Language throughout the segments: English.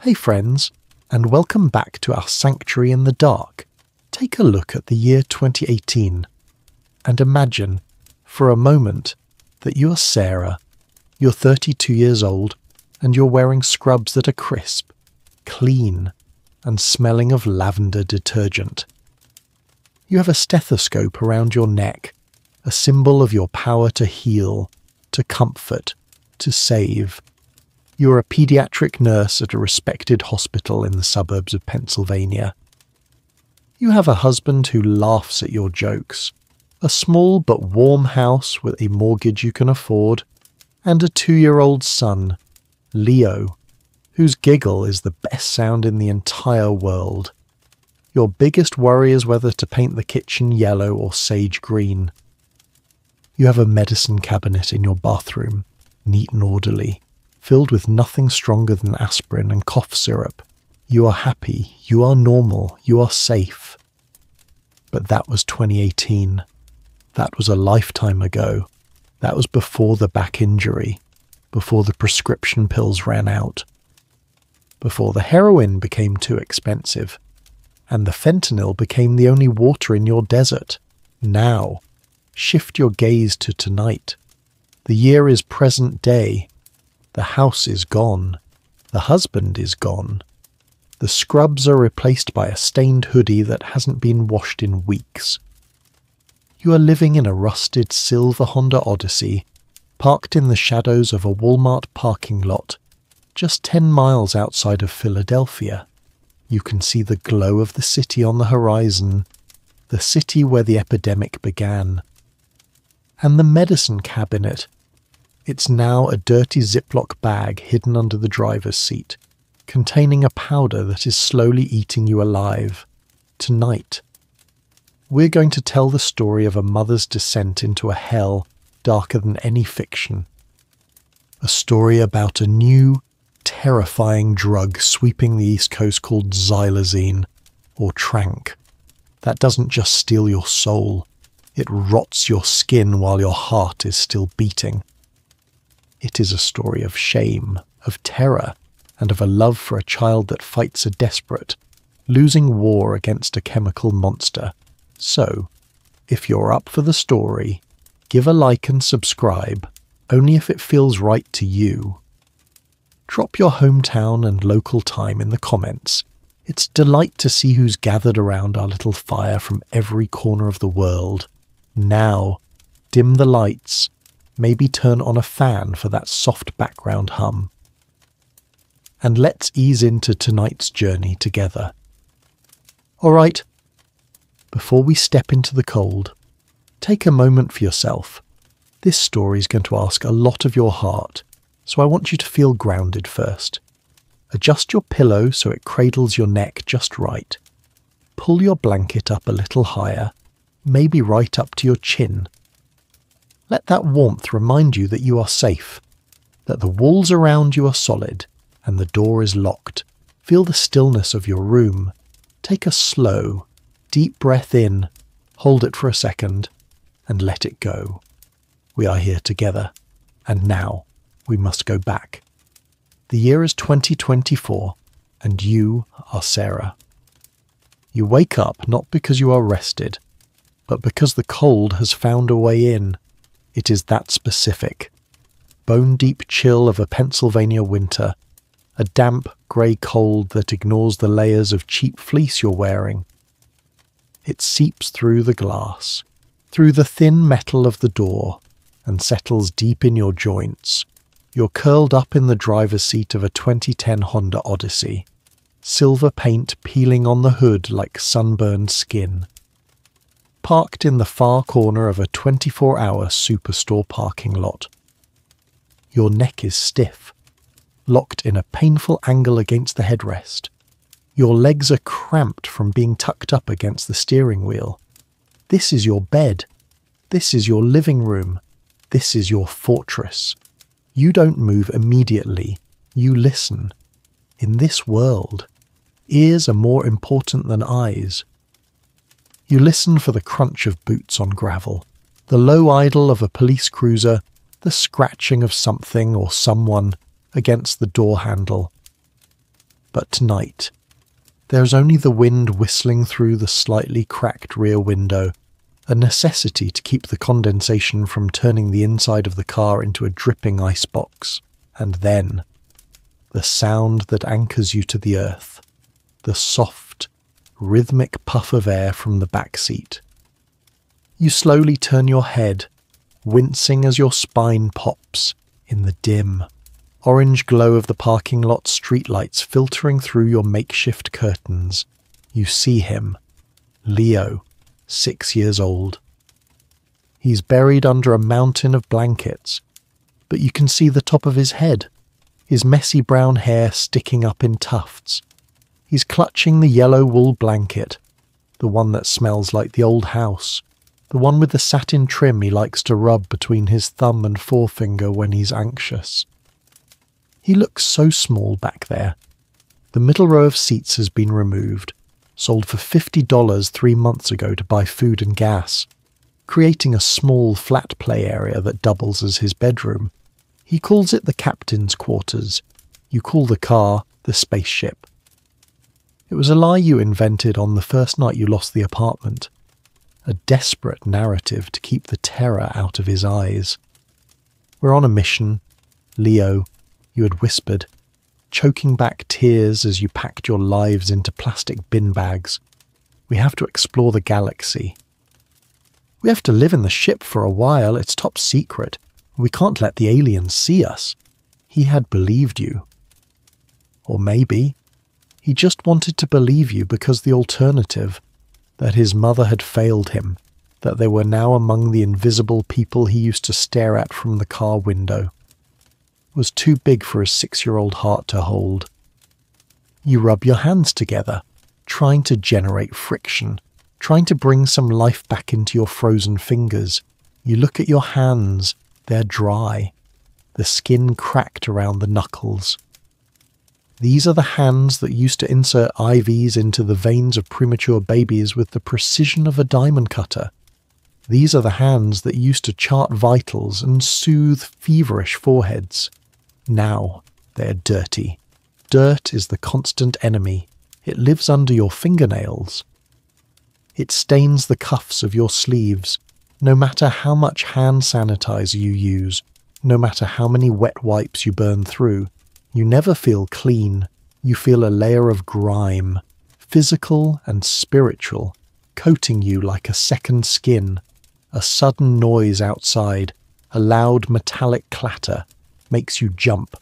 Hey friends, and welcome back to our Sanctuary in the Dark. Take a look at the year 2018 and imagine, for a moment, that you are Sarah, you're 32 years old, and you're wearing scrubs that are crisp, clean, and smelling of lavender detergent. You have a stethoscope around your neck, a symbol of your power to heal, to comfort, to save. You're a pediatric nurse at a respected hospital in the suburbs of Pennsylvania. You have a husband who laughs at your jokes, a small but warm house with a mortgage you can afford, and a 2-year-old son, Leo, whose giggle is the best sound in the entire world. Your biggest worry is whether to paint the kitchen yellow or sage green. You have a medicine cabinet in your bathroom, neat and orderly, filled with nothing stronger than aspirin and cough syrup. You are happy, you are normal, you are safe. But that was 2018. That was a lifetime ago. That was before the back injury, before the prescription pills ran out, before the heroin became too expensive, and the fentanyl became the only water in your desert. Now, shift your gaze to tonight. The year is present day. The house is gone. The husband is gone. The scrubs are replaced by a stained hoodie that hasn't been washed in weeks. You are living in a rusted silver Honda Odyssey, parked in the shadows of a Walmart parking lot, just 10 miles outside of Philadelphia. You can see the glow of the city on the horizon, the city where the epidemic began. And the medicine cabinet. It's now a dirty Ziploc bag hidden under the driver's seat, containing a powder that is slowly eating you alive. Tonight, we're going to tell the story of a mother's descent into a hell darker than any fiction. A story about a new, terrifying drug sweeping the East Coast called Xylazine, or Tranq. That doesn't just steal your soul, it rots your skin while your heart is still beating. It is a story of shame, of terror, and of a love for a child that fights a desperate, losing war against a chemical monster. So, if you're up for the story, give a like and subscribe, only if it feels right to you. Drop your hometown and local time in the comments. It's a delight to see who's gathered around our little fire from every corner of the world. Now, dim the lights, maybe turn on a fan for that soft background hum. And let's ease into tonight's journey together. Alright, before we step into the cold, take a moment for yourself. This story is going to ask a lot of your heart, so I want you to feel grounded first. Adjust your pillow so it cradles your neck just right. Pull your blanket up a little higher, maybe right up to your chin. Let that warmth remind you that you are safe, that the walls around you are solid, and the door is locked. Feel the stillness of your room. Take a slow, deep breath in, hold it for a second, and let it go. We are here together, and now we must go back. The year is 2024, and you are Sarah. You wake up not because you are rested, but because the cold has found a way in. It is that specific. Bone-deep chill of a Pennsylvania winter, a damp, grey cold that ignores the layers of cheap fleece you're wearing. It seeps through the glass, through the thin metal of the door, and settles deep in your joints. You're curled up in the driver's seat of a 2010 Honda Odyssey, silver paint peeling on the hood like sunburned skin. Parked in the far corner of a 24-hour superstore parking lot. Your neck is stiff, locked in a painful angle against the headrest. Your legs are cramped from being tucked up against the steering wheel. This is your bed. This is your living room. This is your fortress. You don't move immediately. You listen. In this world, ears are more important than eyes. You listen for the crunch of boots on gravel, the low idle of a police cruiser, the scratching of something or someone against the door handle. But tonight, there's only the wind whistling through the slightly cracked rear window, a necessity to keep the condensation from turning the inside of the car into a dripping icebox, and then the sound that anchors you to the earth, the soft, rhythmic puff of air from the back seat. You slowly turn your head, wincing as your spine pops in the dim, orange glow of the parking lot streetlights filtering through your makeshift curtains. You see him, Leo, 6 years old. He's buried under a mountain of blankets, but you can see the top of his head, his messy brown hair sticking up in tufts. He's clutching the yellow wool blanket, the one that smells like the old house, the one with the satin trim he likes to rub between his thumb and forefinger when he's anxious. He looks so small back there. The middle row of seats has been removed, sold for $50 3 months ago to buy food and gas, creating a small flat play area that doubles as his bedroom. He calls it the captain's quarters. You call the car the Spaceship. It was a lie you invented on the first night you lost the apartment. A desperate narrative to keep the terror out of his eyes. We're on a mission, Leo, you had whispered, choking back tears as you packed your lives into plastic bin bags. We have to explore the galaxy. We have to live in the ship for a while. It's top secret. We can't let the aliens see us. He had believed you. Or maybe he just wanted to believe you because the alternative, that his mother had failed him, that they were now among the invisible people he used to stare at from the car window, was too big for his 6-year-old heart to hold. You rub your hands together, trying to generate friction, trying to bring some life back into your frozen fingers. You look at your hands, they're dry, the skin cracked around the knuckles. These are the hands that used to insert IVs into the veins of premature babies with the precision of a diamond cutter. These are the hands that used to chart vitals and soothe feverish foreheads. Now they're dirty. Dirt is the constant enemy. It lives under your fingernails. It stains the cuffs of your sleeves. No matter how much hand sanitizer you use, no matter how many wet wipes you burn through, you never feel clean. You feel a layer of grime, physical and spiritual, coating you like a second skin. A sudden noise outside, a loud metallic clatter, makes you jump.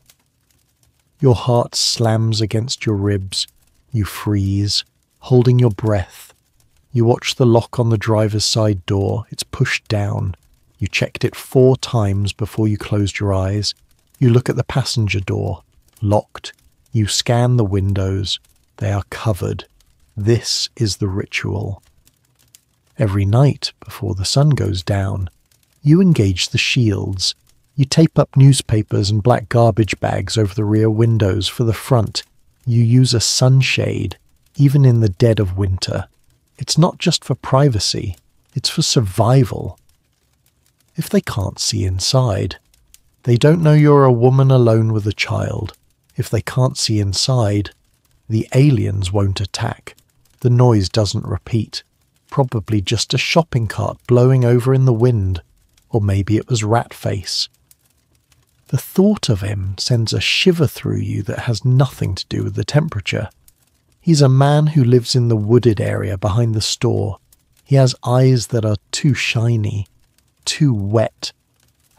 Your heart slams against your ribs. You freeze, holding your breath. You watch the lock on the driver's side door. It's pushed down. You checked it 4 times before you closed your eyes. You look at the passenger door. Locked. You scan the windows. They are covered. This is the ritual. Every night, before the sun goes down, you engage the shields. You tape up newspapers and black garbage bags over the rear windows for the front. You use a sunshade, even in the dead of winter. It's not just for privacy, it's for survival. If they can't see inside, they don't know you're a woman alone with a child. If they can't see inside, the aliens won't attack. The noise doesn't repeat. Probably just a shopping cart blowing over in the wind, or maybe it was Ratface. The thought of him sends a shiver through you that has nothing to do with the temperature. He's a man who lives in the wooded area behind the store. He has eyes that are too shiny, too wet,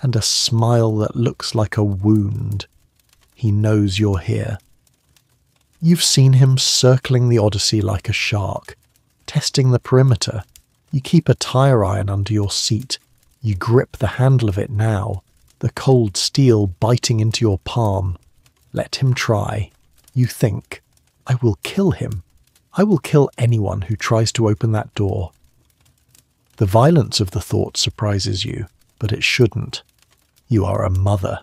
and a smile that looks like a wound. He knows you're here. You've seen him circling the Odyssey like a shark, testing the perimeter. You keep a tire iron under your seat. You grip the handle of it now, the cold steel biting into your palm. Let him try. You think, I will kill him. I will kill anyone who tries to open that door. The violence of the thought surprises you, but it shouldn't. You are a mother.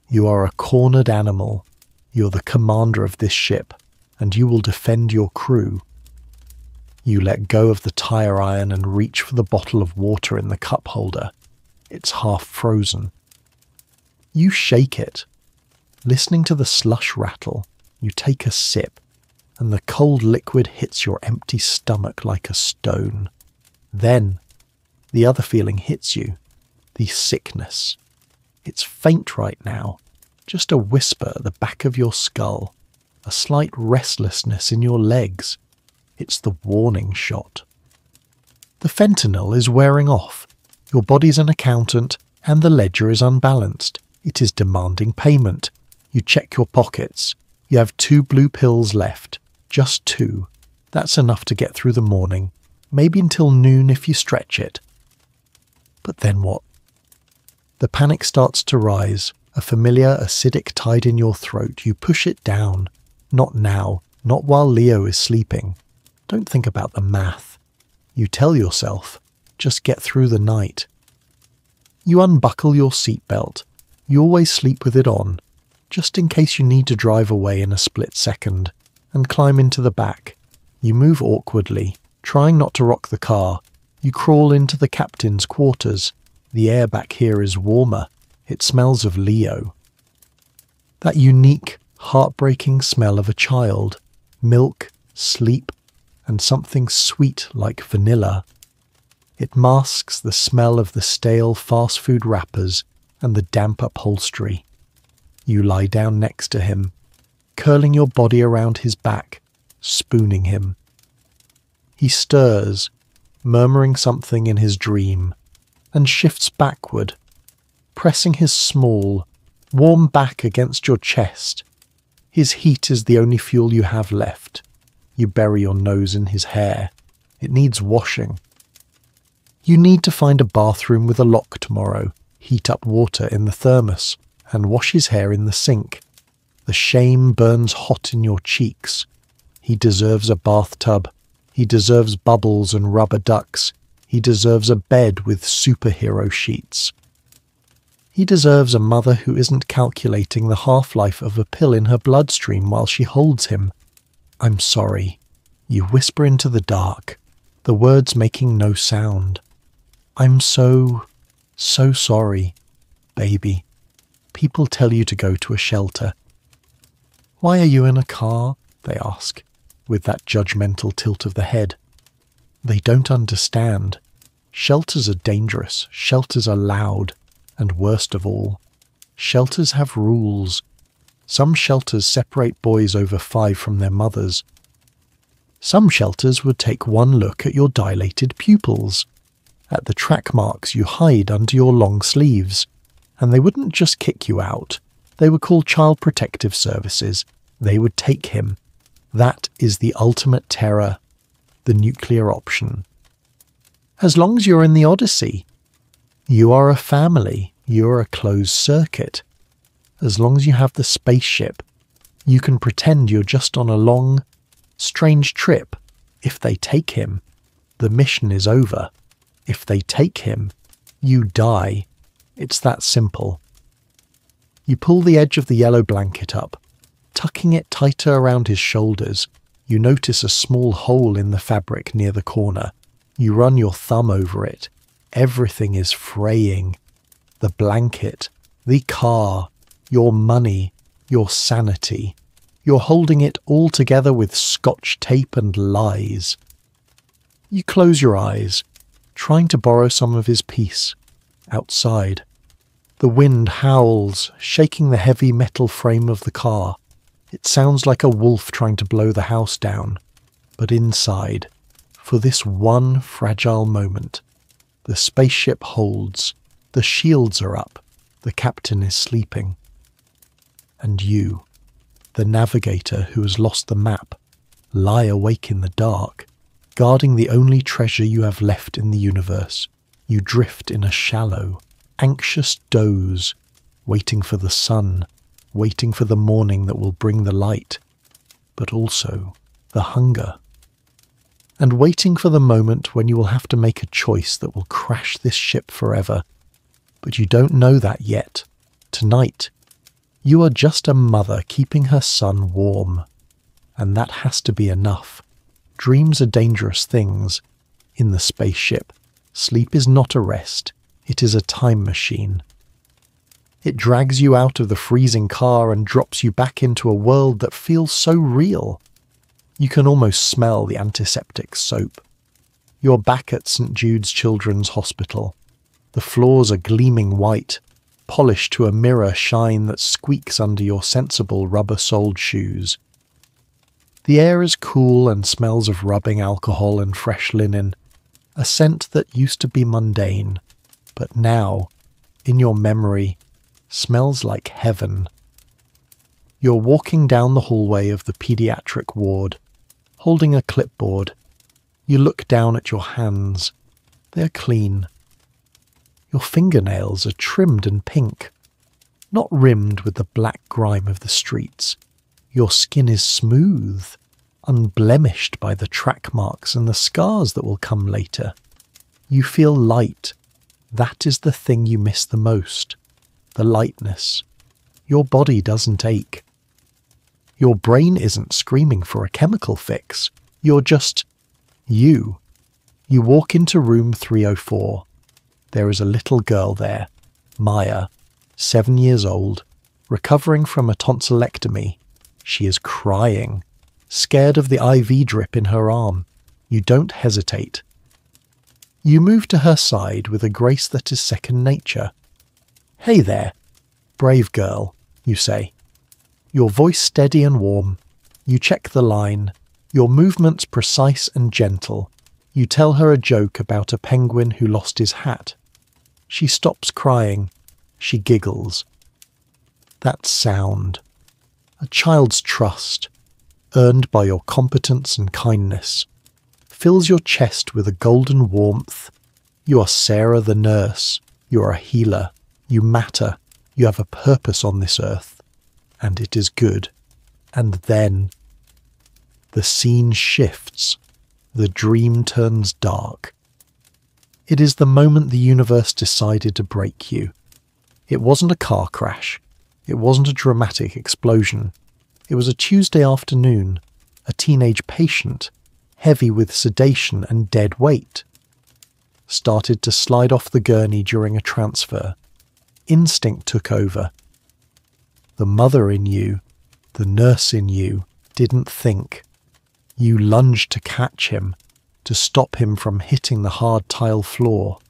You are a cornered animal. You're the commander of this ship, and you will defend your crew. You let go of the tire iron and reach for the bottle of water in the cup holder. It's half frozen. You shake it. Listening to the slush rattle, you take a sip. and the cold liquid hits your empty stomach like a stone. Then, the other feeling hits you, the sickness. It's faint right now, just a whisper at the back of your skull, a slight restlessness in your legs. It's the warning shot. The fentanyl is wearing off. Your body's an accountant, and the ledger is unbalanced. It is demanding payment. You check your pockets. You have 2 blue pills left. Just 2. That's enough to get through the morning. Maybe until noon if you stretch it. But then what? The panic starts to rise. A familiar acidic tide in your throat. You push it down. Not now. Not while Leo is sleeping. Don't think about the math. You tell yourself, just get through the night. You unbuckle your seatbelt. You always sleep with it on, just in case you need to drive away in a split second, and climb into the back. You move awkwardly, trying not to rock the car. You crawl into the captain's quarters. The air back here is warmer. It smells of Leo. That unique, heartbreaking smell of a child. Milk, sleep, and something sweet like vanilla. It masks the smell of the stale fast food wrappers and the damp upholstery. You lie down next to him, curling your body around his back, spooning him. He stirs, murmuring something in his dream, and shifts backward, pressing his small, warm back against your chest. His heat is the only fuel you have left. You bury your nose in his hair. It needs washing. You need to find a bathroom with a lock tomorrow, heat up water in the thermos, and wash his hair in the sink. The shame burns hot in your cheeks. He deserves a bathtub. He deserves bubbles and rubber ducks. He deserves a bed with superhero sheets. He deserves a mother who isn't calculating the half-life of a pill in her bloodstream while she holds him. I'm sorry. You whisper into the dark, the words making no sound. I'm so sorry, baby. People tell you to go to a shelter. Why are you in a car? They ask, with that judgmental tilt of the head. They don't understand. Shelters are dangerous. Shelters are loud. And worst of all, shelters have rules. Some shelters separate boys over 5 from their mothers. Some shelters would take one look at your dilated pupils, at the track marks you hide under your long sleeves, and they wouldn't just kick you out. They would call Child Protective Services. They would take him. That is the ultimate terror, the nuclear option. As long as you're in the Odyssey, you are a family, you're a closed circuit. As long as you have the spaceship, you can pretend you're just on a long, strange trip. If they take him, the mission is over. If they take him, you die. It's that simple. You pull the edge of the yellow blanket up, tucking it tighter around his shoulders. You notice a small hole in the fabric near the corner. You run your thumb over it. Everything is fraying. The blanket, the car, your money, your sanity. You're holding it all together with scotch tape and lies. You close your eyes, trying to borrow some of his peace. Outside, the wind howls, shaking the heavy metal frame of the car. It sounds like a wolf trying to blow the house down. But inside, for this one fragile moment, the spaceship holds. The shields are up. The captain is sleeping. And you, the navigator who has lost the map, lie awake in the dark, guarding the only treasure you have left in the universe. You drift in a shallow, anxious doze, waiting for the sun, waiting for the morning that will bring the light, but also the hunger. And waiting for the moment when you will have to make a choice that will crash this ship forever. But you don't know that yet. Tonight, you are just a mother keeping her son warm. And that has to be enough. Dreams are dangerous things. In the spaceship, sleep is not a rest. It is a time machine. It drags you out of the freezing car and drops you back into a world that feels so real. You can almost smell the antiseptic soap. You're back at St. Jude's Children's Hospital. The floors are gleaming white, polished to a mirror shine that squeaks under your sensible rubber-soled shoes. The air is cool and smells of rubbing alcohol and fresh linen, a scent that used to be mundane, but now, in your memory, smells like heaven. You're walking down the hallway of the pediatric ward, holding a clipboard. You look down at your hands. They're clean. Your fingernails are trimmed and pink, not rimmed with the black grime of the streets. Your skin is smooth, unblemished by the track marks and the scars that will come later. You feel light. That is the thing you miss the most, the lightness. Your body doesn't ache. Your brain isn't screaming for a chemical fix. You're just you. You walk into room 304. There is a little girl there, Maya, 7 years old, recovering from a tonsillectomy. She is crying, scared of the IV drip in her arm. You don't hesitate. You move to her side with a grace that is second nature. "Hey there, brave girl," you say. Your voice steady and warm. You check the line, your movements precise and gentle. You tell her a joke about a penguin who lost his hat. She stops crying. She giggles. That sound, a child's trust, earned by your competence and kindness, fills your chest with a golden warmth. You are Sarah the nurse. You are a healer. You matter. You have a purpose on this earth. And it is good. And then the scene shifts. The dream turns dark. It is the moment the universe decided to break you. It wasn't a car crash. It wasn't a dramatic explosion. It was a Tuesday afternoon, a teenage patient, heavy with sedation and dead weight, started to slide off the gurney during a transfer. Instinct took over. The mother in you, the nurse in you, didn't think. You lunged to catch him, to stop him from hitting the hard tile floor.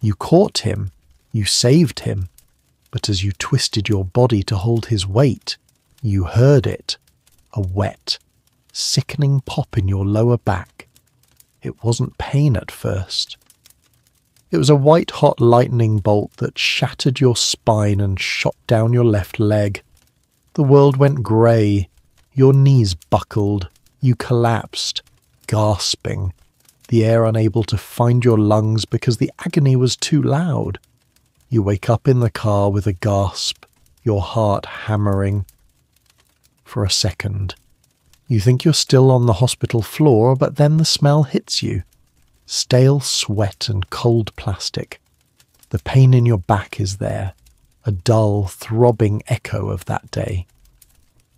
You caught him, you saved him, but as you twisted your body to hold his weight, you heard it, a wet, sickening pop in your lower back. It wasn't pain at first. It was a white-hot lightning bolt that shattered your spine and shot down your left leg. The world went grey. Your knees buckled. You collapsed, gasping, the air unable to find your lungs because the agony was too loud. You wake up in the car with a gasp, your heart hammering. For a second, you think you're still on the hospital floor, but then the smell hits you. Stale sweat and cold plastic. The pain in your back is there, a dull, throbbing echo of that day.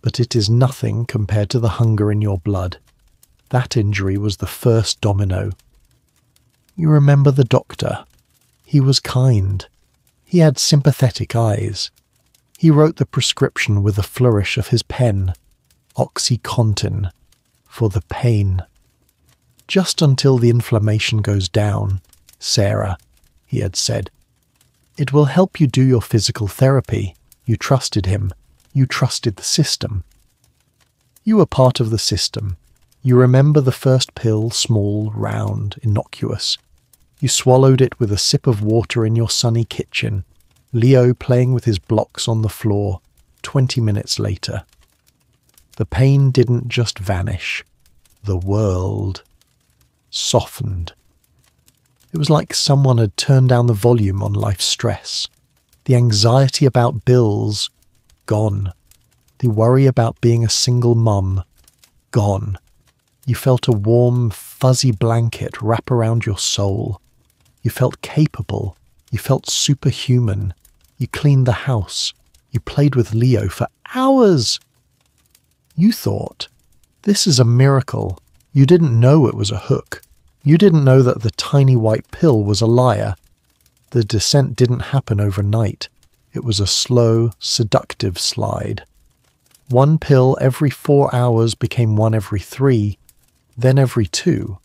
But it is nothing compared to the hunger in your blood. That injury was the first domino. You remember the doctor. He was kind. He had sympathetic eyes. He wrote the prescription with a flourish of his pen. OxyContin. For the pain. Just until the inflammation goes down, Sarah, he had said. It will help you do your physical therapy. You trusted him. You trusted the system. You were part of the system. You remember the first pill, small, round, innocuous. You swallowed it with a sip of water in your sunny kitchen, Leo playing with his blocks on the floor, 20 minutes later. The pain didn't just vanish. The world softened. It was like someone had turned down the volume on life's stress. The anxiety about bills, gone. The worry about being a single mum, gone. You felt a warm, fuzzy blanket wrap around your soul. You felt capable. You felt superhuman. You cleaned the house. You played with Leo for hours. You thought, this is a miracle. You didn't know it was a hook. You didn't know that the tiny white pill was a liar. The descent didn't happen overnight. It was a slow, seductive slide. One pill every 4 hours became one every 3, then every 2.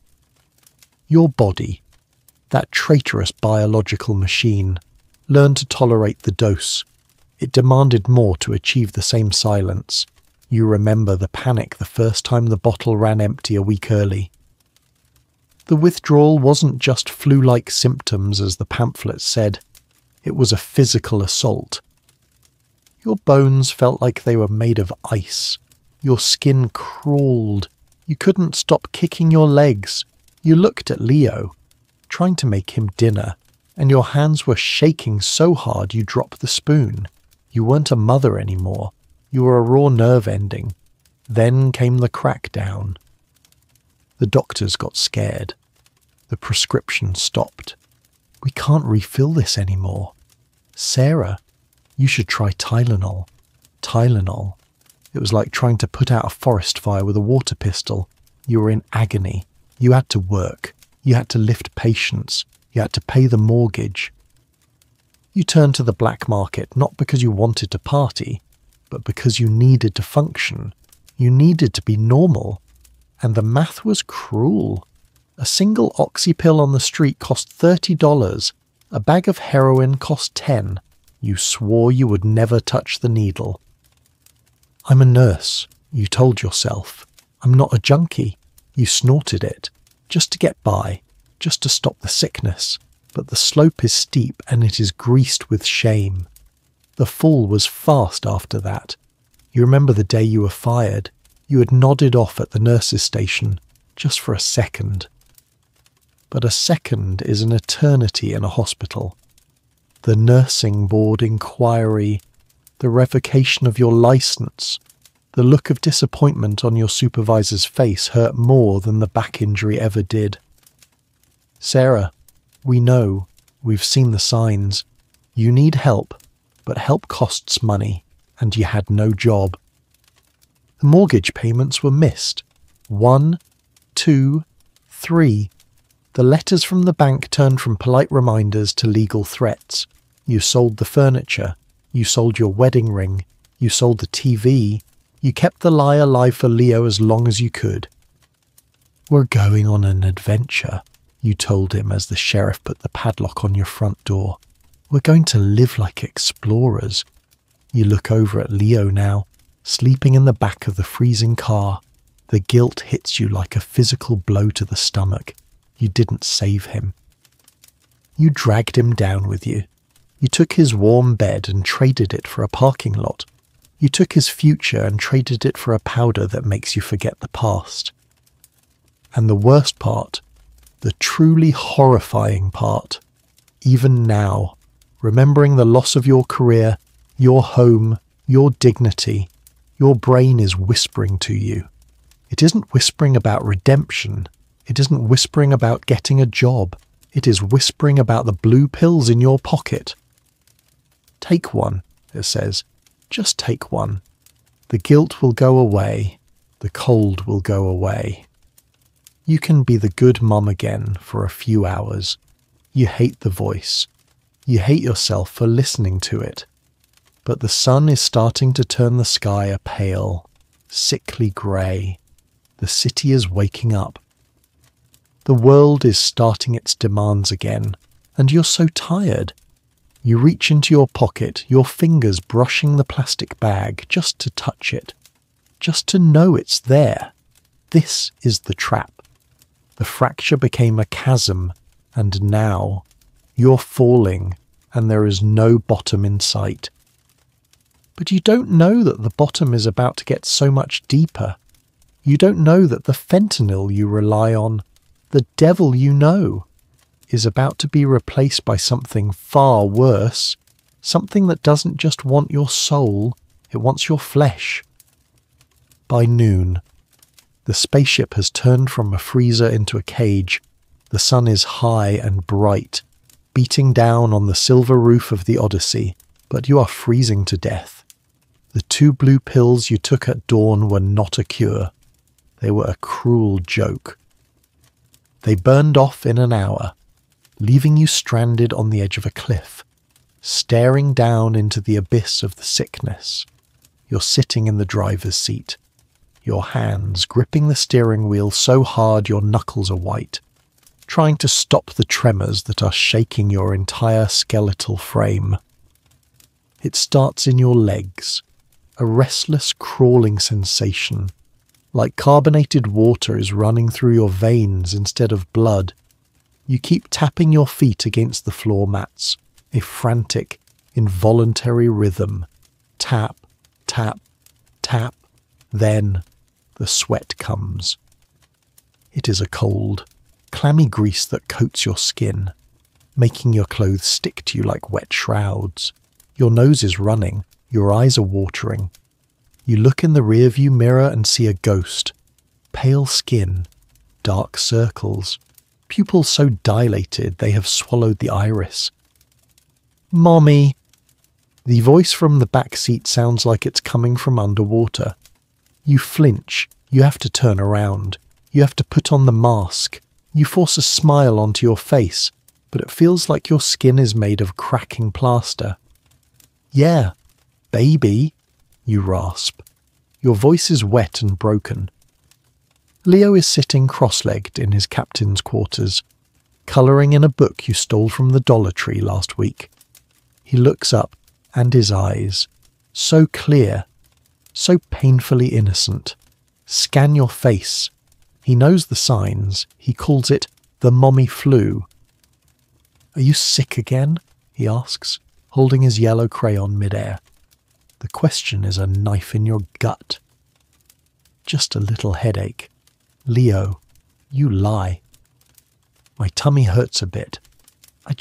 Your body, that traitorous biological machine, learned to tolerate the dose. It demanded more to achieve the same silence. You remember the panic the first time the bottle ran empty a week early. The withdrawal wasn't just flu-like symptoms, as the pamphlet said. It was a physical assault. Your bones felt like they were made of ice. Your skin crawled. You couldn't stop kicking your legs. You looked at Leo, trying to make him dinner, and your hands were shaking so hard you dropped the spoon. You weren't a mother anymore. You were a raw nerve ending. Then came the crackdown. The doctors got scared. The prescription stopped. We can't refill this anymore. Sarah, you should try Tylenol. Tylenol. It was like trying to put out a forest fire with a water pistol. You were in agony. You had to work. You had to lift patients. You had to pay the mortgage. You turned to the black market not because you wanted to party, but because you needed to function. You needed to be normal. And the math was cruel. A single oxy pill on the street cost $30. A bag of heroin cost $10. You swore you would never touch the needle. I'm a nurse, you told yourself. I'm not a junkie. You snorted it, just to get by, just to stop the sickness. But the slope is steep and it is greased with shame. The fall was fast after that. You remember the day you were fired. You had nodded off at the nurse's station, just for a second. But a second is an eternity in a hospital. The nursing board inquiry, the revocation of your license, the look of disappointment on your supervisor's face hurt more than the back injury ever did. Sarah, we know, we've seen the signs. You need help, but help costs money, and you had no job. The mortgage payments were missed. 1, 2, 3. The letters from the bank turned from polite reminders to legal threats. You sold the furniture. You sold your wedding ring. You sold the TV. You kept the lie alive for Leo as long as you could. We're going on an adventure, you told him as the sheriff put the padlock on your front door. We're going to live like explorers. You look over at Leo now, sleeping in the back of the freezing car. The guilt hits you like a physical blow to the stomach. You didn't save him. You dragged him down with you. You took his warm bed and traded it for a parking lot. You took his future and traded it for a powder that makes you forget the past. And the worst part, the truly horrifying part, even now, remembering the loss of your career, your home, your dignity, your brain is whispering to you. It isn't whispering about redemption. It isn't whispering about getting a job. It is whispering about the blue pills in your pocket. Take one, it says. Just take one. The guilt will go away. The cold will go away. You can be the good mum again for a few hours. You hate the voice. You hate yourself for listening to it. But the sun is starting to turn the sky a pale, sickly grey. The city is waking up. The world is starting its demands again, and you're so tired. You reach into your pocket, your fingers brushing the plastic bag just to touch it, just to know it's there. This is the trap. The fracture became a chasm, and now you're falling, and there is no bottom in sight. But you don't know that the bottom is about to get so much deeper. You don't know that the fentanyl you rely on, the devil you know, is about to be replaced by something far worse, something that doesn't just want your soul, it wants your flesh. By noon, the spaceship has turned from a freezer into a cage. The sun is high and bright, beating down on the silver roof of the Odyssey, but you are freezing to death. The 2 blue pills you took at dawn were not a cure. They were a cruel joke. They burned off in an hour, leaving you stranded on the edge of a cliff, staring down into the abyss of the sickness. You're sitting in the driver's seat. your hands gripping the steering wheel so hard your knuckles are white, trying to stop the tremors that are shaking your entire skeletal frame. It starts in your legs, a restless crawling sensation, like carbonated water is running through your veins instead of blood. You keep tapping your feet against the floor mats, a frantic, involuntary rhythm. Tap, tap, tap. Then the sweat comes. It is a cold, clammy grease that coats your skin, making your clothes stick to you like wet shrouds. Your nose is running, your eyes are watering. You look in the rearview mirror and see a ghost. Pale skin, dark circles, pupils so dilated they have swallowed the iris. "Mommy!" The voice from the back seat sounds like it's coming from underwater. You flinch, you have to turn around, you have to put on the mask, you force a smile onto your face, but it feels like your skin is made of cracking plaster. "Yeah, baby," you rasp. Your voice is wet and broken. Leo is sitting cross-legged in his captain's quarters, colouring in a book you stole from the Dollar Tree last week. He looks up, and his eyes, so clear, so painfully innocent, scan your face. He knows the signs. He calls it the mommy flu. "Are you sick again?" he asks, holding his yellow crayon midair. The question is a knife in your gut. "Just a little headache." "Leo, you lie." "My tummy hurts a bit. I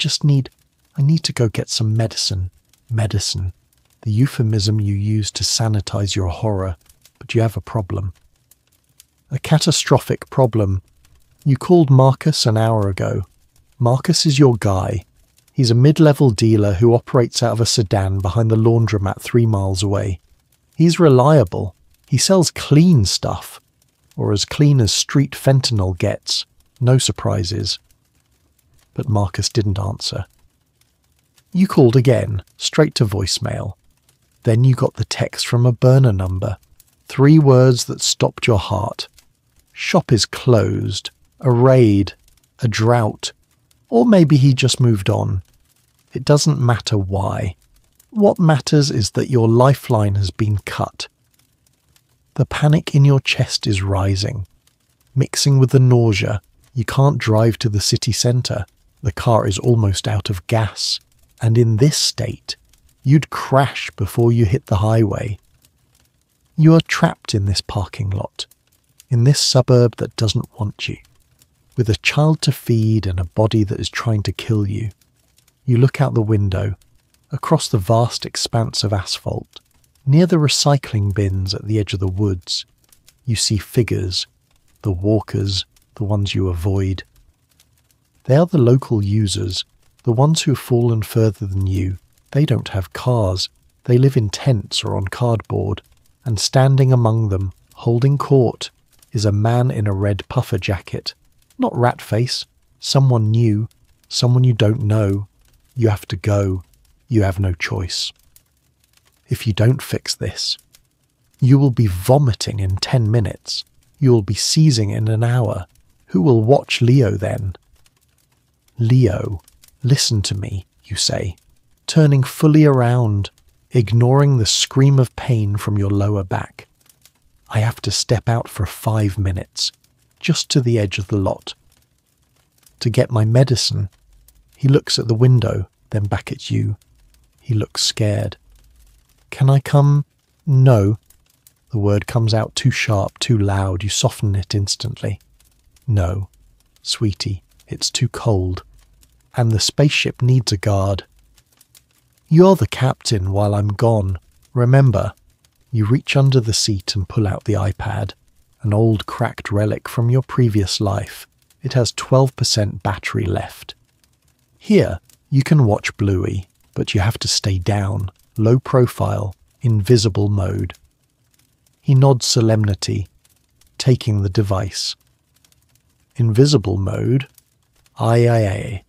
need to go get some medicine." Medicine, the euphemism you use to sanitize your horror, but you have a problem. A catastrophic problem. You called Marcus an hour ago. Marcus is your guy. He's a mid-level dealer who operates out of a sedan behind the laundromat 3 miles away. He's reliable. He sells clean stuff, or as clean as street fentanyl gets. No surprises. But Marcus didn't answer. You called again, straight to voicemail. Then you got the text from a burner number. 3 words that stopped your heart. Shop is closed. A raid. A drought. Or maybe he just moved on. It doesn't matter why. What matters is that your lifeline has been cut. The panic in your chest is rising. Mixing with the nausea, you can't drive to the city centre. The car is almost out of gas. And in this state, you'd crash before you hit the highway. You are trapped in this parking lot, in this suburb that doesn't want you, with a child to feed and a body that is trying to kill you. You look out the window, across the vast expanse of asphalt, near the recycling bins at the edge of the woods. You see figures, the walkers, the ones you avoid. They are the local users, the ones who have fallen further than you. They don't have cars. They live in tents or on cardboard. And standing among them, holding court, is a man in a red puffer jacket. Not Ratface. Someone new. Someone you don't know. You have to go. You have no choice. If you don't fix this, you will be vomiting in 10 minutes. You will be seizing in an hour. Who will watch Leo then? "Leo, listen to me," you say, turning fully around, ignoring the scream of pain from your lower back. "I have to step out for 5 minutes, just to the edge of the lot. To get my medicine." He looks at the window, then back at you. He looks scared. "Can I come?" "No." The word comes out too sharp, too loud. You soften it instantly. "No, sweetie, it's too cold. And the spaceship needs a guard. You're the captain while I'm gone. Remember." You reach under the seat and pull out the iPad, an old cracked relic from your previous life. It has 12% battery left. "Here, you can watch Bluey, but you have to stay down, low profile, invisible mode." He nods solemnity, taking the device. "Invisible mode? Aye.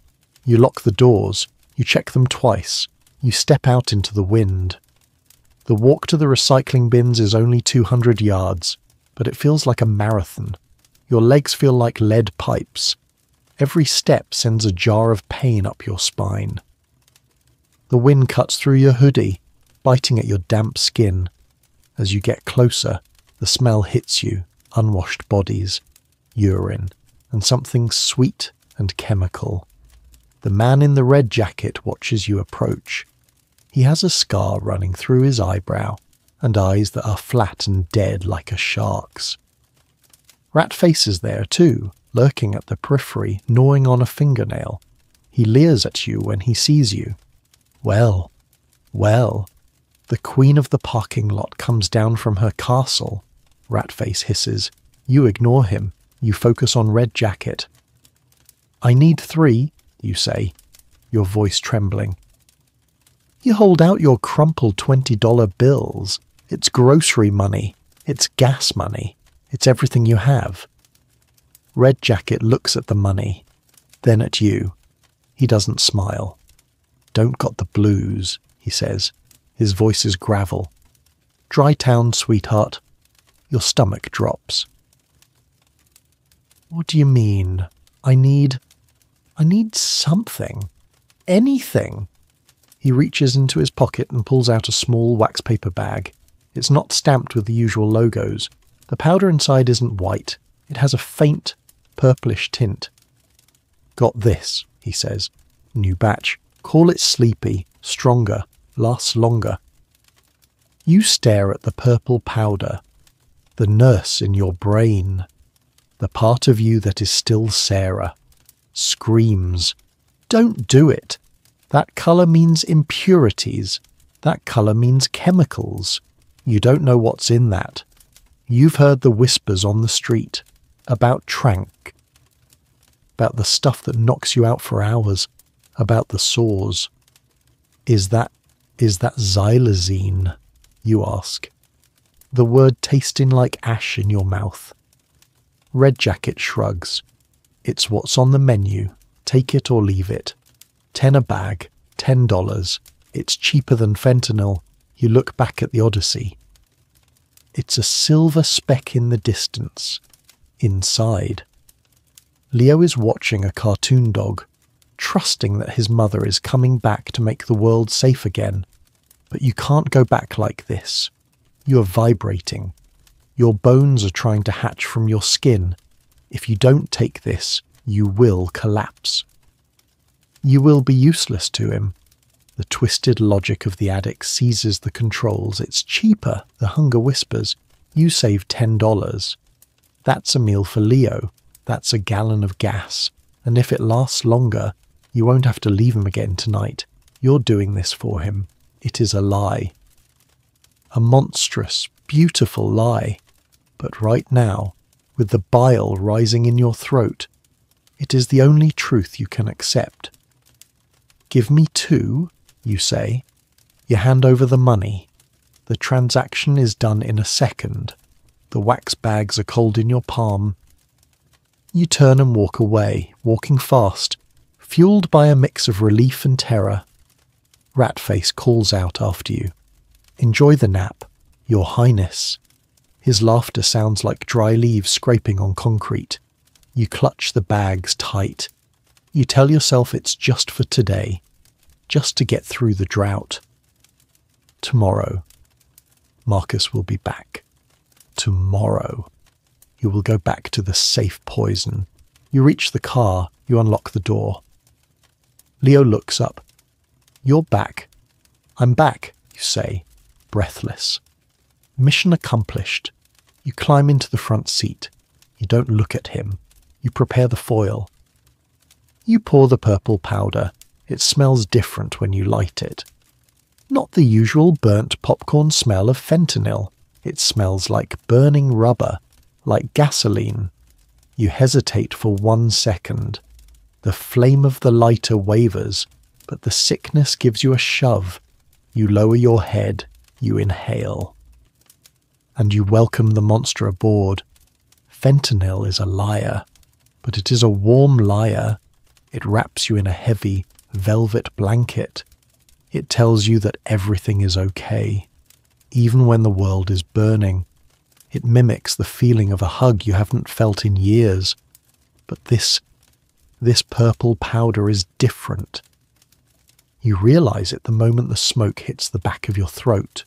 You lock the doors, you check them twice, you step out into the wind. The walk to the recycling bins is only 200 yards, but it feels like a marathon. Your legs feel like lead pipes. Every step sends a jar of pain up your spine. The wind cuts through your hoodie, biting at your damp skin. As you get closer, the smell hits you, unwashed bodies, urine, and something sweet and chemical. The man in the red jacket watches you approach. He has a scar running through his eyebrow and eyes that are flat and dead like a shark's. Ratface is there too, lurking at the periphery, gnawing on a fingernail. He leers at you when he sees you. Well, the queen of the parking lot comes down from her castle, Ratface hisses. You ignore him. You focus on Red Jacket. I need 3, you say, your voice trembling. You hold out your crumpled $20 bills. It's grocery money. It's gas money. It's everything you have. Red Jacket looks at the money, then at you. He doesn't smile. Don't got the blues, he says. His voice is gravel. Dry town, sweetheart. Your stomach drops. What do you mean? I need something. Anything. He reaches into his pocket and pulls out a small wax paper bag. It's not stamped with the usual logos. The powder inside isn't white. It has a faint, purplish tint. Got this, he says. New batch. Call it sleepy, stronger, lasts longer. You stare at the purple powder. The nurse in your brain. The part of you that is still Sarah. Screams. Don't do it. That colour means impurities. That colour means chemicals. You don't know what's in that. You've heard the whispers on the street. About Tranq. About the stuff that knocks you out for hours. About the sores. Is that Xylazine? You ask. The word tasting like ash in your mouth. Red Jacket shrugs. It's what's on the menu. Take it or leave it. 10 a bag. $10. It's cheaper than fentanyl. You look back at the Odyssey. It's a silver speck in the distance. Inside. Leo is watching a cartoon dog, trusting that his mother is coming back to make the world safe again. But you can't go back like this. You are vibrating. Your bones are trying to hatch from your skin. If you don't take this, you will collapse. You will be useless to him. The twisted logic of the addict seizes the controls. It's cheaper, the hunger whispers. You save $10. That's a meal for Leo. That's a gallon of gas. And if it lasts longer, you won't have to leave him again tonight. You're doing this for him. It is a lie. A monstrous, beautiful lie. But right now, with the bile rising in your throat, it is the only truth you can accept. Give me 2, you say. You hand over the money. The transaction is done in a second. The wax bags are cold in your palm. You turn and walk away, walking fast, fueled by a mix of relief and terror. Ratface calls out after you. Enjoy the nap, Your Highness. His laughter sounds like dry leaves scraping on concrete. You clutch the bags tight. You tell yourself it's just for today, just to get through the drought. Tomorrow, Marcus will be back. Tomorrow, you will go back to the safe poison. You reach the car, you unlock the door. Leo looks up. You're back. I'm back, you say, breathless. Mission accomplished. You climb into the front seat. You don't look at him. You prepare the foil. You pour the purple powder. It smells different when you light it. Not the usual burnt popcorn smell of fentanyl. It smells like burning rubber, like gasoline. You hesitate for 1 second. The flame of the lighter wavers, but the sickness gives you a shove. You lower your head. You inhale. And you welcome the monster aboard. Fentanyl is a liar, but it is a warm liar. It wraps you in a heavy, velvet blanket. It tells you that everything is okay, even when the world is burning. It mimics the feeling of a hug you haven't felt in years. But this purple powder is different. You realize it the moment the smoke hits the back of your throat.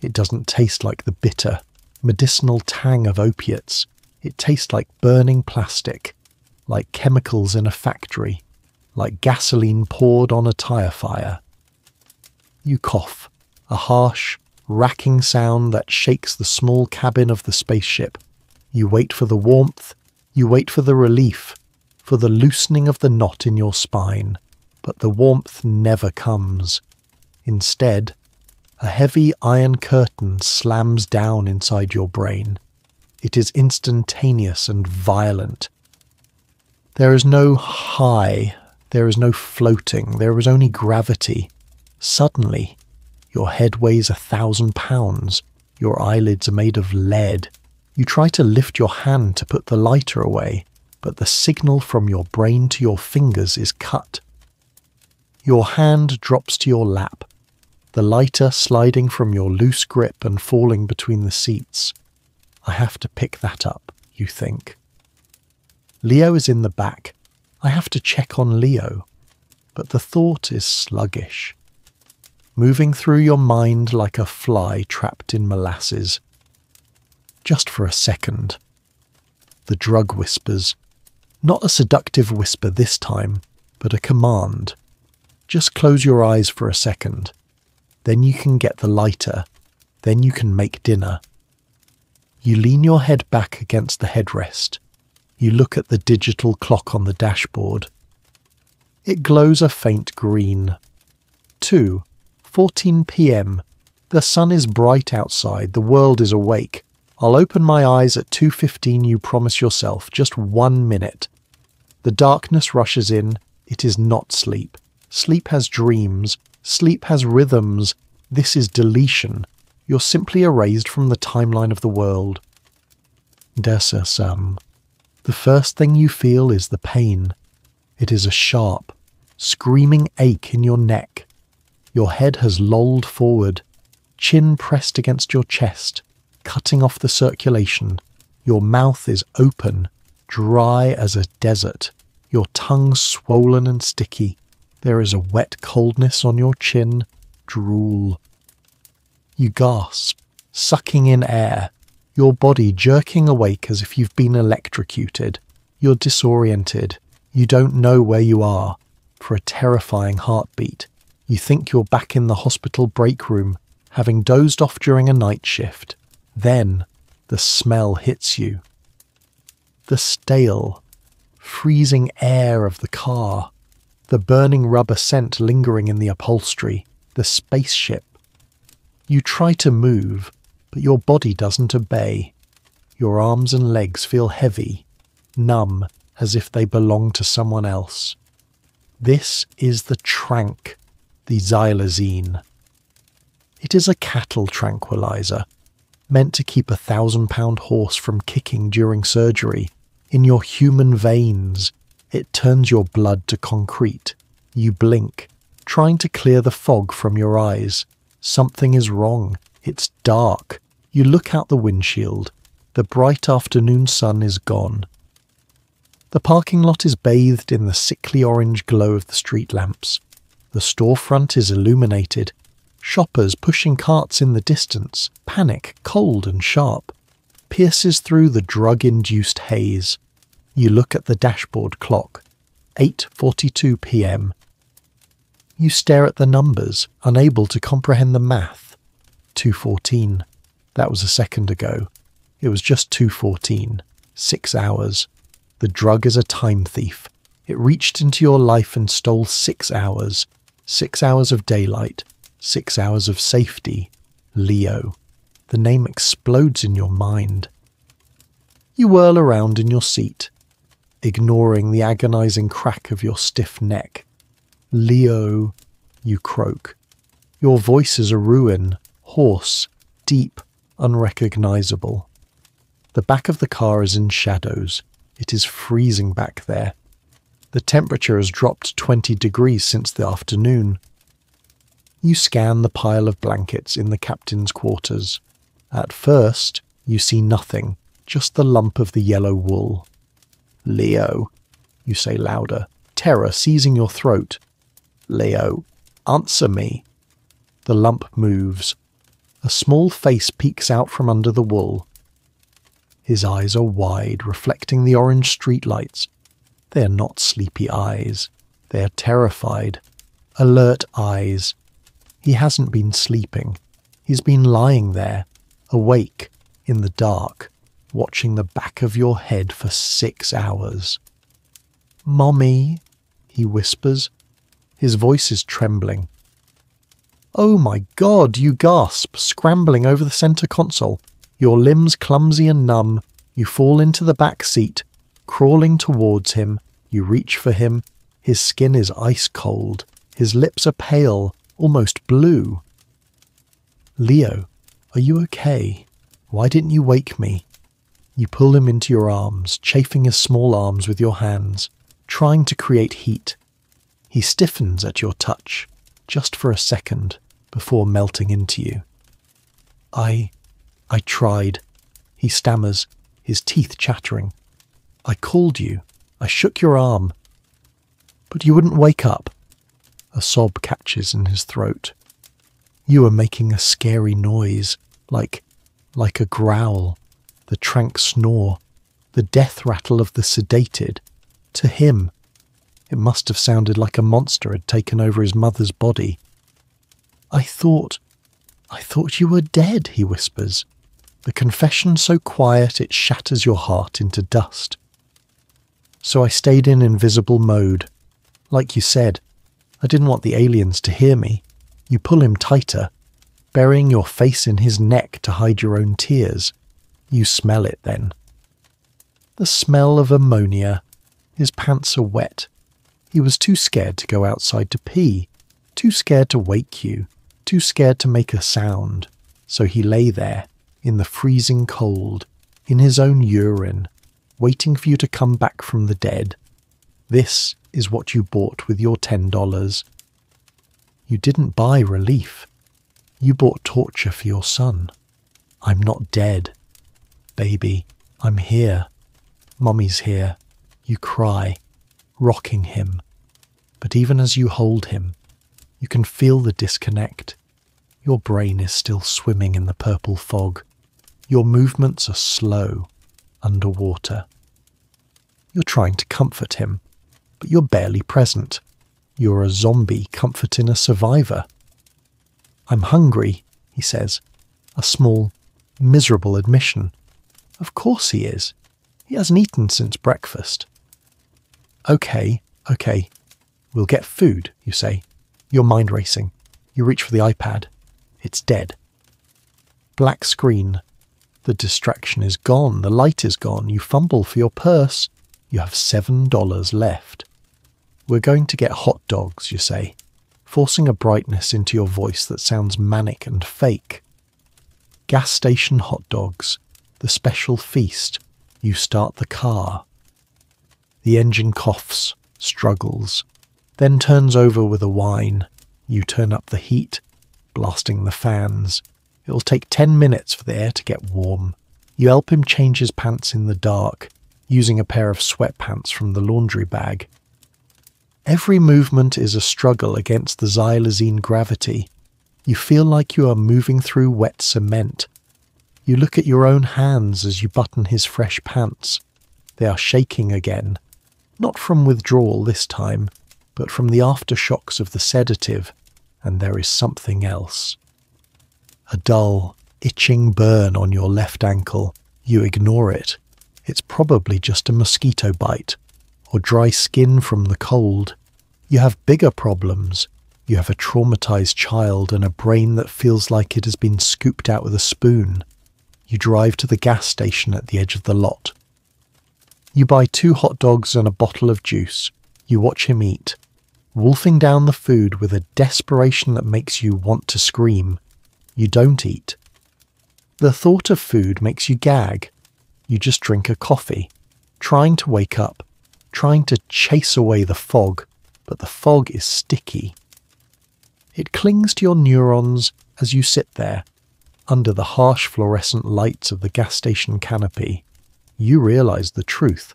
It doesn't taste like the bitter, medicinal tang of opiates. It tastes like burning plastic, like chemicals in a factory, like gasoline poured on a tire fire. You cough, a harsh, racking sound that shakes the small cabin of the spaceship. You wait for the warmth, you wait for the relief, for the loosening of the knot in your spine, but the warmth never comes. Instead, a heavy iron curtain slams down inside your brain. It is instantaneous and violent. There is no high, there is no floating, there is only gravity. Suddenly, your head weighs 1,000 pounds, your eyelids are made of lead. You try to lift your hand to put the lighter away, but the signal from your brain to your fingers is cut. Your hand drops to your lap, the lighter sliding from your loose grip and falling between the seats. I have to pick that up, you think. Leo is in the back. I have to check on Leo. But the thought is sluggish, moving through your mind like a fly trapped in molasses. Just for a second. The drug whispers. Not a seductive whisper this time, but a command. Just close your eyes for a second. Then you can get the lighter. Then you can make dinner. You lean your head back against the headrest. You look at the digital clock on the dashboard. It glows a faint green. 2:14 p.m. The sun is bright outside. The world is awake. I'll open my eyes at 2:15, you promise yourself. Just 1 minute. The darkness rushes in. It is not sleep. Sleep has dreams. Sleep has rhythms. This is deletion. You're simply erased from the timeline of the world. The first thing you feel is the pain. It is a sharp, screaming ache in your neck. Your head has lolled forward, chin pressed against your chest, cutting off the circulation. Your mouth is open, dry as a desert. Your tongue swollen and sticky. There is a wet coldness on your chin. Drool. You gasp, sucking in air, your body jerking awake as if you've been electrocuted. You're disoriented. You don't know where you are. For a terrifying heartbeat, you think you're back in the hospital break room, having dozed off during a night shift. Then, the smell hits you. The stale, freezing air of the car. The burning rubber scent lingering in the upholstery. The spaceship. You try to move, but your body doesn't obey. Your arms and legs feel heavy, numb, as if they belong to someone else. This is the Tranq, the Xylazine. It is a cattle tranquilizer, meant to keep 1,000-pound horse from kicking during surgery. In your human veins, it turns your blood to concrete. You blink, trying to clear the fog from your eyes. Something is wrong. It's dark. You look out the windshield. The bright afternoon sun is gone. The parking lot is bathed in the sickly orange glow of the street lamps. The storefront is illuminated. Shoppers pushing carts in the distance. Panic, cold and sharp, pierces through the drug-induced haze. You look at the dashboard clock. 8:42 p.m. You stare at the numbers, unable to comprehend the math. 2:14. That was a second ago. It was just 2:14. 6 hours. The drug is a time thief. It reached into your life and stole 6 hours. 6 hours of daylight. 6 hours of safety. Leo. The name explodes in your mind. You whirl around in your seat, ignoring the agonizing crack of your stiff neck. Leo, you croak. Your voice is a ruin, hoarse, deep, unrecognizable. The back of the car is in shadows. It is freezing back there. The temperature has dropped 20 degrees since the afternoon. You scan the pile of blankets in the captain's quarters. At first, You see nothing, just the lump of the yellow wool. "Leo," you say louder, terror seizing your throat. "Leo, answer me." The lump moves. A small face peeks out from under the wool. His eyes are wide, reflecting the orange streetlights. They are not sleepy eyes. They are terrified, alert eyes. He hasn't been sleeping. He's been lying there, awake, in the dark, watching the back of your head for 6 hours. "Mommy," he whispers. His voice is trembling. "Oh my God," you gasp, scrambling over the center console. Your limbs clumsy and numb, you fall into the back seat, crawling towards him. You reach for him. His skin is ice cold. His lips are pale, almost blue. "Leo, are you okay? Why didn't you wake me?" You pull him into your arms, chafing his small arms with your hands, trying to create heat. He stiffens at your touch, just for a second, before melting into you. I tried," he stammers, his teeth chattering. "I called you. I shook your arm. But you wouldn't wake up." A sob catches in his throat. "You were making a scary noise, like a growl, the Tranq snore, the death rattle of the sedated. To him, it must have sounded like a monster had taken over his mother's body." I thought you were dead," he whispers. The confession so quiet it shatters your heart into dust. "So I stayed in invisible mode. Like you said, I didn't want the aliens to hear me." You pull him tighter, burying your face in his neck to hide your own tears. You smell it then. The smell of ammonia. His pants are wet. He was too scared to go outside to pee, too scared to wake you, too scared to make a sound. So he lay there, in the freezing cold, in his own urine, waiting for you to come back from the dead. This is what you bought with your $10. You didn't buy relief. You bought torture for your son. "I'm not dead. Baby, I'm here. Mommy's here." You cry, rocking him. But even as you hold him, you can feel the disconnect. Your brain is still swimming in the purple fog. Your movements are slow, underwater. You're trying to comfort him, but you're barely present. You're a zombie comforting a survivor. "I'm hungry," he says, a small, miserable admission. Of course he is. He hasn't eaten since breakfast. Okay, we'll get food," you say, your mind racing. You reach for the iPad. It's dead. Black screen. The distraction is gone. The light is gone. You fumble for your purse. You have $7 left. "We're going to get hot dogs," you say, forcing a brightness into your voice that sounds manic and fake. Gas station hot dogs. The special feast. You start the car. The engine coughs, struggles, then turns over with a whine. You turn up the heat, blasting the fans. It'll take 10 minutes for the air to get warm. You help him change his pants in the dark, using a pair of sweatpants from the laundry bag. Every movement is a struggle against the Xylazine gravity. You feel like you are moving through wet cement. You look at your own hands as you button his fresh pants. They are shaking again, not from withdrawal this time, but from the aftershocks of the sedative, and there is something else. A dull, itching burn on your left ankle. You ignore it. It's probably just a mosquito bite, or dry skin from the cold. You have bigger problems. You have a traumatized child and a brain that feels like it has been scooped out with a spoon. You drive to the gas station at the edge of the lot. You buy 2 hot dogs and a bottle of juice. You watch him eat, wolfing down the food with a desperation that makes you want to scream. You don't eat. The thought of food makes you gag. You just drink a coffee, trying to wake up, trying to chase away the fog, but the fog is sticky. It clings to your neurons as you sit there, Under the harsh fluorescent lights of the gas station canopy, you realize the truth.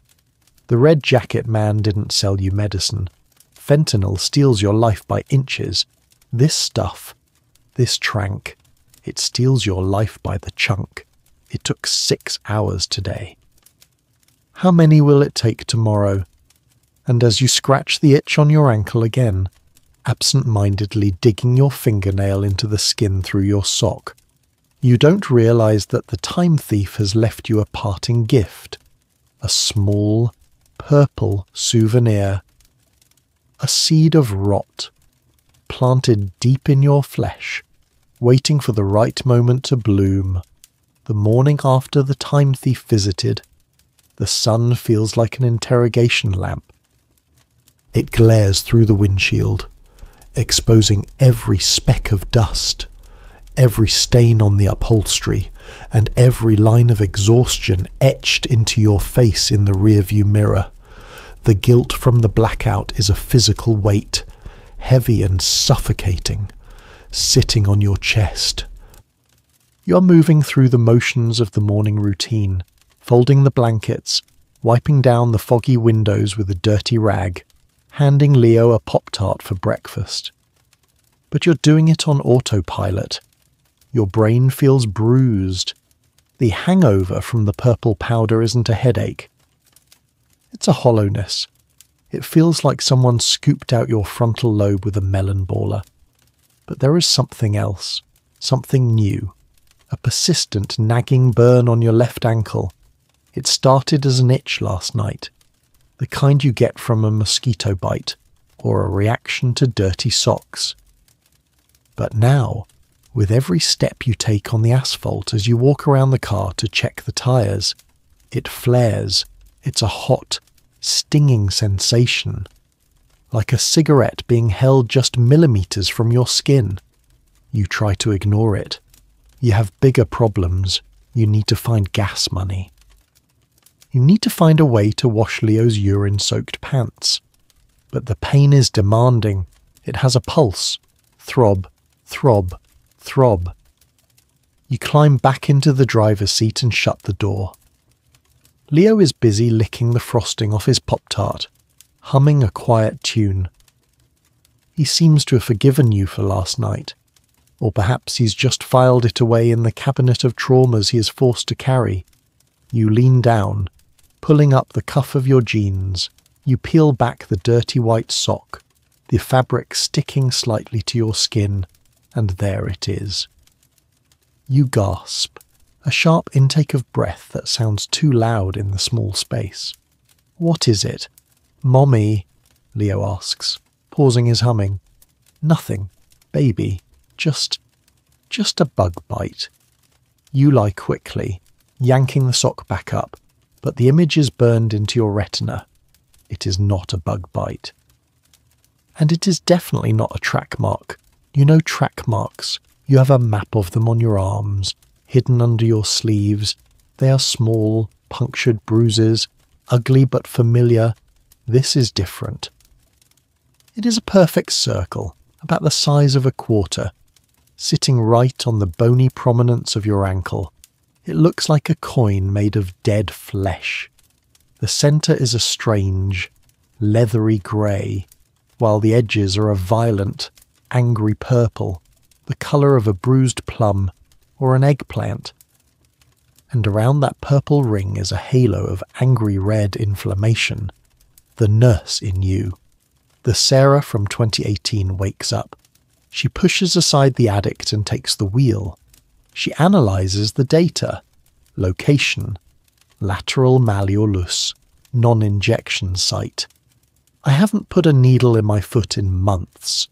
The red jacket man didn't sell you medicine. Fentanyl steals your life by inches. This stuff, this Tranq, it steals your life by the chunk. It took 6 hours today. How many will it take tomorrow? And as you scratch the itch on your ankle again, absent-mindedly digging your fingernail into the skin through your sock, you don't realize that the time thief has left you a parting gift, a small, purple souvenir, a seed of rot, planted deep in your flesh, waiting for the right moment to bloom. The morning after the time thief visited, the sun feels like an interrogation lamp. It glares through the windshield, exposing every speck of dust, every stain on the upholstery, and every line of exhaustion etched into your face in the rearview mirror. The guilt from the blackout is a physical weight, heavy and suffocating, sitting on your chest. You're moving through the motions of the morning routine, folding the blankets, wiping down the foggy windows with a dirty rag, handing Leo a Pop-Tart for breakfast. But you're doing it on autopilot. Your brain feels bruised. The hangover from the purple powder isn't a headache. It's a hollowness. It feels like someone scooped out your frontal lobe with a melon baller. But there is something else, something new, a persistent nagging burn on your left ankle. It started as an itch last night, the kind you get from a mosquito bite or a reaction to dirty socks. But now, with every step you take on the asphalt as you walk around the car to check the tyres, it flares. It's a hot, stinging sensation, like a cigarette being held just millimeters from your skin. You try to ignore it. You have bigger problems. You need to find gas money. You need to find a way to wash Leo's urine-soaked pants. But the pain is demanding. It has a pulse. Throb, throb, throb. You climb back into the driver's seat and shut the door. Leo is busy licking the frosting off his Pop-Tart, humming a quiet tune. He seems to have forgiven you for last night, or perhaps he's just filed it away in the cabinet of traumas he is forced to carry. You lean down, pulling up the cuff of your jeans. You peel back the dirty white sock, the fabric sticking slightly to your skin, and there it is. You gasp, a sharp intake of breath that sounds too loud in the small space. What is it? Mommy, Leo asks, pausing his humming. Nothing, baby, just a bug bite. You lie quickly, yanking the sock back up, but the image is burned into your retina. It is not a bug bite. And it is definitely not a track mark. You know track marks. You have a map of them on your arms, hidden under your sleeves. They are small, punctured bruises, ugly but familiar. This is different. It is a perfect circle, about the size of a quarter, sitting right on the bony prominence of your ankle. It looks like a coin made of dead flesh. The centre is a strange, leathery grey, while the edges are a violent, angry purple, the colour of a bruised plum or an eggplant. And around that purple ring is a halo of angry red inflammation. The nurse in you. The Sarah from 2018 wakes up. She pushes aside the addict and takes the wheel. She analyses the data. Location. Lateral malleolus. Non-injection site. I haven't put a needle in my foot in months.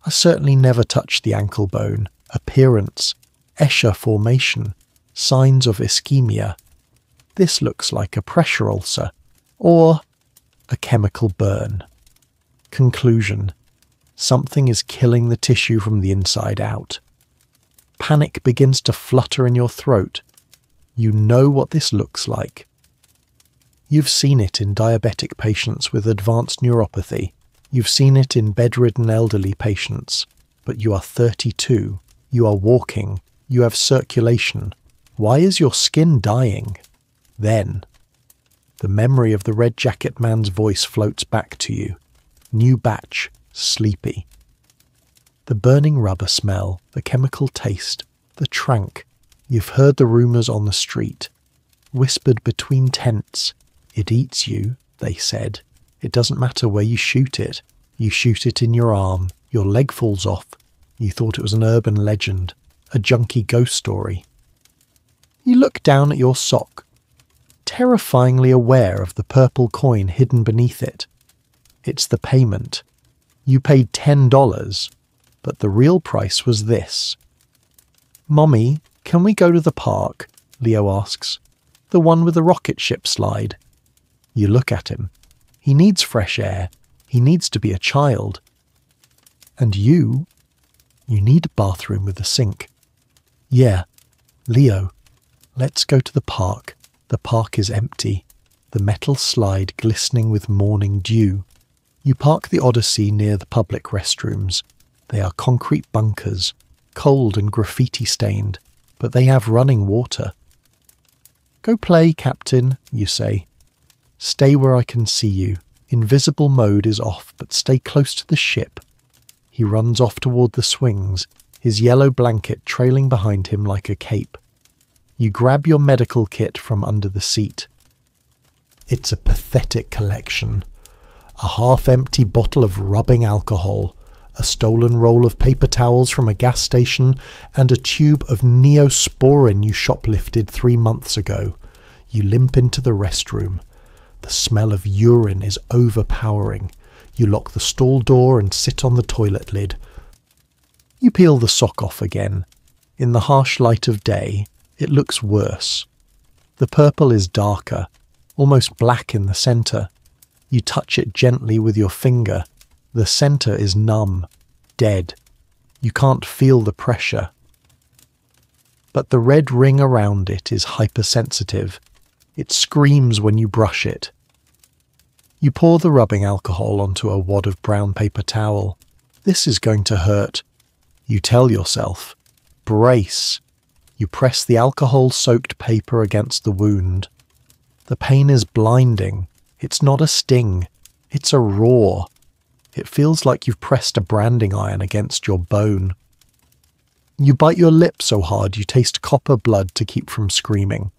I certainly never touched the ankle bone. Appearance. Escher formation. Signs of ischemia. This looks like a pressure ulcer. Or a chemical burn. Conclusion. Something is killing the tissue from the inside out. Panic begins to flutter in your throat. You know what this looks like. You've seen it in diabetic patients with advanced neuropathy. You've seen it in bedridden elderly patients. But you are 32. You are walking. You have circulation. Why is your skin dying? Then, the memory of the red jacket man's voice floats back to you. New batch, sleepy. The burning rubber smell, the chemical taste, the Tranq. You've heard the rumours on the street. Whispered between tents. It eats you, they said. It doesn't matter where you shoot it. You shoot it in your arm. Your leg falls off. You thought it was an urban legend. A junkie ghost story. You look down at your sock, terrifyingly aware of the purple coin hidden beneath it. It's the payment. You paid $10, but the real price was this. "Mommy, can we go to the park?" Leo asks. "The one with the rocket ship slide." You look at him. He needs fresh air. He needs to be a child. And you need a bathroom with a sink. Yeah, Leo, let's go to the park. The park is empty. The metal slide glistening with morning dew. You park the Odyssey near the public restrooms. They are concrete bunkers, cold and graffiti stained, but they have running water. "Go play, Captain," you say. "Stay where I can see you. Invisible mode is off, but stay close to the ship." He runs off toward the swings, his yellow blanket trailing behind him like a cape. You grab your medical kit from under the seat. It's a pathetic collection. A half-empty bottle of rubbing alcohol, a stolen roll of paper towels from a gas station, and a tube of neosporin you shoplifted 3 months ago. You limp into the restroom. The smell of urine is overpowering. You lock the stall door and sit on the toilet lid. You peel the sock off again. In the harsh light of day, it looks worse. The purple is darker, almost black in the centre. You touch it gently with your finger. The centre is numb, dead. You can't feel the pressure. But the red ring around it is hypersensitive. It screams when you brush it. You pour the rubbing alcohol onto a wad of brown paper towel. This is going to hurt. You tell yourself. Brace. You press the alcohol-soaked paper against the wound. The pain is blinding. It's not a sting. It's a roar. It feels like you've pressed a branding iron against your bone. You bite your lip so hard you taste copper blood to keep from screaming.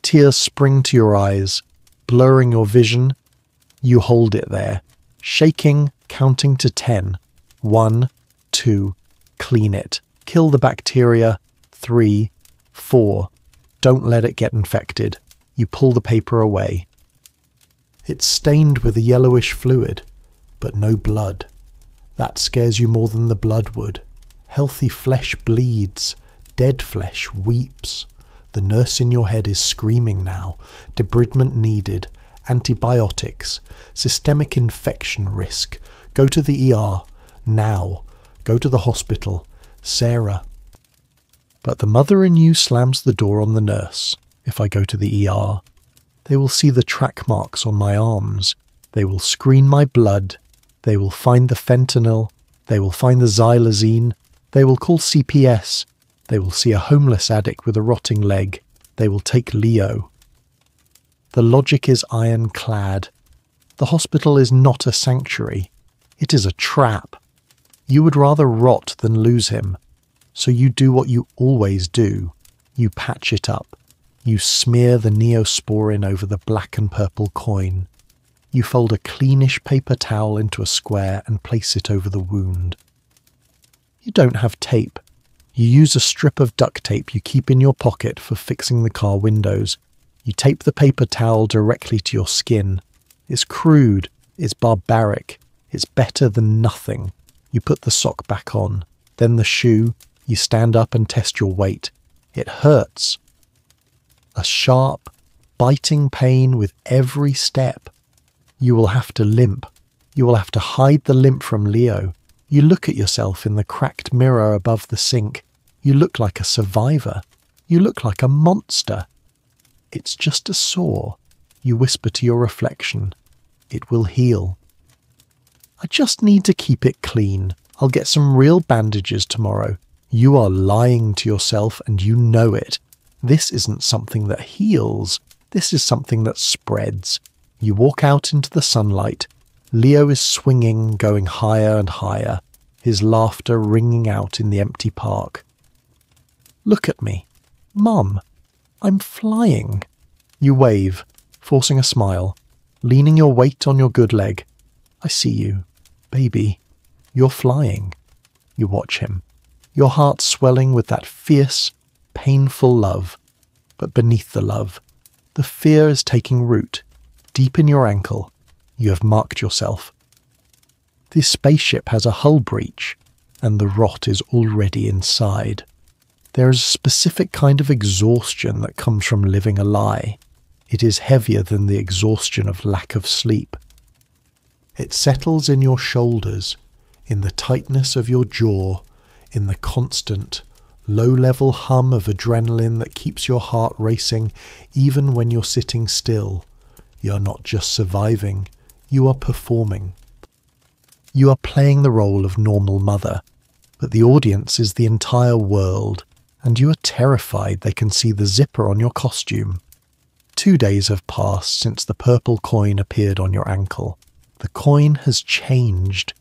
Tears spring to your eyes, blurring your vision. You hold it there, shaking, counting to 10. 1, 2, clean it. Kill the bacteria. 3, 4. Don't let it get infected. You pull the paper away. It's stained with a yellowish fluid, but no blood. That scares you more than the blood would. Healthy flesh bleeds. Dead flesh weeps. The nurse in your head is screaming now. Debridement needed. Antibiotics. Systemic infection risk. Go to the ER. Now. Go to the hospital. Sarah. But the mother in you slams the door on the nurse. If I go to the ER, they will see the track marks on my arms. They will screen my blood. They will find the fentanyl. They will find the Xylazine. They will call CPS. They will see a homeless addict with a rotting leg. They will take Leo. The logic is ironclad. The hospital is not a sanctuary. It is a trap. You would rather rot than lose him. So you do what you always do. You patch it up. You smear the neosporin over the black and purple coin. You fold a cleanish paper towel into a square and place it over the wound. You don't have tape. You use a strip of duct tape you keep in your pocket for fixing the car windows. You tape the paper towel directly to your skin. It's crude. It's barbaric. It's better than nothing. You put the sock back on. Then the shoe. You stand up and test your weight. It hurts. A sharp, biting pain with every step. You will have to limp. You will have to hide the limp from Leo. You look at yourself in the cracked mirror above the sink. You look like a survivor. You look like a monster. It's just a sore. You whisper to your reflection. It will heal. I just need to keep it clean. I'll get some real bandages tomorrow. You are lying to yourself and you know it. This isn't something that heals. This is something that spreads. You walk out into the sunlight. Leo is swinging, going higher and higher, his laughter ringing out in the empty park. Look at me. Mum, I'm flying. You wave, forcing a smile, leaning your weight on your good leg. I see you. Baby, you're flying. You watch him, your heart swelling with that fierce, painful love. But beneath the love, the fear is taking root. Deep in your ankle, you have marked yourself. This spaceship has a hull breach, and the rot is already inside. There is a specific kind of exhaustion that comes from living a lie. It is heavier than the exhaustion of lack of sleep. It settles in your shoulders, in the tightness of your jaw, in the constant, low-level hum of adrenaline that keeps your heart racing even when you're sitting still. You're not just surviving, you are performing. You are playing the role of normal mother, but the audience is the entire world, and you are terrified they can see the zipper on your costume. 2 days have passed since the purple coin appeared on your ankle. The coin has changed.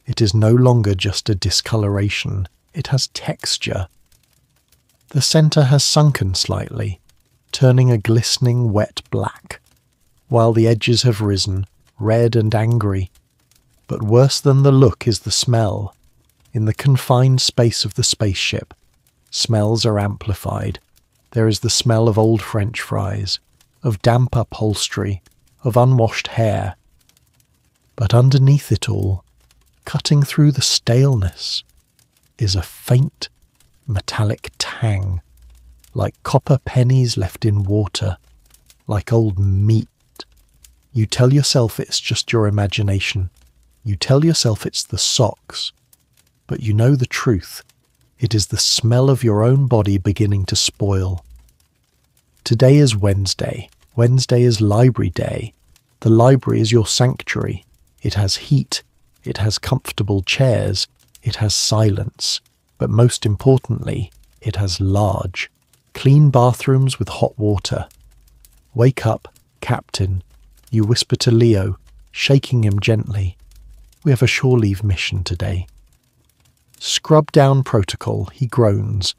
It is no longer just a discoloration, it has texture. The centre has sunken slightly, turning a glistening wet black, while the edges have risen, red and angry. But worse than the look is the smell. In the confined space of the spaceship, smells are amplified. There is the smell of old French fries, of damp upholstery, of unwashed hair. But underneath it all, cutting through the staleness, is a faint, metallic tang, like copper pennies left in water, like old meat. You tell yourself it's just your imagination. You tell yourself it's the socks. But you know the truth. It is the smell of your own body beginning to spoil. Today is Wednesday. Wednesday is library day. The library is your sanctuary. It has heat. It has comfortable chairs. It has silence. But most importantly, it has large, clean bathrooms with hot water. Wake up, Captain. You whisper to Leo, shaking him gently. We have a shore leave mission today. Scrub down protocol, he groans,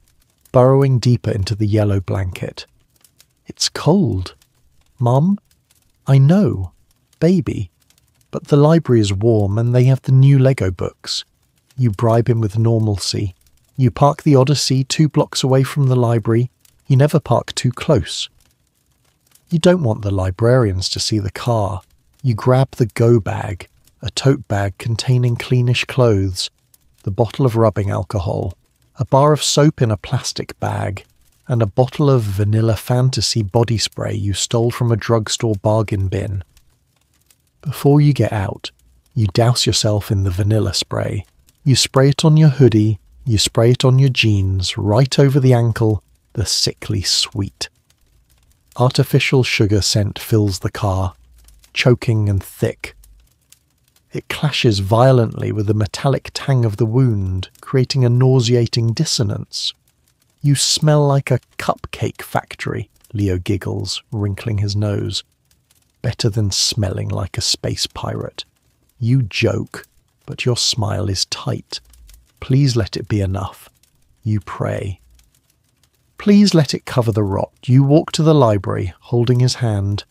burrowing deeper into the yellow blanket. It's cold. Mum? I know. Baby. But the library is warm and they have the new Lego books. You bribe him with normalcy. You park the Odyssey 2 blocks away from the library. You never park too close. You don't want the librarians to see the car. You grab the go bag, a tote bag containing cleanish clothes, the bottle of rubbing alcohol, a bar of soap in a plastic bag, and a bottle of vanilla fantasy body spray you stole from a drugstore bargain bin. Before you get out, you douse yourself in the vanilla spray. You spray it on your hoodie, you spray it on your jeans, right over the ankle, the sickly sweet. Artificial sugar scent fills the car, choking and thick. It clashes violently with the metallic tang of the wound, creating a nauseating dissonance. You smell like a cupcake factory, Leo giggles, wrinkling his nose. Better than smelling like a space pirate. You joke, but your smile is tight. Please let it be enough. You pray. Please let it cover the rot. You walk to the library, holding his hand.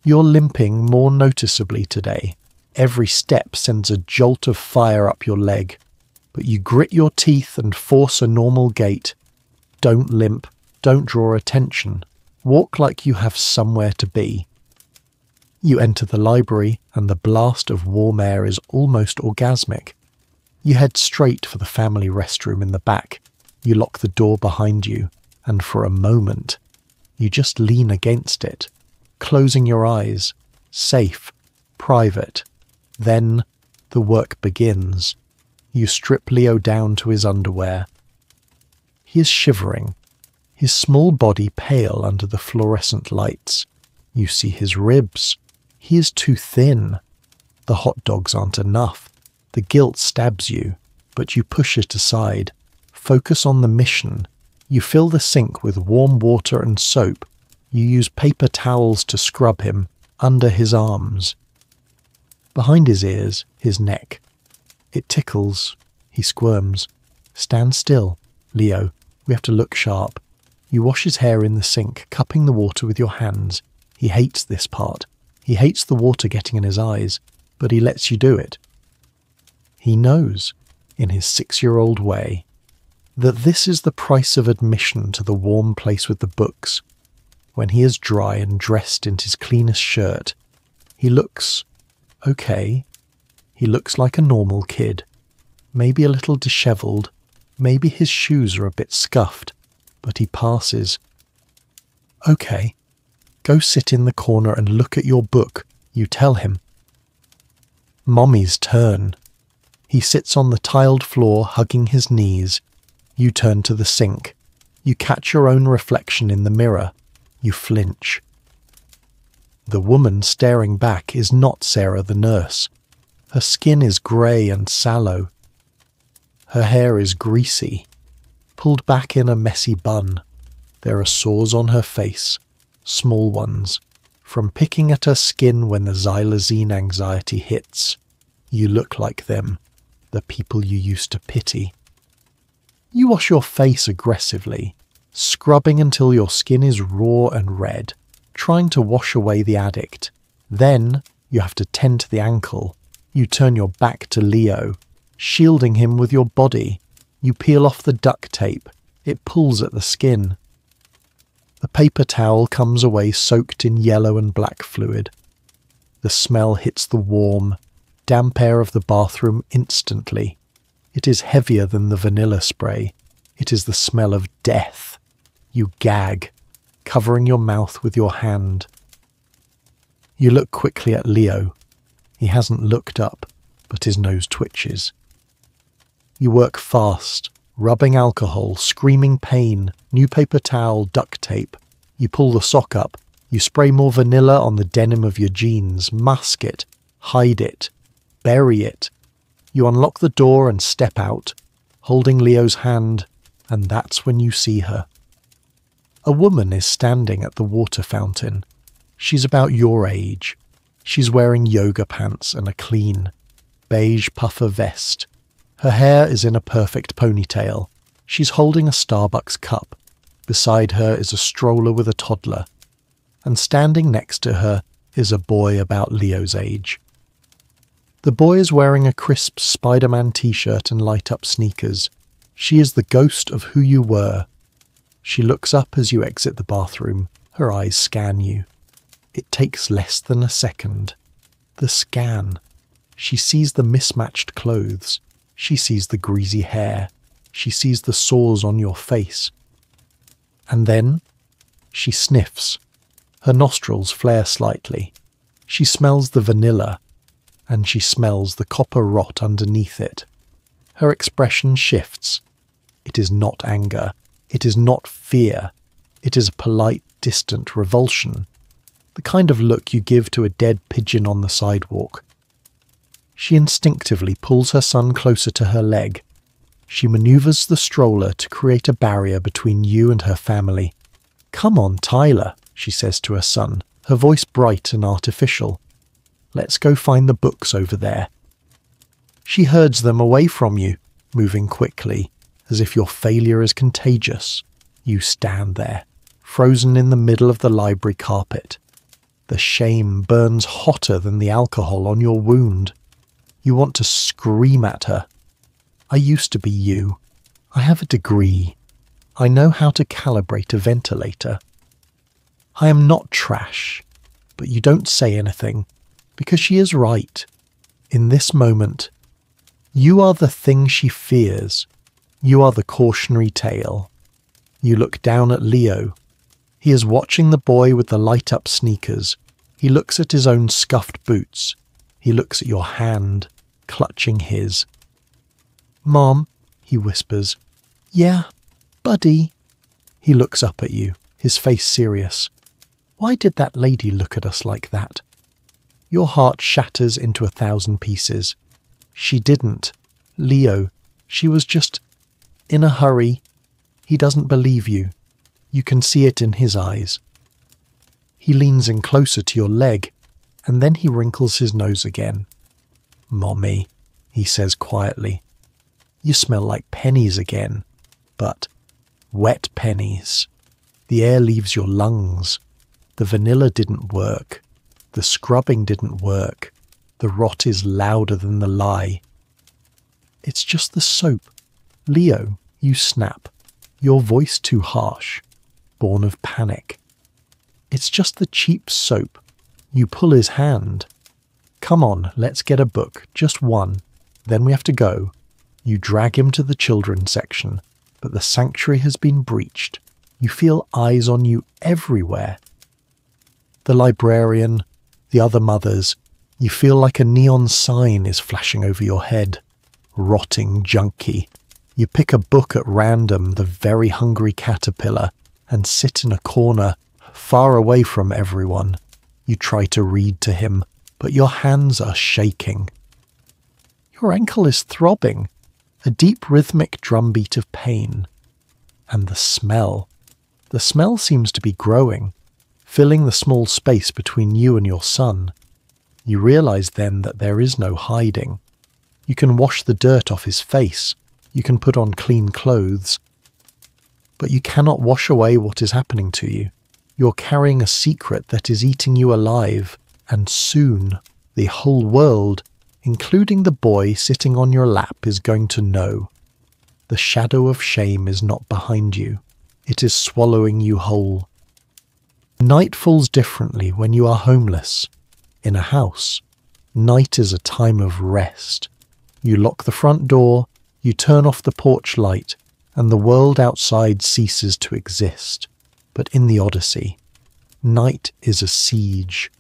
You're limping more noticeably today. Every step sends a jolt of fire up your leg. But you grit your teeth and force a normal gait. Don't limp. Don't draw attention. Walk like you have somewhere to be. You enter the library, and the blast of warm air is almost orgasmic. You head straight for the family restroom in the back. You lock the door behind you, and for a moment, you just lean against it, closing your eyes, safe, private. Then, the work begins. You strip Leo down to his underwear. He is shivering, his small body pale under the fluorescent lights. You see his ribs. He is too thin. The hot dogs aren't enough. The guilt stabs you, but you push it aside, Focus on the mission. You fill the sink with warm water and soap. You use paper towels to scrub him under his arms. Behind his ears, his neck. It tickles. He squirms. Stand still, Leo. We have to look sharp. You wash his hair in the sink, cupping the water with your hands. He hates this part. He hates the water getting in his eyes, but he lets you do it. He knows, in his 6-year-old way, that this is the price of admission to the warm place with the books. When he is dry and dressed in his cleanest shirt, he looks okay. He looks like a normal kid, maybe a little dishevelled, maybe his shoes are a bit scuffed, but he passes. Okay, go sit in the corner and look at your book, you tell him. Mommy's turn. He sits on the tiled floor, hugging his knees. You turn to the sink. You catch your own reflection in the mirror. You flinch. The woman staring back is not Sarah the nurse. Her skin is grey and sallow. Her hair is greasy, pulled back in a messy bun. There are sores on her face, small ones, from picking at her skin when the Xylazine anxiety hits. You look like them, the people you used to pity. You wash your face aggressively, scrubbing until your skin is raw and red, trying to wash away the addict. Then you have to tend to the ankle. You turn your back to Leo, shielding him with your body. You peel off the duct tape. It pulls at the skin. The paper towel comes away soaked in yellow and black fluid. The smell hits the warm, damp air of the bathroom instantly. It is heavier than the vanilla spray. It is the smell of death. You gag, covering your mouth with your hand. You look quickly at Leo. He hasn't looked up, but his nose twitches. You work fast, rubbing alcohol, screaming pain, new paper towel, duct tape. You pull the sock up. You spray more vanilla on the denim of your jeans, mask it, hide it, bury it. You unlock the door and step out, holding Leo's hand, and that's when you see her. A woman is standing at the water fountain. She's about your age. She's wearing yoga pants and a clean, beige puffer vest. Her hair is in a perfect ponytail. She's holding a Starbucks cup. Beside her is a stroller with a toddler. And standing next to her is a boy about Leo's age. The boy is wearing a crisp Spider-Man t-shirt and light-up sneakers. She is the ghost of who you were. She looks up as you exit the bathroom. Her eyes scan you. It takes less than a second. The scan. She sees the mismatched clothes. She sees the greasy hair. She sees the sores on your face. And then she sniffs. Her nostrils flare slightly. She smells the vanilla, and she smells the copper rot underneath it. Her expression shifts. It is not anger. It is not fear. It is a polite, distant revulsion. The kind of look you give to a dead pigeon on the sidewalk. She instinctively pulls her son closer to her leg. She maneuvers the stroller to create a barrier between you and her family. "Come on, Tyler," she says to her son, her voice bright and artificial. "Let's go find the books over there." She herds them away from you, moving quickly, as if your failure is contagious. You stand there, frozen in the middle of the library carpet. The shame burns hotter than the alcohol on your wound. You want to scream at her. "I used to be you. I have a degree. I know how to calibrate a ventilator. I am not trash." But you don't say anything, because she is right. In this moment, you are the thing she fears. You are the cautionary tale. You look down at Leo. He is watching the boy with the light-up sneakers. He looks at his own scuffed boots. He looks at your hand, clutching his. "Mom," he whispers. "Yeah, buddy." He looks up at you, his face serious. "Why did that lady look at us like that?" Your heart shatters into 1,000 pieces. She didn't. Leo, she was just In a hurry. He doesn't believe you. You can see it in his eyes. He leans in closer to your leg, and then he wrinkles his nose again. "Mommy," he says quietly. "You smell like pennies again, but wet pennies. The air leaves your lungs. The vanilla didn't work. The scrubbing didn't work. The rot is louder than the lie. It's just the soap. Leo," you snap, your voice too harsh, born of panic. "It's just the cheap soap." You pull his hand. "Come on, let's get a book, just one. Then we have to go." You drag him to the children's section, but the sanctuary has been breached. You feel eyes on you everywhere. The librarian, the other mothers, you feel like a neon sign is flashing over your head. Rotting junkie. You pick a book at random, The Very Hungry Caterpillar, and sit in a corner, far away from everyone. You try to read to him, but your hands are shaking. Your ankle is throbbing, a deep rhythmic drumbeat of pain. And the smell seems to be growing, filling the small space between you and your son. You realize then that there is no hiding. You can wash the dirt off his face, you can put on clean clothes, but you cannot wash away what is happening to you. You're carrying a secret that is eating you alive, and soon the whole world, including the boy sitting on your lap, is going to know. The shadow of shame is not behind you. It is swallowing you whole. Night falls differently when you are homeless. In a house, night is a time of rest. You lock the front door, you turn off the porch light, and the world outside ceases to exist. But in the Odyssey, night is a siege.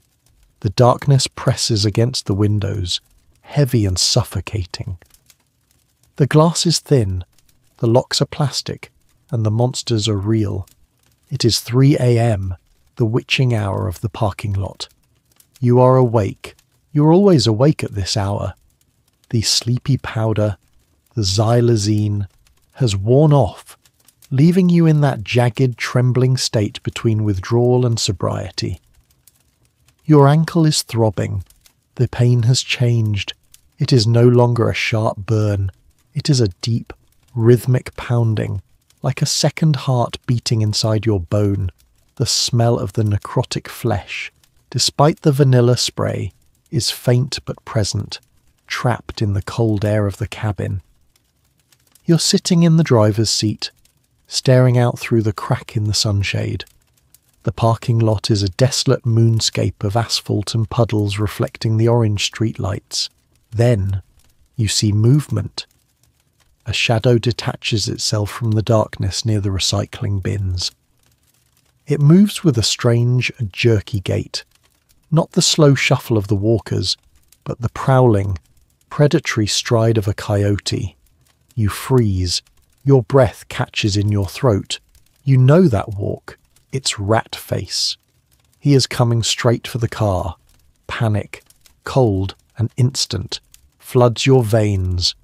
The darkness presses against the windows, heavy and suffocating. The glass is thin, the locks are plastic, and the monsters are real. It is 3 a.m., the witching hour of the parking lot. You are awake. You're always awake at this hour. The sleepy powder, the xylazine, has worn off, leaving you in that jagged, trembling state between withdrawal and sobriety. Your ankle is throbbing. The pain has changed. It is no longer a sharp burn. It is a deep, rhythmic pounding, like a second heart beating inside your bone. The smell of the necrotic flesh, despite the vanilla spray, is faint but present, trapped in the cold air of the cabin. You're sitting in the driver's seat, staring out through the crack in the sunshade. The parking lot is a desolate moonscape of asphalt and puddles reflecting the orange streetlights. Then you see movement. A shadow detaches itself from the darkness near the recycling bins. It moves with a strange, jerky gait. Not the slow shuffle of the walkers, but the prowling, predatory stride of a coyote. You freeze. Your breath catches in your throat. You know that walk. It's Rat Face. He is coming straight for the car. Panic, cold and instant, floods your veins.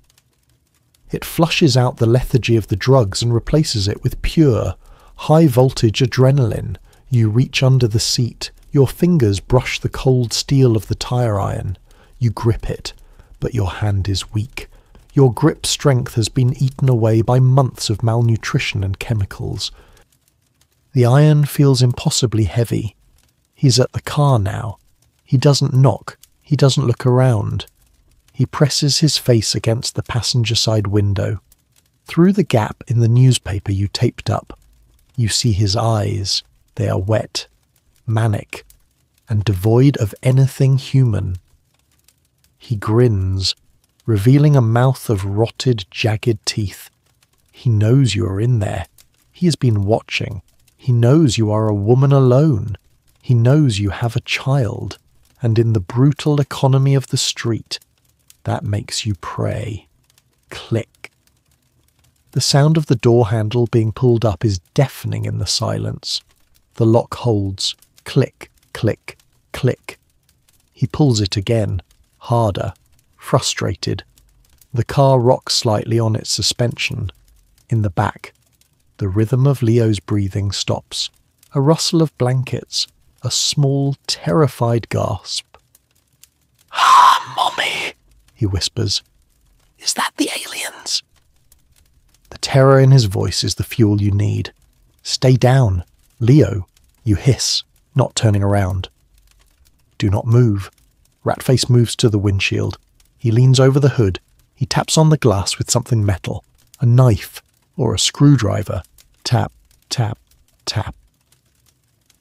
It flushes out the lethargy of the drugs and replaces it with pure, high-voltage adrenaline. You reach under the seat. Your fingers brush the cold steel of the tire iron. You grip it, but your hand is weak. Your grip strength has been eaten away by months of malnutrition and chemicals. The iron feels impossibly heavy. He's at the car now. He doesn't knock. He doesn't look around. He presses his face against the passenger side window. Through the gap in the newspaper you taped up, you see his eyes. They are wet, manic, and devoid of anything human. He grins, revealing a mouth of rotted, jagged teeth. He knows you are in there. He has been watching. He knows you are a woman alone. He knows you have a child. And in the brutal economy of the street, that makes you pray. Click. The sound of the door handle being pulled up is deafening in the silence. The lock holds. Click, click, click. He pulls it again, harder, frustrated. The car rocks slightly on its suspension. In the back, the rhythm of Leo's breathing stops. A rustle of blankets, a small, terrified gasp. "Ah, Mommy," he whispers. "Is that the aliens?" The terror in his voice is the fuel you need. "Stay down, Leo," you hiss, not turning around. "Do not move." Ratface moves to the windshield. He leans over the hood. He taps on the glass with something metal, a knife or a screwdriver. Tap, tap, tap.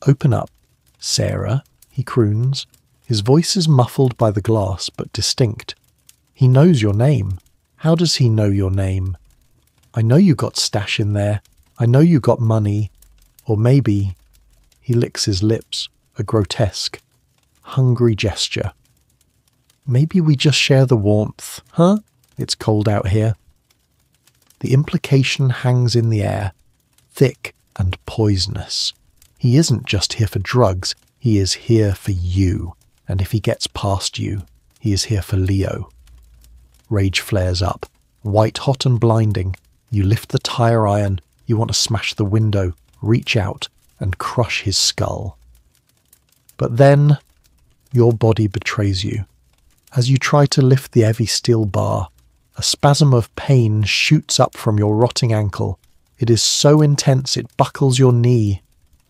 "Open up, Sarah," he croons. His voice is muffled by the glass, but distinct. He knows your name. How does he know your name? "I know you got stash in there. I know you got money. Or maybe..." He licks his lips, a grotesque, hungry gesture. "Maybe we just share the warmth, huh? It's cold out here." The implication hangs in the air, thick and poisonous. He isn't just here for drugs, he is here for you. And if he gets past you, he is here for Leo. Rage flares up, white hot and blinding. You lift the tire iron, you want to smash the window, reach out and crush his skull. But then, your body betrays you. As you try to lift the heavy steel bar, a spasm of pain shoots up from your rotting ankle. It is so intense it buckles your knee.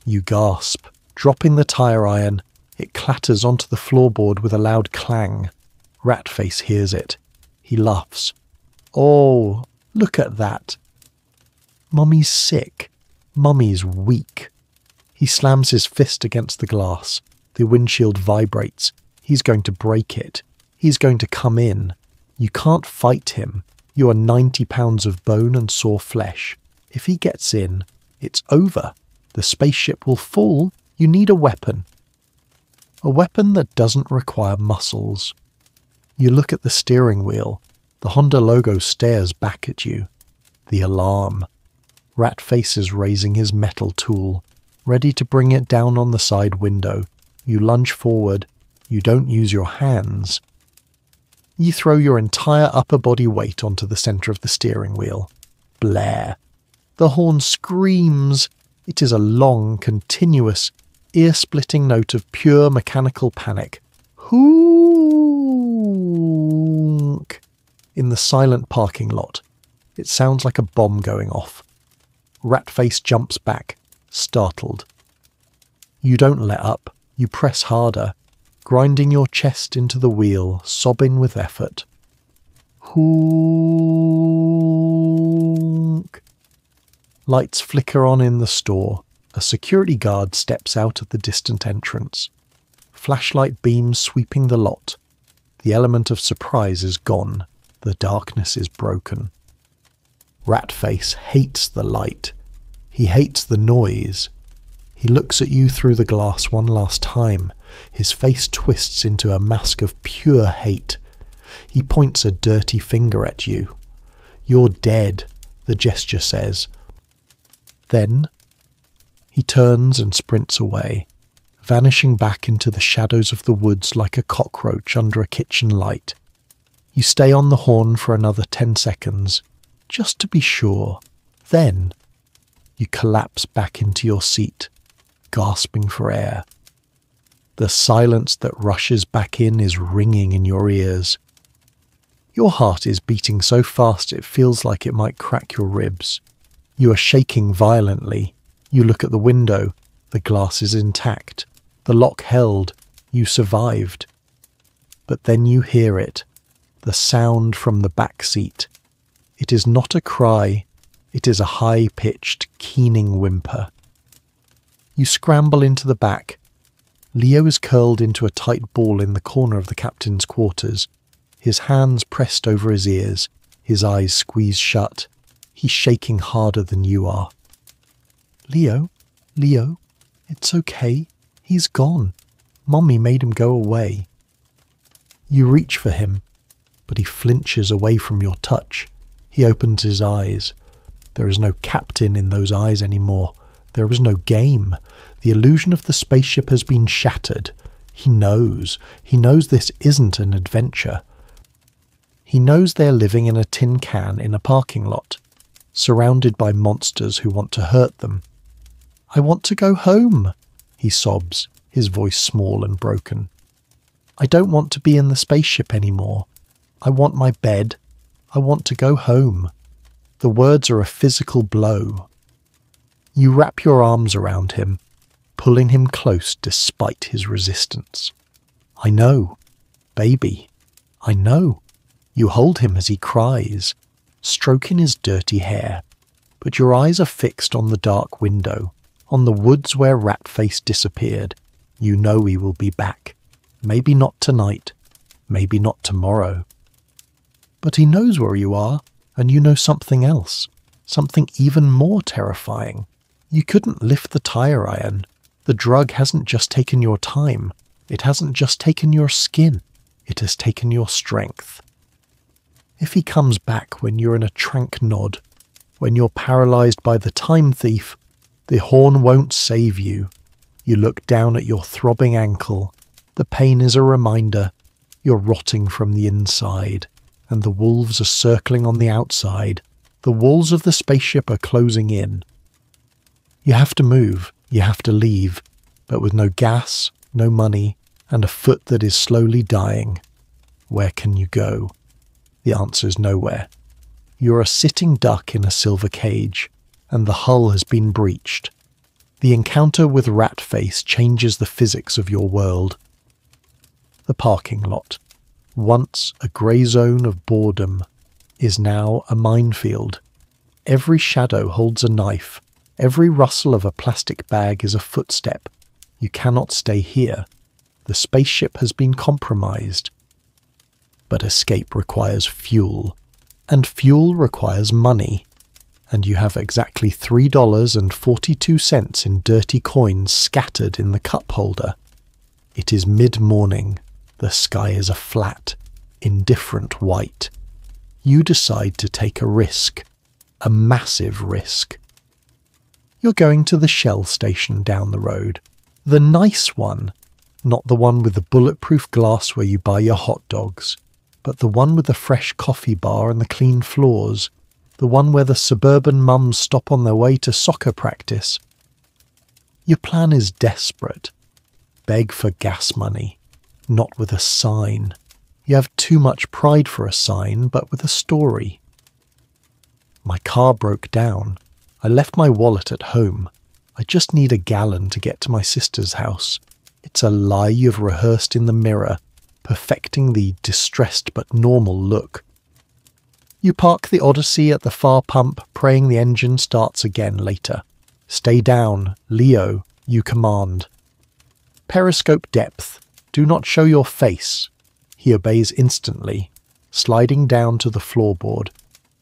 You gasp, dropping the tire iron. It clatters onto the floorboard with a loud clang. Ratface hears it. He laughs. "Oh, look at that. Mummy's sick. Mummy's weak." He slams his fist against the glass. The windshield vibrates. He's going to break it. He's going to come in. You can't fight him. You are 90 pounds of bone and sore flesh. If he gets in, it's over. The spaceship will fall. You need a weapon. A weapon that doesn't require muscles. You look at the steering wheel. The Honda logo stares back at you. The alarm. Ratface is raising his metal tool, ready to bring it down on the side window. You lunge forward. You don't use your hands. You throw your entire upper body weight onto the centre of the steering wheel. Blare. The horn screams. It is a long, continuous, ear-splitting note of pure mechanical panic. Honk. In the silent parking lot, it sounds like a bomb going off. Ratface jumps back, startled. You don't let up. You press harder, grinding your chest into the wheel, sobbing with effort. Honk. Lights flicker on in the store. A security guard steps out of the distant entrance. Flashlight beams sweeping the lot. The element of surprise is gone. The darkness is broken. Ratface hates the light. He hates the noise. He looks at you through the glass one last time. His face twists into a mask of pure hate. He points a dirty finger at you. "You're dead," the gesture says. Then he turns and sprints away, vanishing back into the shadows of the woods like a cockroach under a kitchen light. You stay on the horn for another 10 seconds, just to be sure. Then you collapse back into your seat, gasping for air. The silence that rushes back in is ringing in your ears. Your heart is beating so fast it feels like it might crack your ribs. You are shaking violently. You look at the window. The glass is intact. The lock held. You survived. But then you hear it. The sound from the back seat. It is not a cry. It is a high-pitched, keening whimper. You scramble into the back. Leo is curled into a tight ball in the corner of the captain's quarters, his hands pressed over his ears, his eyes squeezed shut. He's shaking harder than you are. Leo, it's okay. He's gone. Mommy made him go away." You reach for him, but he flinches away from your touch. He opens his eyes. There is no captain in those eyes anymore. There is no game. The illusion of the spaceship has been shattered. He knows. He knows this isn't an adventure. He knows they're living in a tin can in a parking lot. surrounded by monsters who want to hurt them. "I want to go home," he sobs, his voice small and broken. "I don't want to be in the spaceship anymore. I want my bed. I want to go home." The words are a physical blow. You wrap your arms around him, pulling him close despite his resistance. "I know, baby, I know." You hold him as he cries, stroking his dirty hair, but your eyes are fixed on the dark window, on the woods where Ratface disappeared. You know he will be back. Maybe not tonight, maybe not tomorrow. But he knows where you are, and you know something else, something even more terrifying. You couldn't lift the tire iron. The drug hasn't just taken your time. It hasn't just taken your skin. It has taken your strength. If he comes back when you're in a Tranq nod, when you're paralyzed by the time thief, the horn won't save you. You look down at your throbbing ankle. The pain is a reminder. You're rotting from the inside, and the wolves are circling on the outside. The walls of the spaceship are closing in. You have to move, you have to leave, but with no gas, no money, and a foot that is slowly dying. Where can you go? The answer is nowhere. You're a sitting duck in a silver cage, and the hull has been breached. The encounter with Ratface changes the physics of your world. The parking lot, once a grey zone of boredom, is now a minefield. Every shadow holds a knife. Every rustle of a plastic bag is a footstep. You cannot stay here. The spaceship has been compromised. But escape requires fuel, and fuel requires money, and you have exactly $3.42 in dirty coins scattered in the cup holder. It is mid-morning. The sky is a flat, indifferent white. You decide to take a risk, a massive risk. You're going to the Shell station down the road, the nice one, not the one with the bulletproof glass where you buy your hot dogs, but the one with the fresh coffee bar and the clean floors, the one where the suburban mums stop on their way to soccer practice. Your plan is desperate. Beg for gas money, not with a sign. You have too much pride for a sign, but with a story. My car broke down. I left my wallet at home. I just need a gallon to get to my sister's house. It's a lie you've rehearsed in the mirror, perfecting the distressed but normal look. You park the Odyssey at the far pump, praying the engine starts again later. Stay down, Leo, you command. Periscope depth. Do not show your face. He obeys instantly, sliding down to the floorboard.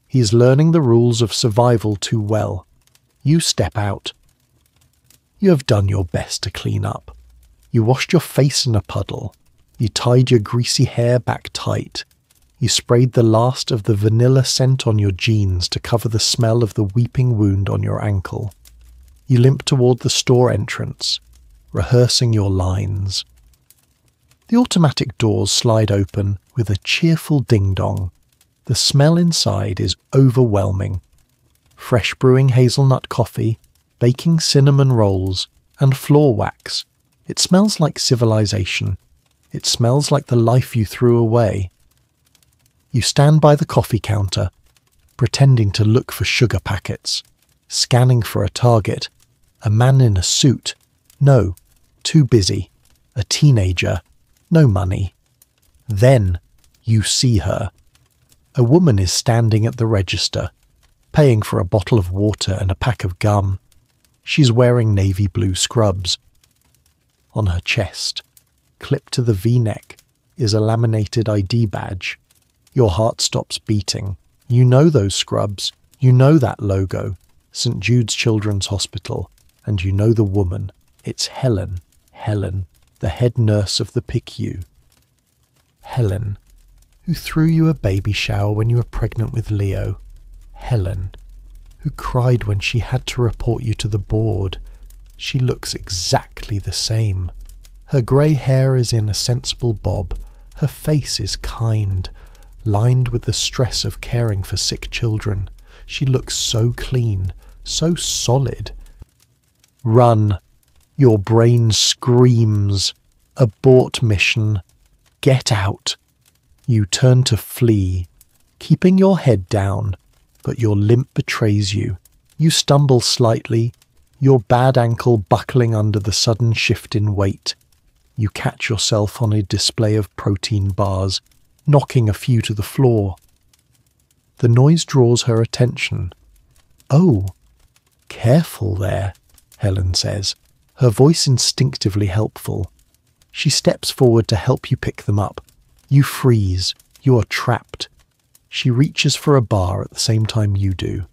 He is learning the rules of survival too well. You step out. You have done your best to clean up. You washed your face in a puddle. You tied your greasy hair back tight. You sprayed the last of the vanilla scent on your jeans to cover the smell of the weeping wound on your ankle. You limp toward the store entrance, rehearsing your lines. The automatic doors slide open with a cheerful ding-dong. The smell inside is overwhelming. Fresh brewing hazelnut coffee, baking cinnamon rolls, and floor wax. It smells like civilization. It smells like the life you threw away. You stand by the coffee counter, pretending to look for sugar packets, scanning for a target. A man in a suit. No, too busy. A teenager. No money. Then you see her. A woman is standing at the register, paying for a bottle of water and a pack of gum. She's wearing navy blue scrubs. On her chest, clipped to the V-neck, is a laminated ID badge. Your heart stops beating. You know those scrubs. You know that logo, St. Jude's Children's Hospital, and you know the woman. It's Helen, the head nurse of the PICU. Helen, who threw you a baby shower when you were pregnant with Leo. Helen, who cried when she had to report you to the board. She looks exactly the same. Her grey hair is in a sensible bob. Her face is kind, lined with the stress of caring for sick children. She looks so clean, so solid. Run. Your brain screams. Abort mission. Get out. You turn to flee, keeping your head down, but your limp betrays you. You stumble slightly, your bad ankle buckling under the sudden shift in weight. You catch yourself on a display of protein bars, knocking a few to the floor. The noise draws her attention. "Oh, careful there," Helen says, her voice instinctively helpful. She steps forward to help you pick them up. You freeze. You are trapped. She reaches for a bar at the same time you do.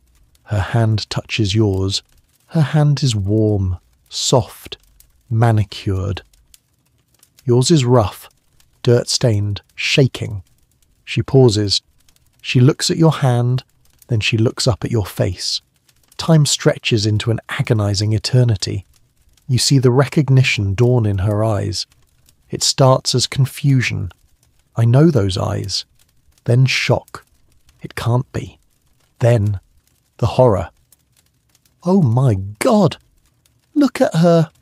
Her hand touches yours. Her hand is warm, soft, manicured. Yours is rough, dirt-stained, shaking. She pauses. She looks at your hand, then she looks up at your face. Time stretches into an agonizing eternity. You see the recognition dawn in her eyes. It starts as confusion. I know those eyes. Then shock. It can't be. Then the horror. "Oh my God! Look at her!"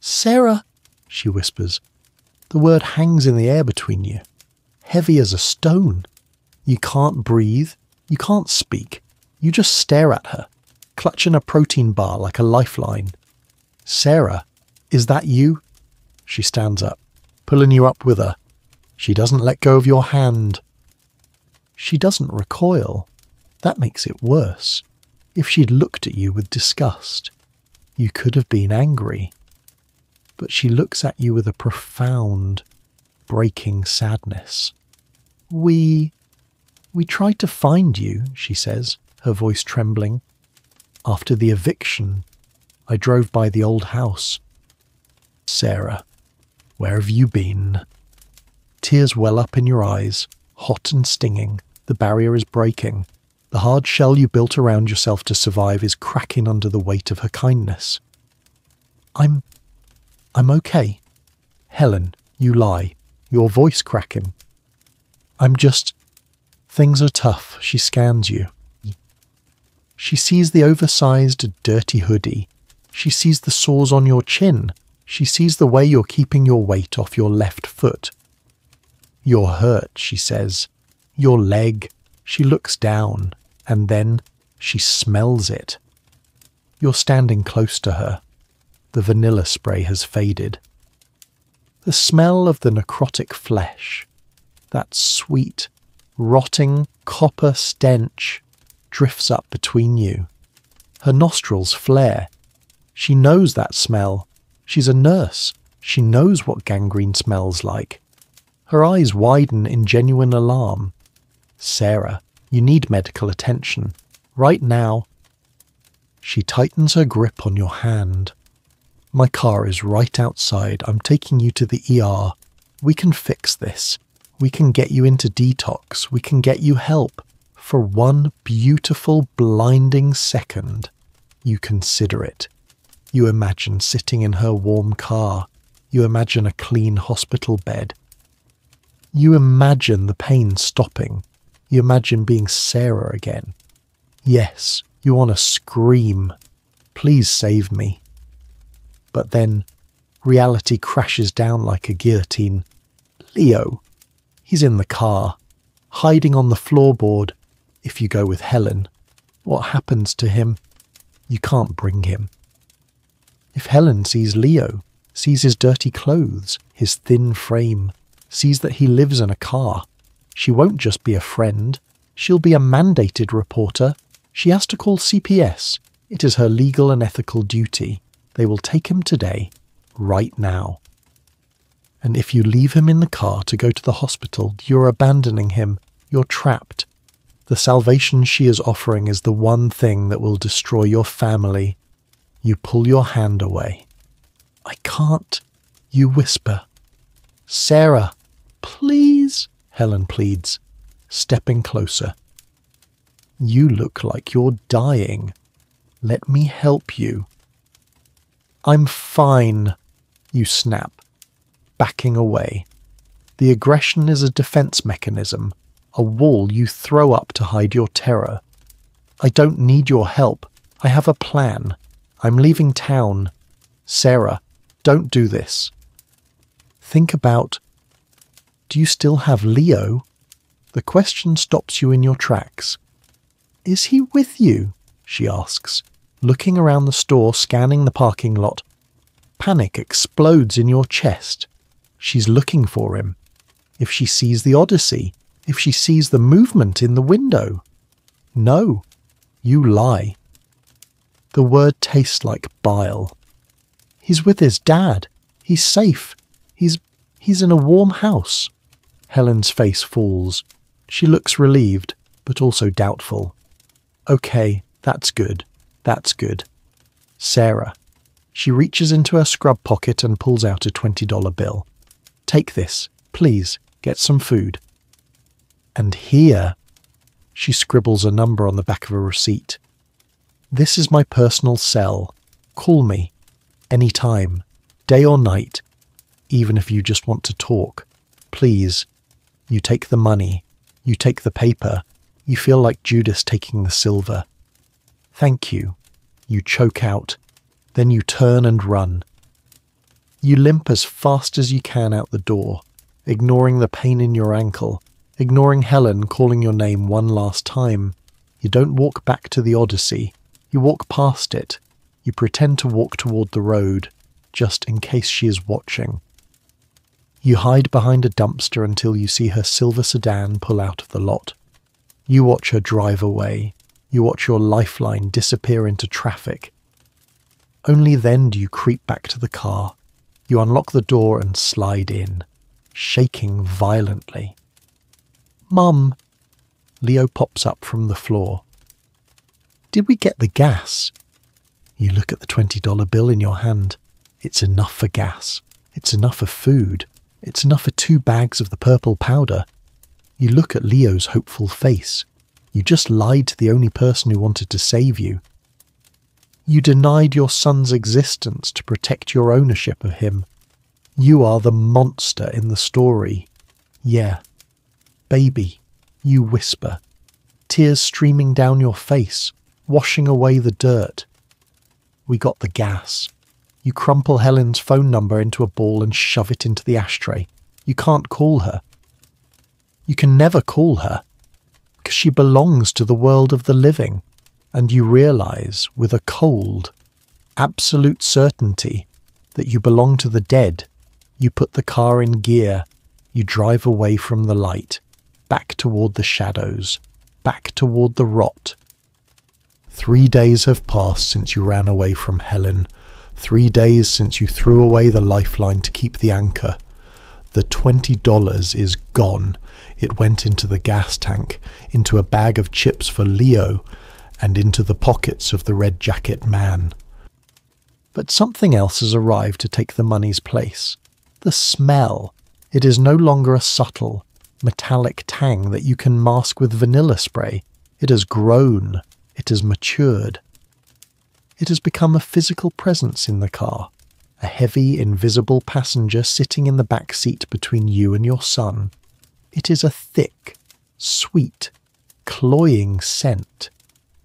"Sarah," she whispers. The word hangs in the air between you, heavy as a stone. You can't breathe. You can't speak. You just stare at her, clutching a protein bar like a lifeline. "Sarah, is that you?" She stands up, pulling you up with her. She doesn't let go of your hand. She doesn't recoil. That makes it worse. If she'd looked at you with disgust, you could have been angry. But she looks at you with a profound, breaking sadness. We tried to find you," she says, her voice trembling. "After the eviction, I drove by the old house. Sarah, where have you been?" Tears well up in your eyes, hot and stinging. The barrier is breaking. The hard shell you built around yourself to survive is cracking under the weight of her kindness. I'm okay. Helen, you lie, your voice cracking. Things are tough." She scans you. She sees the oversized, dirty hoodie. She sees the sores on your chin. She sees the way you're keeping your weight off your left foot. "You're hurt," she says. "Your leg." She looks down, and then she smells it. You're standing close to her. The vanilla spray has faded. The smell of the necrotic flesh, that sweet, rotting copper stench, drifts up between you. Her nostrils flare. She knows that smell. She's a nurse. She knows what gangrene smells like. Her eyes widen in genuine alarm. "Sarah, you need medical attention. Right now." She tightens her grip on your hand. "My car is right outside. I'm taking you to the ER. We can fix this. We can get you into detox. We can get you help. For one beautiful, blinding second, you consider it. You imagine sitting in her warm car. You imagine a clean hospital bed. You imagine the pain stopping. You imagine being Sarah again. Yes, you want to scream, "Please save me." But then reality crashes down like a guillotine. Leo, he's in the car, hiding on the floorboard. If you go with Helen, what happens to him? You can't bring him. If Helen sees Leo, sees his dirty clothes, his thin frame, sees that he lives in a car, she won't just be a friend. She'll be a mandated reporter. She has to call CPS. It is her legal and ethical duty. They will take him today, right now. And if you leave him in the car to go to the hospital, you're abandoning him. You're trapped. The salvation she is offering is the one thing that will destroy your family. You pull your hand away. "I can't," you whisper. "Sarah, please," Helen pleads, stepping closer. "You look like you're dying. Let me help you." "I'm fine," you snap, backing away. The aggression is a defense mechanism, a wall you throw up to hide your terror. I don't need your help. I have a plan. I'm leaving town. Sarah, don't do this. Think about, do you still have Leo? The question stops you in your tracks. Is he with you? She asks, looking around the store, scanning the parking lot. Panic explodes in your chest. She's looking for him. If she sees the Odyssey, if she sees the movement in the window. No, you lie. The word tastes like bile. He's with his dad. He's safe. He's in a warm house. Helen's face falls. She looks relieved, but also doubtful. Okay, that's good. That's good. Sarah. She reaches into her scrub pocket and pulls out a $20 bill. Take this, please, get some food. And here, she scribbles a number on the back of a receipt. This is my personal cell. Call me. Any time, day or night, even if you just want to talk. Please. You take the money. You take the paper. You feel like Judas taking the silver. Thank you. You choke out. Then you turn and run. You limp as fast as you can out the door, ignoring the pain in your ankle, ignoring Helen calling your name one last time. You don't walk back to the Odyssey. You walk past it. You pretend to walk toward the road, just in case she is watching. You hide behind a dumpster until you see her silver sedan pull out of the lot. You watch her drive away. You watch your lifeline disappear into traffic. Only then do you creep back to the car. You unlock the door and slide in, shaking violently. Mum! Leo pops up from the floor. Did we get the gas? You look at the $20 bill in your hand. It's enough for gas. It's enough for food. It's enough for 2 bags of the purple powder. You look at Leo's hopeful face. You just lied to the only person who wanted to save you. You denied your son's existence to protect your ownership of him. You are the monster in the story. Yeah. Baby, you whisper. Tears streaming down your face, washing away the dirt. We got the gas. You crumple Helen's phone number into a ball and shove it into the ashtray. You can't call her. You can never call her, because she belongs to the world of the living. And you realize, with a cold, absolute certainty, that you belong to the dead. You put the car in gear. You drive away from the light, back toward the shadows, back toward the rot. 3 days have passed since you ran away from Helen. 3 days since you threw away the lifeline to keep the anchor. The $20 is gone. It went into the gas tank, into a bag of chips for Leo, and into the pockets of the red jacket man. But something else has arrived to take the money's place. The smell. It is no longer a subtle, metallic tang that you can mask with vanilla spray. It has grown. It has matured. It has become a physical presence in the car, a heavy, invisible passenger sitting in the back seat between you and your son. It is a thick, sweet, cloying scent.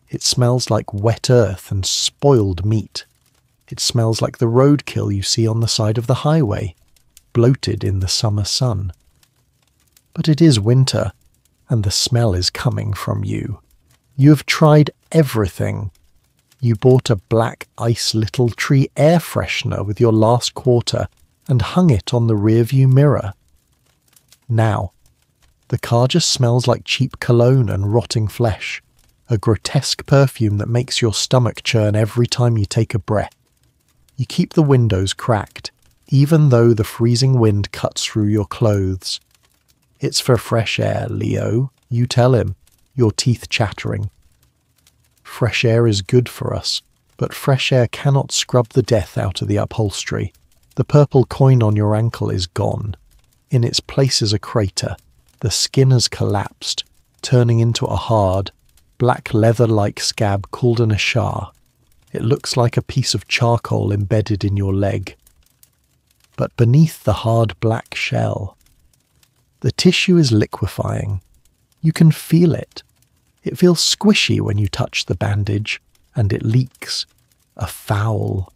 It smells like wet earth and spoiled meat. It smells like the roadkill you see on the side of the highway, bloated in the summer sun. But it is winter, and the smell is coming from you. You have tried everything. You bought a black ice little tree air freshener with your last quarter and hung it on the rearview mirror. Now, the car just smells like cheap cologne and rotting flesh, a grotesque perfume that makes your stomach churn every time you take a breath. You keep the windows cracked, even though the freezing wind cuts through your clothes. It's for fresh air, Leo, you tell him, your teeth chattering. Fresh air is good for us, but fresh air cannot scrub the death out of the upholstery. The purple coin on your ankle is gone. In its place is a crater. The skin has collapsed, turning into a hard, black leather-like scab called an ashar. It looks like a piece of charcoal embedded in your leg. But beneath the hard black shell, the tissue is liquefying. You can feel it. It feels squishy when you touch the bandage, and it leaks. A foul,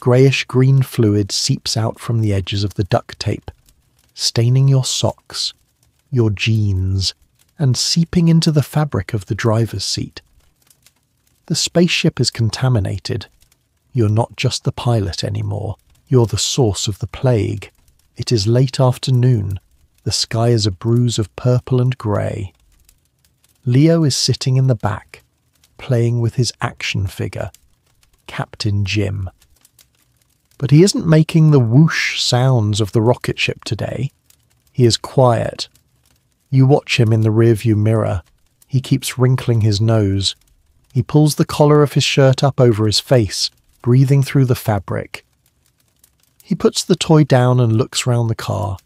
greyish-green fluid seeps out from the edges of the duct tape, staining your socks, your jeans, and seeping into the fabric of the driver's seat. The spaceship is contaminated. You're not just the pilot anymore. You're the source of the plague. It is late afternoon. The sky is a bruise of purple and grey. Leo is sitting in the back, playing with his action figure, Captain Jim. But he isn't making the whoosh sounds of the rocket ship today. He is quiet. You watch him in the rearview mirror. He keeps wrinkling his nose. He pulls the collar of his shirt up over his face, breathing through the fabric. He puts the toy down and looks round the car,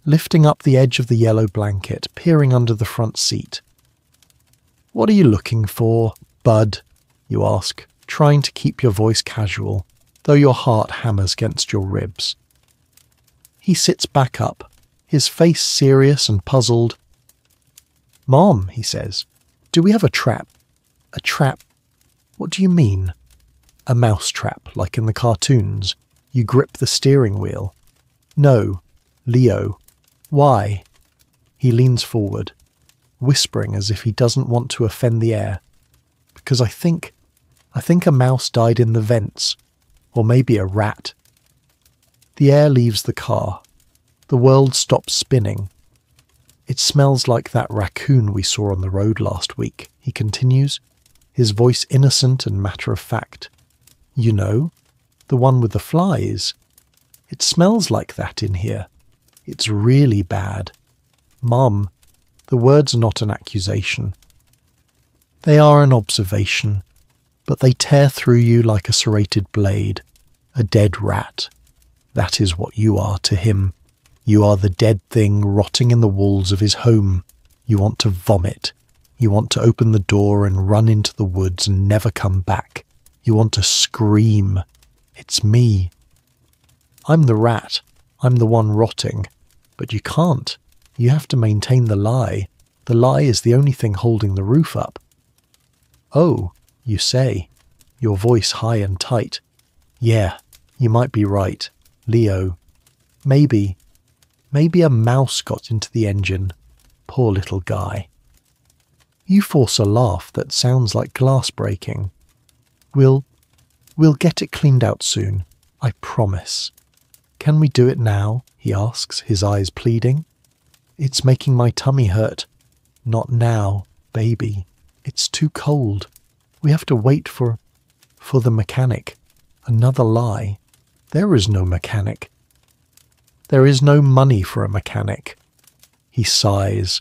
lifting up the edge of the yellow blanket, peering under the front seat. "What are you looking for, bud?" you ask, trying to keep your voice casual, though your heart hammers against your ribs. He sits back up, his face serious and puzzled. "Mom," he says, "do we have a trap?" "A trap? What do you mean?" "A mouse trap, like in the cartoons. You grip the steering wheel." "No, Leo. Why?" He leans forward, whispering as if he doesn't want to offend the air. "Because I think a mouse died in the vents. Or maybe a rat." The air leaves the car. The world stops spinning. "It smells like that raccoon we saw on the road last week," he continues, his voice innocent and matter-of-fact. "You know, the one with the flies. It smells like that in here. It's really bad." "Mum," the words are not an accusation. They are an observation, but they tear through you like a serrated blade, a dead rat. That is what you are to him. You are the dead thing rotting in the walls of his home. You want to vomit. You want to open the door and run into the woods and never come back. You want to scream, "It's me. I'm the rat. I'm the one rotting." But you can't. You have to maintain the lie. The lie is the only thing holding the roof up. "Oh," you say, your voice high and tight. "Yeah, you might be right, Leo. Maybe a mouse got into the engine. Poor little guy." You force a laugh that sounds like glass breaking. We'll get it cleaned out soon, I promise." "Can we do it now?" he asks, his eyes pleading. "It's making my tummy hurt." "Not now, baby. It's too cold. We have to wait for the mechanic." Another lie. There is no mechanic. There is no money for a mechanic. He sighs,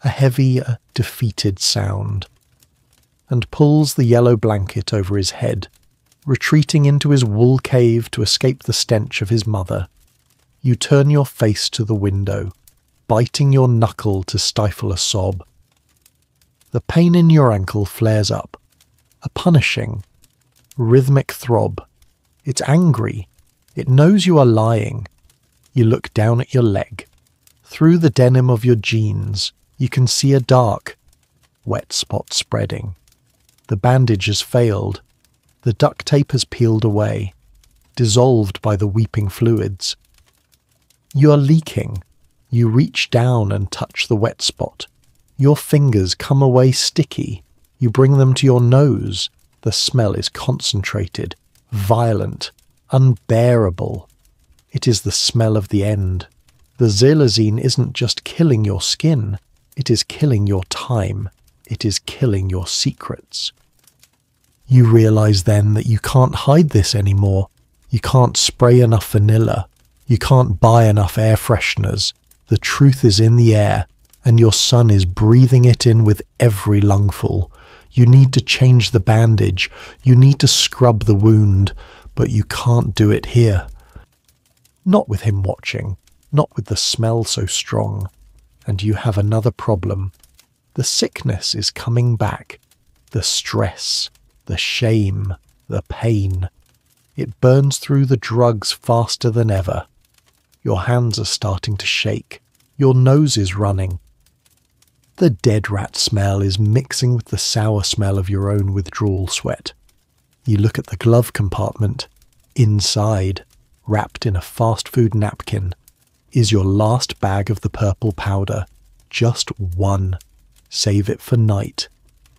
a heavy, defeated sound, and pulls the yellow blanket over his head, retreating into his wool cave to escape the stench of his mother. You turn your face to the window, biting your knuckle to stifle a sob. The pain in your ankle flares up, a punishing, rhythmic throb. It's angry. It knows you are lying. You look down at your leg. Through the denim of your jeans, you can see a dark, wet spot spreading. The bandage has failed. The duct tape has peeled away, dissolved by the weeping fluids. You are leaking. You reach down and touch the wet spot. Your fingers come away sticky. You bring them to your nose. The smell is concentrated, violent, unbearable. It is the smell of the end. The Xylazine isn't just killing your skin. It is killing your time. It is killing your secrets. You realize then that you can't hide this anymore. You can't spray enough vanilla. You can't buy enough air fresheners. The truth is in the air, and your son is breathing it in with every lungful. You need to change the bandage. You need to scrub the wound, but you can't do it here. Not with him watching, not with the smell so strong. And you have another problem. The sickness is coming back. The stress, the shame, the pain. It burns through the drugs faster than ever. Your hands are starting to shake. Your nose is running. The dead rat smell is mixing with the sour smell of your own withdrawal sweat. You look at the glove compartment. Inside, wrapped in a fast food napkin, is your last bag of the purple powder. Just one. Save it for night.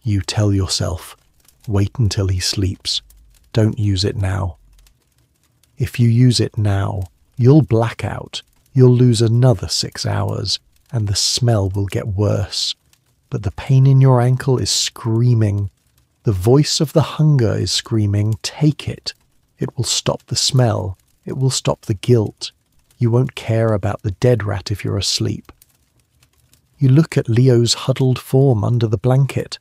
You tell yourself. Wait until he sleeps. Don't use it now. If you use it now, you'll black out. You'll lose another 6 hours, and the smell will get worse. But the pain in your ankle is screaming. The voice of the hunger is screaming, take it. It will stop the smell. It will stop the guilt. You won't care about the dead rat if you're asleep. You look at Leo's huddled form under the blanket.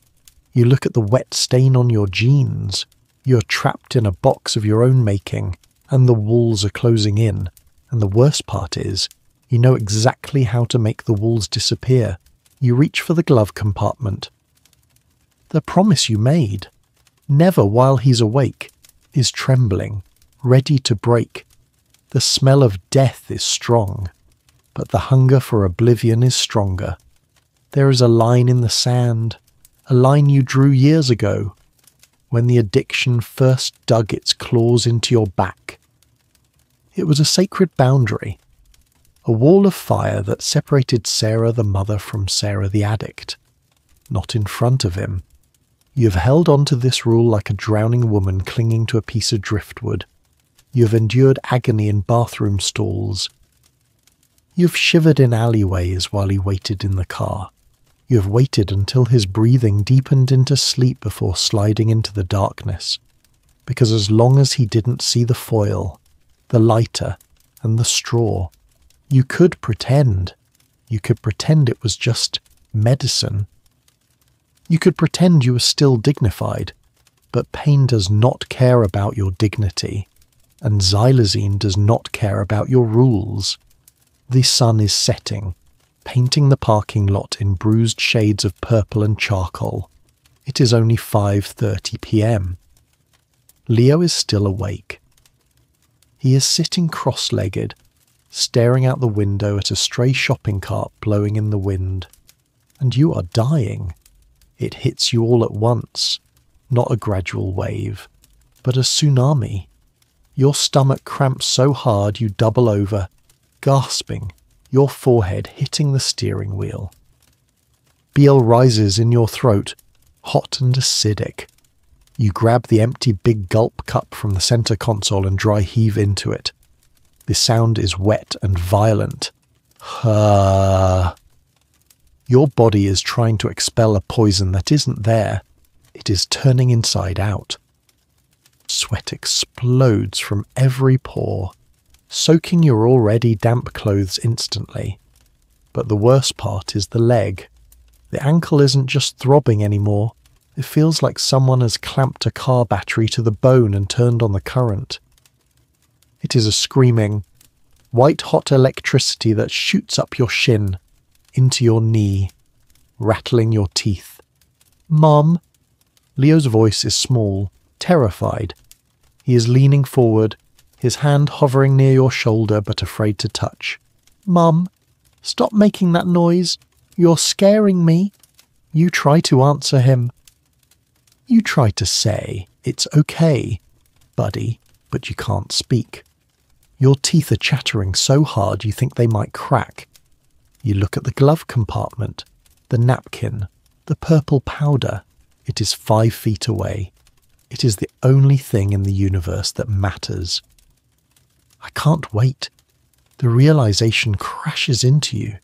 You look at the wet stain on your jeans. You're trapped in a box of your own making, and the walls are closing in. And the worst part is, you know exactly how to make the walls disappear. You reach for the glove compartment. The promise you made, never while he's awake, is trembling, ready to break. The smell of death is strong, but the hunger for oblivion is stronger. There is a line in the sand, a line you drew years ago, when the addiction first dug its claws into your back. It was a sacred boundary, a wall of fire that separated Sarah the mother from Sarah the addict. Not in front of him. You have held on to this rule like a drowning woman clinging to a piece of driftwood. You have endured agony in bathroom stalls. You have shivered in alleyways while he waited in the car. You have waited until his breathing deepened into sleep before sliding into the darkness. Because as long as he didn't see the foil, the lighter, and the straw, you could pretend. You could pretend it was just medicine. You could pretend you were still dignified, but pain does not care about your dignity, and Xylazine does not care about your rules. The sun is setting, painting the parking lot in bruised shades of purple and charcoal. It is only 5:30 p.m. Leo is still awake. He is sitting cross-legged, staring out the window at a stray shopping cart blowing in the wind. And you are dying. It hits you all at once, not a gradual wave, but a tsunami. Your stomach cramps so hard you double over, gasping, your forehead hitting the steering wheel. Bile rises in your throat, hot and acidic. You grab the empty big gulp cup from the center console and dry heave into it. The sound is wet and violent. Your body is trying to expel a poison that isn't there. It is turning inside out. Sweat explodes from every pore, soaking your already damp clothes instantly. But the worst part is the leg. The ankle isn't just throbbing anymore. It feels like someone has clamped a car battery to the bone and turned on the current. It is a screaming, white-hot electricity that shoots up your shin, into your knee, rattling your teeth. "Mom!" Leo's voice is small, terrified. He is leaning forward, his hand hovering near your shoulder but afraid to touch. "Mum, stop making that noise. You're scaring me." You try to answer him. You try to say, "It's okay, buddy," but you can't speak. Your teeth are chattering so hard you think they might crack. You look at the glove compartment, the napkin, the purple powder. It is 5 feet away. It is the only thing in the universe that matters. I can't wait. The realization crashes into you.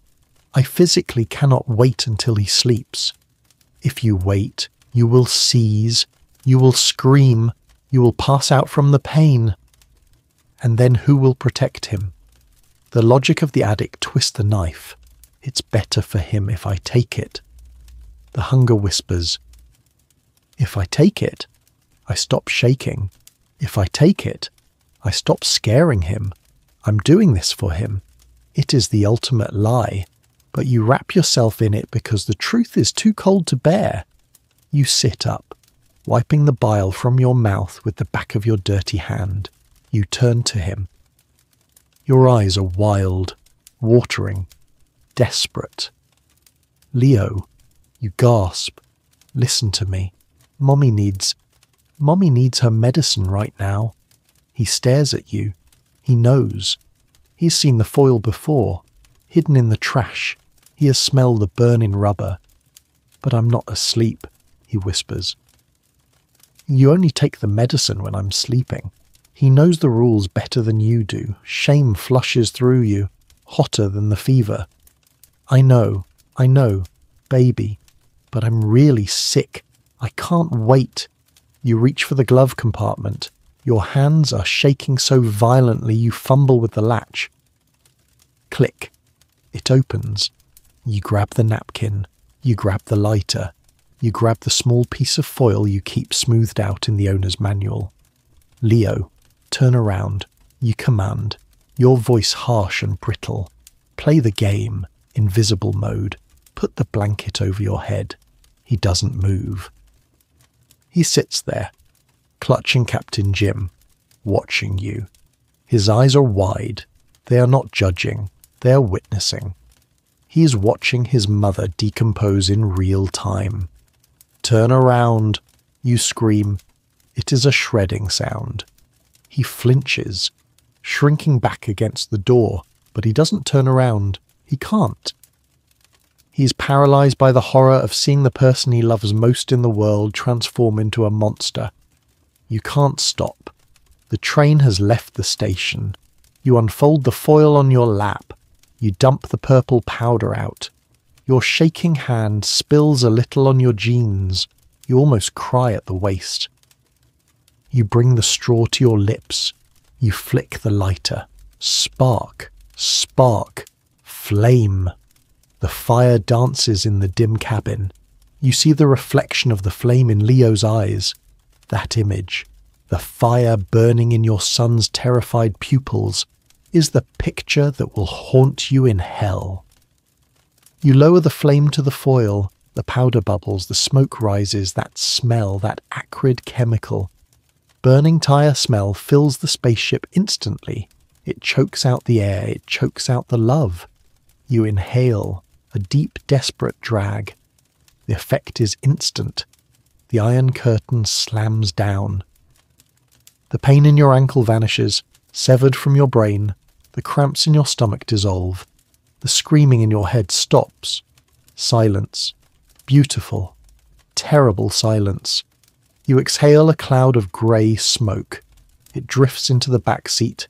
I physically cannot wait until he sleeps. If you wait, you will seize, you will scream, you will pass out from the pain. And then who will protect him? The logic of the addict twists the knife. It's better for him if I take it. The hunger whispers. If I take it, I stop shaking. If I take it, I stop scaring him. I'm doing this for him. It is the ultimate lie, but you wrap yourself in it because the truth is too cold to bear. You sit up, wiping the bile from your mouth with the back of your dirty hand. You turn to him. Your eyes are wild, watering, desperate. "Leo," You gasp. Listen to me. Mommy needs her medicine right now. He stares at you. He knows. He's seen the foil before, hidden in the trash. He has smelled the burning rubber. But I'm not asleep, he whispers. You only take the medicine when I'm sleeping. He knows the rules better than you do. Shame flushes through you, hotter than the fever. I know, baby, but I'm really sick. I can't wait. You reach for the glove compartment. Your hands are shaking so violently you fumble with the latch. Click. It opens. You grab the napkin. You grab the lighter. You grab the small piece of foil you keep smoothed out in the owner's manual. Leo, turn around. You command, your voice harsh and brittle. Play the game, invisible mode. Put the blanket over your head. He doesn't move. He sits there, clutching Captain Jim, watching you. His eyes are wide. They are not judging. They are witnessing. He is watching his mother decompose in real time. Turn around, you scream. It is a shredding sound. He flinches, shrinking back against the door, but he doesn't turn around. He can't. He is paralyzed by the horror of seeing the person he loves most in the world transform into a monster. You can't stop. The train has left the station. You unfold the foil on your lap. You dump the purple powder out. Your shaking hand spills a little on your jeans. You almost cry at the waste. You bring the straw to your lips. You flick the lighter. Spark, spark, flame. The fire dances in the dim cabin. You see the reflection of the flame in Leo's eyes. That image, the fire burning in your son's terrified pupils, is the picture that will haunt you in hell. You lower the flame to the foil, the powder bubbles, the smoke rises, that smell, that acrid chemical. Burning tire smell fills the spaceship instantly. It chokes out the air, it chokes out the love. You inhale, a deep, desperate drag. The effect is instant. The iron curtain slams down. The pain in your ankle vanishes, severed from your brain. The cramps in your stomach dissolve. The screaming in your head stops. Silence. Beautiful, terrible silence. You exhale a cloud of grey smoke. It drifts into the back seat,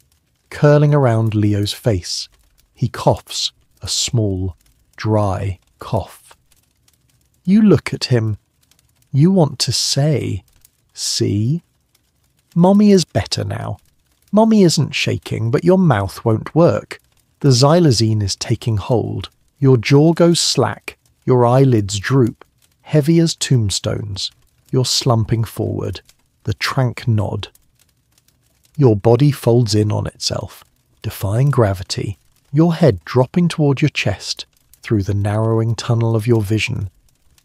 curling around Leo's face. He coughs, a small, dry cough. You look at him. You want to say, "See? Mommy is better now. Mommy isn't shaking, but your mouth won't work. The xylazine is taking hold. Your jaw goes slack. Your eyelids droop, heavy as tombstones. You're slumping forward. The Tranq nod. Your body folds in on itself, defying gravity. Your head dropping toward your chest. Through the narrowing tunnel of your vision,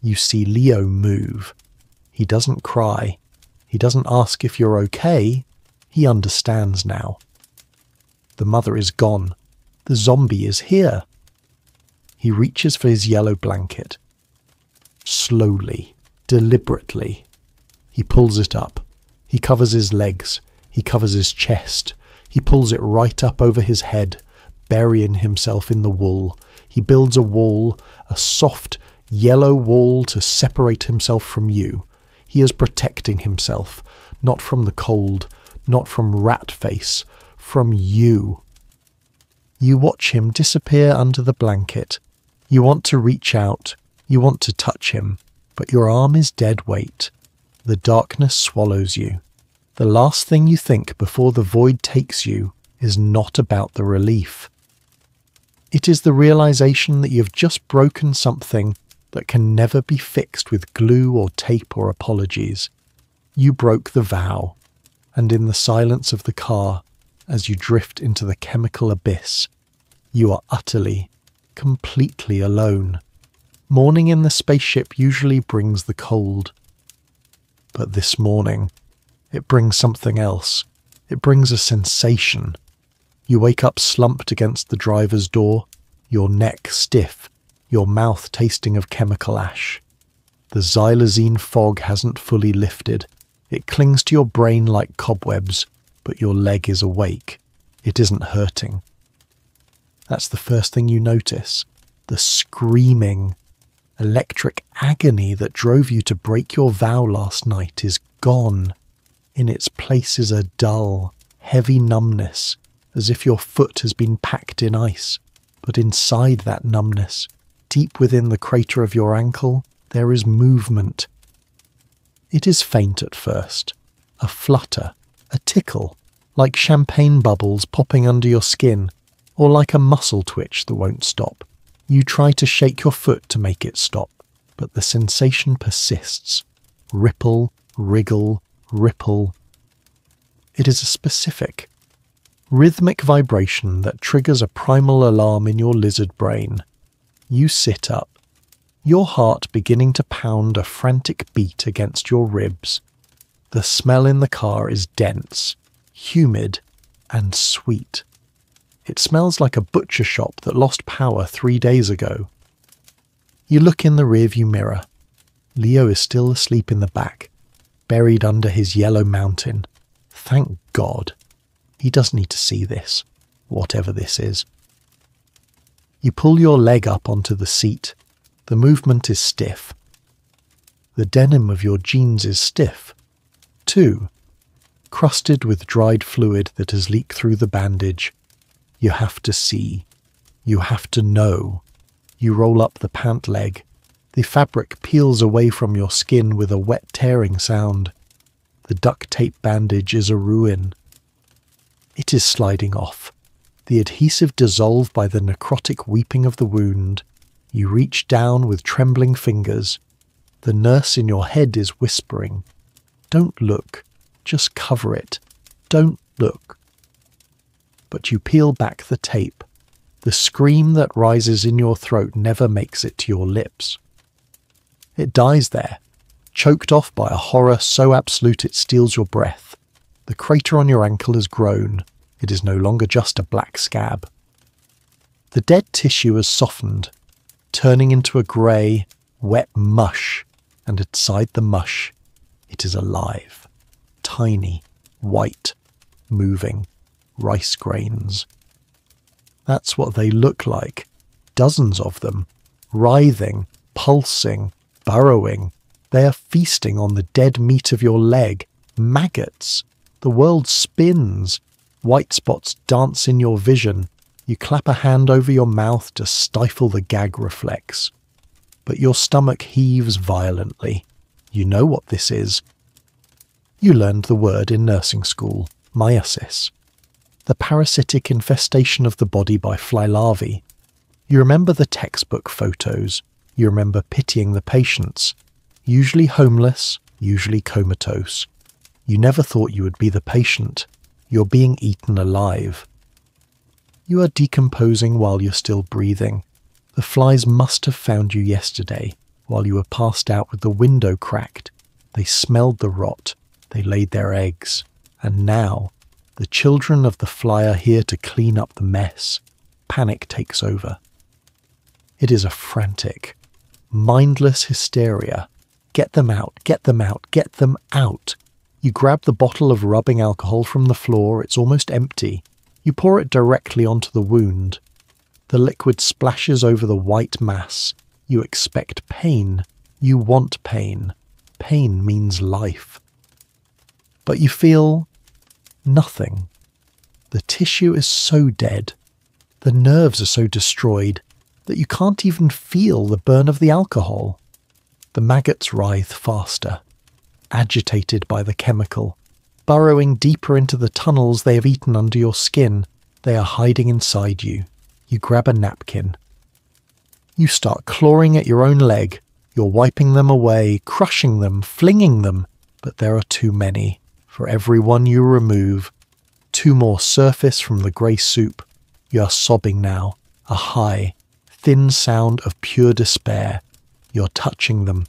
you see Leo move. He doesn't cry. He doesn't ask if you're okay. He understands now. The mother is gone. The zombie is here. He reaches for his yellow blanket. Slowly, deliberately, he pulls it up. He covers his legs. He covers his chest. He pulls it right up over his head, burying himself in the wool. He builds a wall, a soft, yellow wall to separate himself from you. He is protecting himself, not from the cold, not from rat face, from you. You watch him disappear under the blanket. You want to reach out. You want to touch him, but your arm is dead weight. The darkness swallows you. The last thing you think before the void takes you is not about the relief. It is the realization that you've just broken something that can never be fixed with glue or tape or apologies. You broke the vow, and in the silence of the car, as you drift into the chemical abyss, you are utterly, completely alone. Morning in the spaceship usually brings the cold. But this morning, it brings something else. It brings a sensation. You wake up slumped against the driver's door, your neck stiff, your mouth tasting of chemical ash. The xylazine fog hasn't fully lifted. It clings to your brain like cobwebs, but your leg is awake. It isn't hurting. That's the first thing you notice. The screaming, electric agony that drove you to break your vow last night is gone. In its place is a dull, heavy numbness, as if your foot has been packed in ice. But inside that numbness, deep within the crater of your ankle, there is movement. It is faint at first, a flutter, a tickle, like champagne bubbles popping under your skin, or like a muscle twitch that won't stop. You try to shake your foot to make it stop, but the sensation persists. Ripple, wriggle, ripple. It is a specific, rhythmic vibration that triggers a primal alarm in your lizard brain. You sit up, your heart beginning to pound a frantic beat against your ribs. The smell in the car is dense, humid, and sweet. It smells like a butcher shop that lost power 3 days ago. You look in the rearview mirror. Leo is still asleep in the back, buried under his yellow mountain. Thank God. He does need to see this, whatever this is. You pull your leg up onto the seat. The movement is stiff. The denim of your jeans is stiff, too, crusted with dried fluid that has leaked through the bandage. You have to see. You have to know. You roll up the pant leg. The fabric peels away from your skin with a wet tearing sound. The duct tape bandage is a ruin. It is sliding off. The adhesive dissolved by the necrotic weeping of the wound. You reach down with trembling fingers. The nurse in your head is whispering, "Don't look. Just cover it. Don't look." But you peel back the tape. The scream that rises in your throat never makes it to your lips. It dies there, choked off by a horror so absolute it steals your breath. The crater on your ankle has grown. It is no longer just a black scab. The dead tissue has softened, turning into a grey, wet mush, and inside the mush, it is alive, tiny, white, moving, rice grains. That's what they look like, dozens of them, writhing, pulsing, burrowing. They are feasting on the dead meat of your leg, maggots. The world spins. White spots dance in your vision. You clap a hand over your mouth to stifle the gag reflex. But your stomach heaves violently. You know what this is. You learned the word in nursing school, meiosis. The parasitic infestation of the body by fly larvae. You remember the textbook photos. You remember pitying the patients. Usually homeless, usually comatose. You never thought you would be the patient. You're being eaten alive. You are decomposing while you're still breathing. The flies must have found you yesterday, while you were passed out with the window cracked. They smelled the rot. They laid their eggs. And now, the children of the fly are here to clean up the mess. Panic takes over. It is a frantic, mindless hysteria. Get them out, get them out, get them out. You grab the bottle of rubbing alcohol from the floor. It's almost empty. You pour it directly onto the wound. The liquid splashes over the white mass. You expect pain. You want pain. Pain means life. But you feel nothing. The tissue is so dead. The nerves are so destroyed that you can't even feel the burn of the alcohol. The maggots writhe faster, agitated by the chemical, burrowing deeper into the tunnels they have eaten under your skin. They are hiding inside you. You grab a napkin. You start clawing at your own leg. You're wiping them away, crushing them, flinging them. But there are too many. For every one you remove, 2 more surface from the grey soup. You are sobbing now, a high, thin sound of pure despair. You're touching them.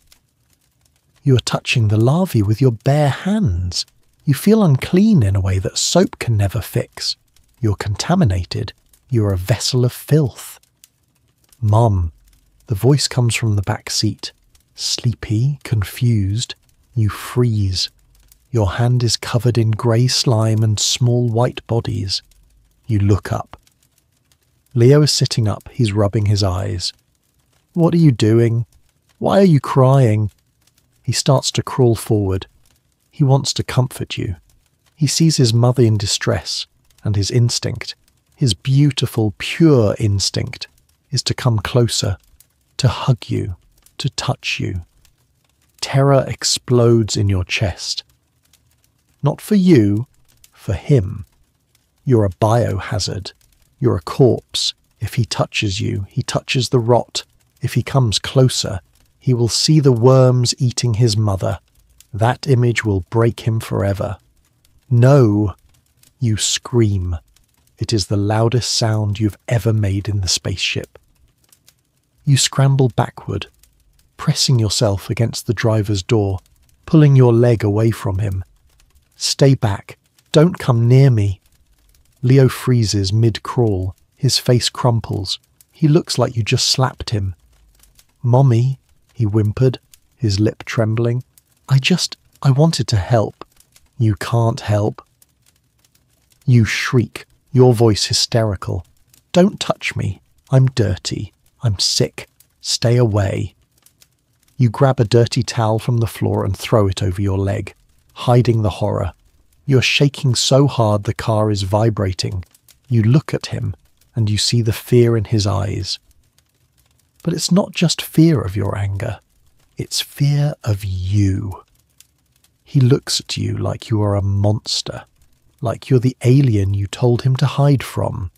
You are touching the larvae with your bare hands. You feel unclean in a way that soap can never fix. You're contaminated. You're a vessel of filth. Mum. The voice comes from the back seat. Sleepy, confused, you freeze. Your hand is covered in grey slime and small white bodies. You look up. Leo is sitting up, he's rubbing his eyes. What are you doing? Why are you crying? He starts to crawl forward. He wants to comfort you. He sees his mother in distress, and his instinct, his beautiful, pure instinct, is to come closer, to hug you, to touch you. Terror explodes in your chest. Not for you, for him. You're a biohazard. You're a corpse. If he touches you, he touches the rot. If he comes closer, he will see the worms eating his mother. That image will break him forever. No! You scream. It is the loudest sound you've ever made in the spaceship. You scramble backward, pressing yourself against the driver's door, pulling your leg away from him. Stay back. Don't come near me. Leo freezes mid-crawl. His face crumples. He looks like you just slapped him. Mommy, he whimpered, his lip trembling. I wanted to help. You can't help. You shriek, your voice hysterical. Don't touch me. I'm dirty. I'm sick. Stay away. You grab a dirty towel from the floor and throw it over your leg, hiding the horror. You're shaking so hard the car is vibrating. You look at him, and you see the fear in his eyes. But it's not just fear of your anger. It's fear of you. He looks at you like you are a monster, like you're the alien you told him to hide from.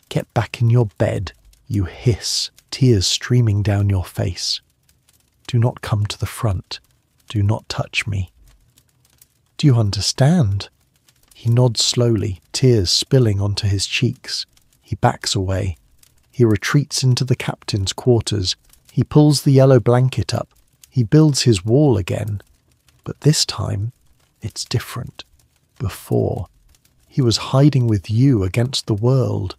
Get back in your bed, you hiss, tears streaming down your face. Do not come to the front. Do not touch me. Do you understand? He nods slowly, tears spilling onto his cheeks. He backs away. He retreats into the captain's quarters. He pulls the yellow blanket up. He builds his wall again. But this time, it's different. Before, he was hiding with you against the world.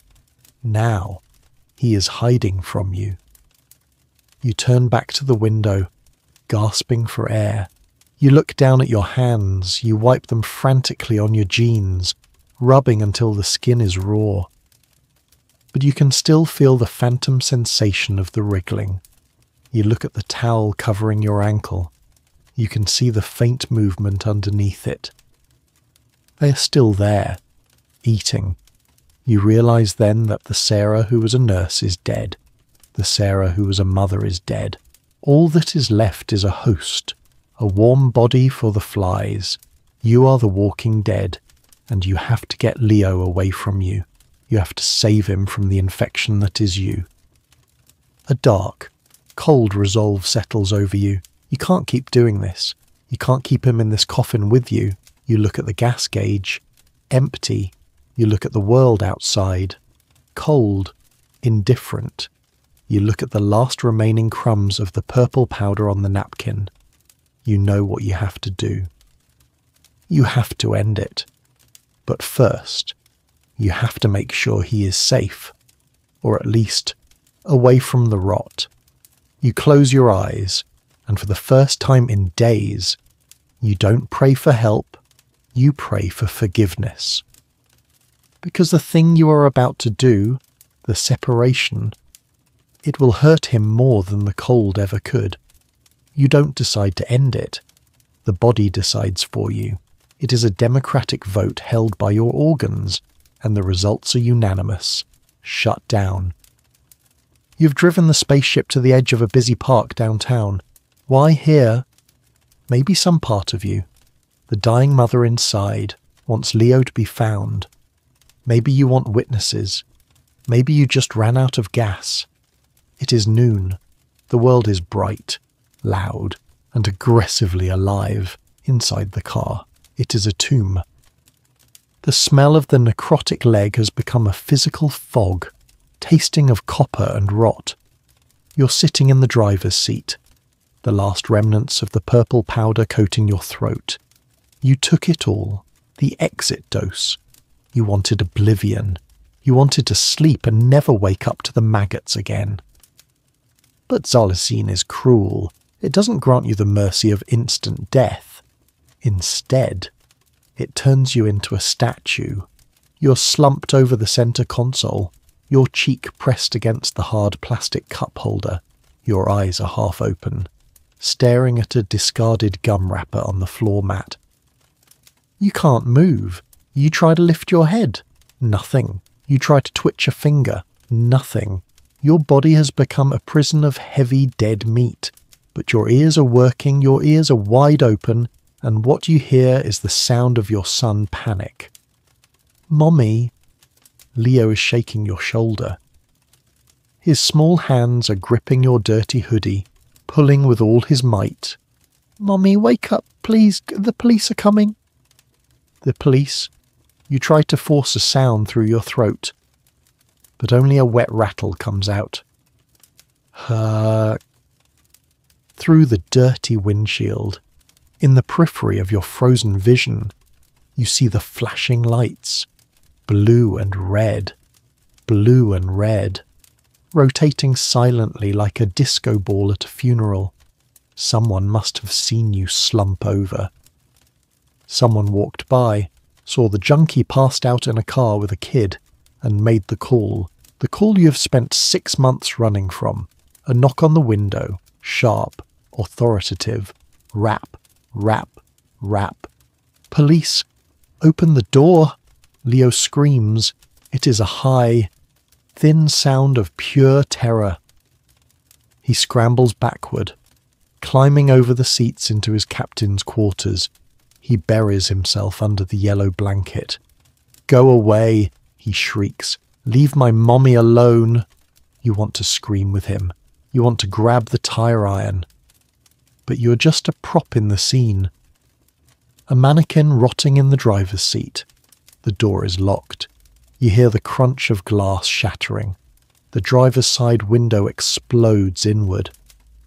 Now, he is hiding from you. You turn back to the window, gasping for air. You look down at your hands. You wipe them frantically on your jeans, rubbing until the skin is raw. But you can still feel the phantom sensation of the wriggling. You look at the towel covering your ankle. You can see the faint movement underneath it. They are still there, eating. You realize then that the Sarah who was a nurse is dead. The Sarah who was a mother is dead. All that is left is a host, a warm body for the flies. You are the walking dead, and you have to get Leo away from you. You have to save him from the infection that is you. A dark, cold resolve settles over you. You can't keep doing this. You can't keep him in this coffin with you. You look at the gas gauge. Empty. You look at the world outside. Cold. Indifferent. You look at the last remaining crumbs of the purple powder on the napkin. You know what you have to do. You have to end it. But first, you have to make sure he is safe, or at least away from the rot. You close your eyes, and for the first time in days, you don't pray for help, you pray for forgiveness. Because the thing you are about to do, the separation, it will hurt him more than the cold ever could. You don't decide to end it. The body decides for you. It is a democratic vote held by your organs, and the results are unanimous. Shut down. You've driven the spaceship to the edge of a busy park downtown. Why here? Maybe some part of you, the dying mother inside, wants Leo to be found. Maybe you want witnesses. Maybe you just ran out of gas. It is noon. The world is bright, loud, and aggressively alive inside the car. It is a tomb. The smell of the necrotic leg has become a physical fog, tasting of copper and rot. You're sitting in the driver's seat, the last remnants of the purple powder coating your throat. You took it all, the exit dose. You wanted oblivion. You wanted to sleep and never wake up to the maggots again. But Xylazine is cruel. It doesn't grant you the mercy of instant death. Instead, it turns you into a statue. You're slumped over the centre console, your cheek pressed against the hard plastic cup holder. Your eyes are half open, staring at a discarded gum wrapper on the floor mat. You can't move. You try to lift your head. Nothing. You try to twitch a finger. Nothing. Your body has become a prison of heavy dead meat. But your ears are working, your ears are wide open, and what you hear is the sound of your son panic. "Mommy." Leo is shaking your shoulder. His small hands are gripping your dirty hoodie, pulling with all his might. "Mommy, wake up, please, the police are coming." The police? You try to force a sound through your throat, but only a wet rattle comes out. Through the dirty windshield, in the periphery of your frozen vision, you see the flashing lights, blue and red, rotating silently like a disco ball at a funeral. Someone must have seen you slump over. Someone walked by, saw the junkie passed out in a car with a kid, and made the call you have spent 6 months running from. A knock on the window, sharp, authoritative, rap, rap, rap. "Police! Open the door!" Leo screams. It is a high, thin sound of pure terror. He scrambles backward, climbing over the seats into his captain's quarters. He buries himself under the yellow blanket. "Go away," he shrieks. "Leave my mommy alone." You want to scream with him. You want to grab the tire iron. But you're just a prop in the scene. A mannequin rotting in the driver's seat. The door is locked. You hear the crunch of glass shattering. The driver's side window explodes inward,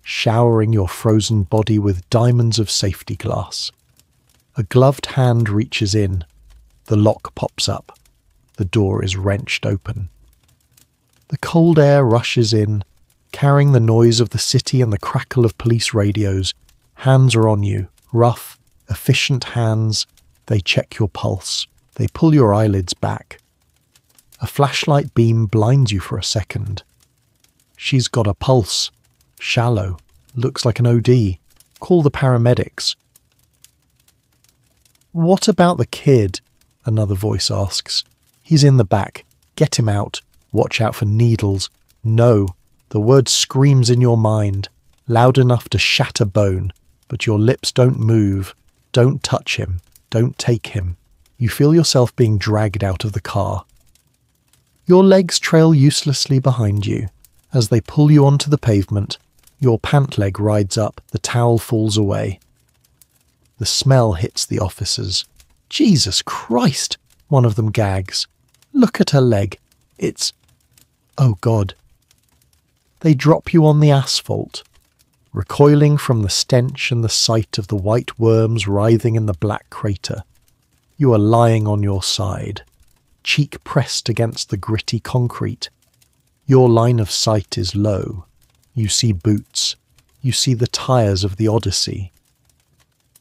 showering your frozen body with diamonds of safety glass. A gloved hand reaches in. The lock pops up. The door is wrenched open. The cold air rushes in, carrying the noise of the city and the crackle of police radios. Hands are on you, rough, efficient hands. They check your pulse. They pull your eyelids back. A flashlight beam blinds you for a second. She's got a pulse. Shallow. Looks like an OD. Call the paramedics. "What about the kid?" another voice asks. "He's in the back. Get him out. Watch out for needles." No. The word screams in your mind, loud enough to shatter bone, but your lips don't move. Don't touch him. Don't take him. You feel yourself being dragged out of the car. Your legs trail uselessly behind you. As they pull you onto the pavement, your pant leg rides up, the towel falls away. The smell hits the officers. "Jesus Christ!" one of them gags. "Look at her leg. It's... oh God." They drop you on the asphalt, recoiling from the stench and the sight of the white worms writhing in the black crater. You are lying on your side, cheek pressed against the gritty concrete. Your line of sight is low. You see boots. You see the tyres of the Odyssey.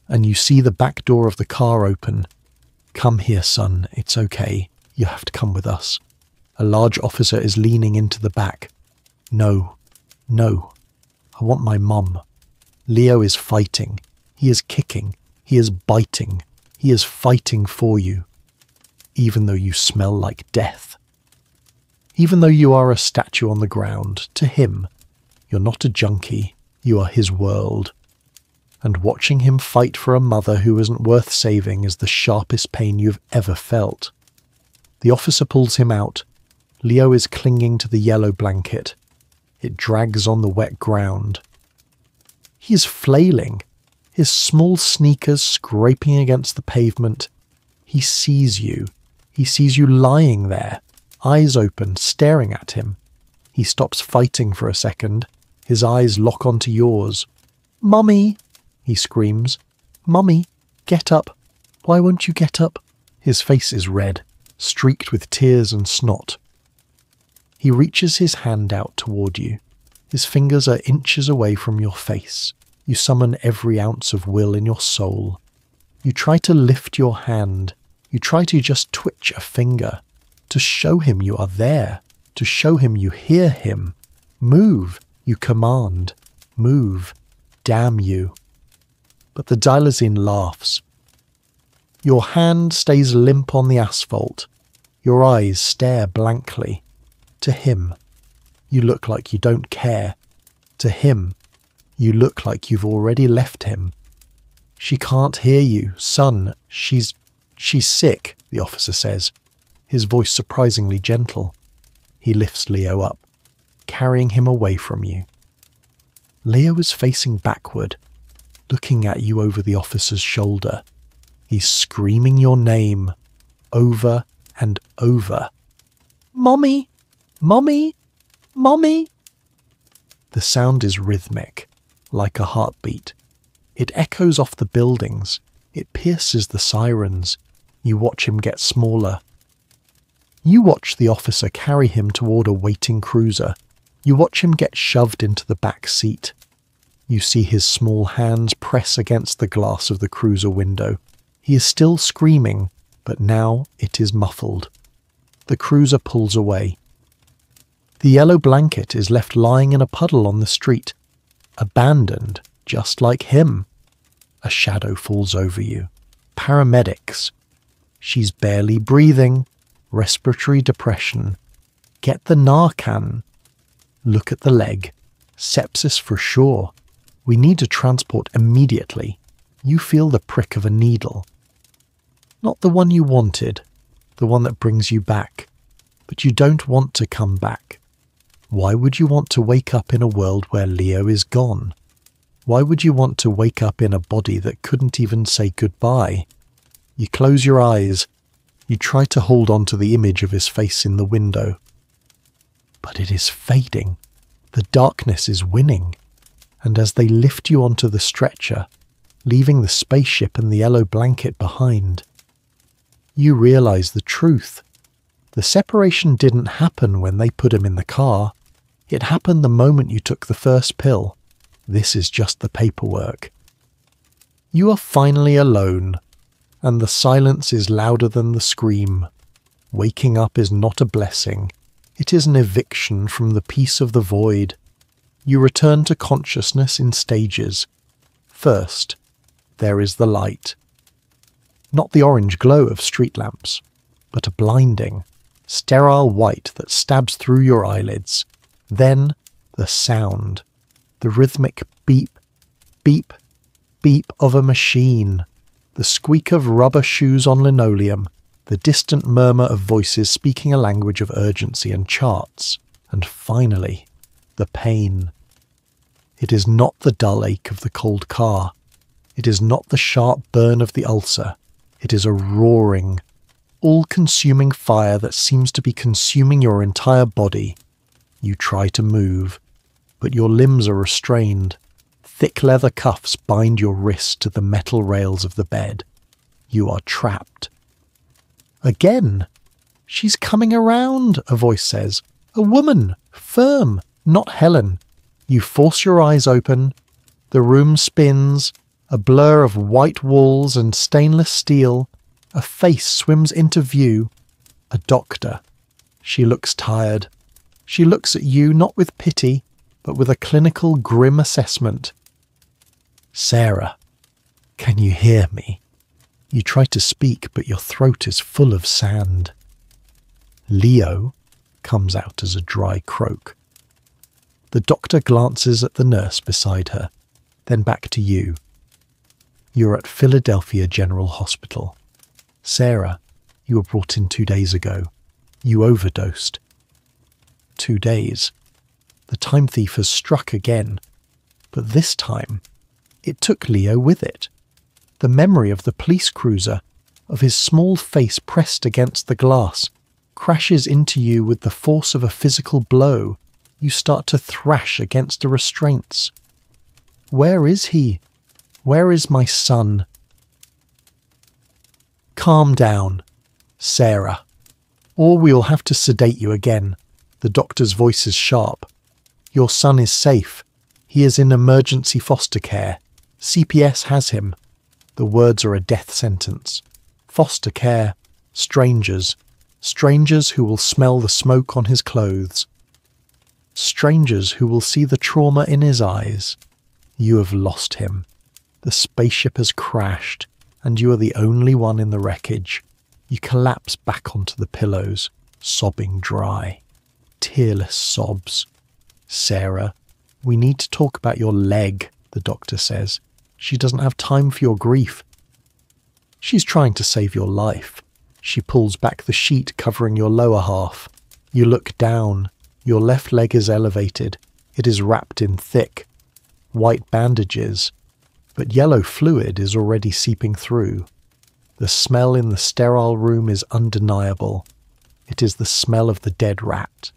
And you see the back door of the car open. "Come here, son. It's okay. You have to come with us." A large officer is leaning into the back. "No. No. I want my mum." Leo is fighting. He is kicking. He is biting. He is fighting for you. Even though you smell like death. Even though you are a statue on the ground, to him, you're not a junkie. You are his world. And watching him fight for a mother who isn't worth saving is the sharpest pain you've ever felt. The officer pulls him out. Leo is clinging to the yellow blanket. It drags on the wet ground. He is flailing, his small sneakers scraping against the pavement. He sees you. He sees you lying there, eyes open, staring at him. He stops fighting for a second. His eyes lock onto yours. "Mummy!" he screams. "Mummy, get up. Why won't you get up?" His face is red, streaked with tears and snot. He reaches his hand out toward you. His fingers are inches away from your face. You summon every ounce of will in your soul. You try to lift your hand. You try to just twitch a finger, to show him you are there, to show him you hear him. Move, you command. Move, damn you. But the Xylazine laughs. Your hand stays limp on the asphalt. Your eyes stare blankly. To him, you look like you don't care. To him, you look like you've already left him. She can't hear you, son. She's sick, the officer says, his voice surprisingly gentle. He lifts Leo up, carrying him away from you. Leo is facing backward, looking at you over the officer's shoulder. He's screaming your name, over and over. Mommy! Mommy! Mommy! The sound is rhythmic, like a heartbeat. It echoes off the buildings. It pierces the sirens. You watch him get smaller. You watch the officer carry him toward a waiting cruiser. You watch him get shoved into the back seat. You see his small hands press against the glass of the cruiser window. He is still screaming, but now it is muffled. The cruiser pulls away. The yellow blanket is left lying in a puddle on the street, abandoned just like him. A shadow falls over you. Paramedics. She's barely breathing. Respiratory depression. Get the Narcan. Look at the leg. Sepsis for sure. We need to transport immediately. You feel the prick of a needle. Not the one you wanted, the one that brings you back. But you don't want to come back. Why would you want to wake up in a world where Leo is gone? Why would you want to wake up in a body that couldn't even say goodbye? You close your eyes. You try to hold on to the image of his face in the window. But it is fading. The darkness is winning. And as they lift you onto the stretcher, leaving the spaceship and the yellow blanket behind, you realize the truth. The separation didn't happen when they put him in the car. It happened the moment you took the first pill. This is just the paperwork. You are finally alone, and the silence is louder than the scream. Waking up is not a blessing. It is an eviction from the peace of the void. You return to consciousness in stages. First, there is the light. Not the orange glow of street lamps, but a blinding, sterile white that stabs through your eyelids. Then, the sound. The rhythmic beep, beep, beep of a machine. The squeak of rubber shoes on linoleum. The distant murmur of voices speaking a language of urgency and charts. And finally, the pain. It is not the dull ache of the cold car. It is not the sharp burn of the ulcer. It is a roaring, all-consuming fire that seems to be consuming your entire body. You try to move, but your limbs are restrained. Thick leather cuffs bind your wrists to the metal rails of the bed. You are trapped. Again. She's coming around, a voice says. A woman, firm, not Helen. You force your eyes open. The room spins, a blur of white walls and stainless steel. A face swims into view. A doctor. She looks tired. She looks at you not with pity, but with a clinical, grim assessment. Sarah, can you hear me? You try to speak, but your throat is full of sand. Leo comes out as a dry croak. The doctor glances at the nurse beside her, then back to you. You're at Philadelphia General Hospital. Sarah, you were brought in 2 days ago. You overdosed. 2 days. The time thief has struck again, but this time it took Leo with it. The memory of the police cruiser, of his small face pressed against the glass, crashes into you with the force of a physical blow. You start to thrash against the restraints. Where is he? Where is my son? Calm down, Sarah, or we will have to sedate you again. The doctor's voice is sharp. Your son is safe. He is in emergency foster care. CPS has him. The words are a death sentence. Foster care. Strangers. Strangers who will smell the smoke on his clothes. Strangers who will see the trauma in his eyes. You have lost him. The spaceship has crashed, and you are the only one in the wreckage. You collapse back onto the pillows, sobbing dry. Tearless sobs. Sarah, we need to talk about your leg, the doctor says. She doesn't have time for your grief. She's trying to save your life. She pulls back the sheet covering your lower half. You look down. Your left leg is elevated. It is wrapped in thick, white bandages, but yellow fluid is already seeping through. The smell in the sterile room is undeniable. It is the smell of the dead rat.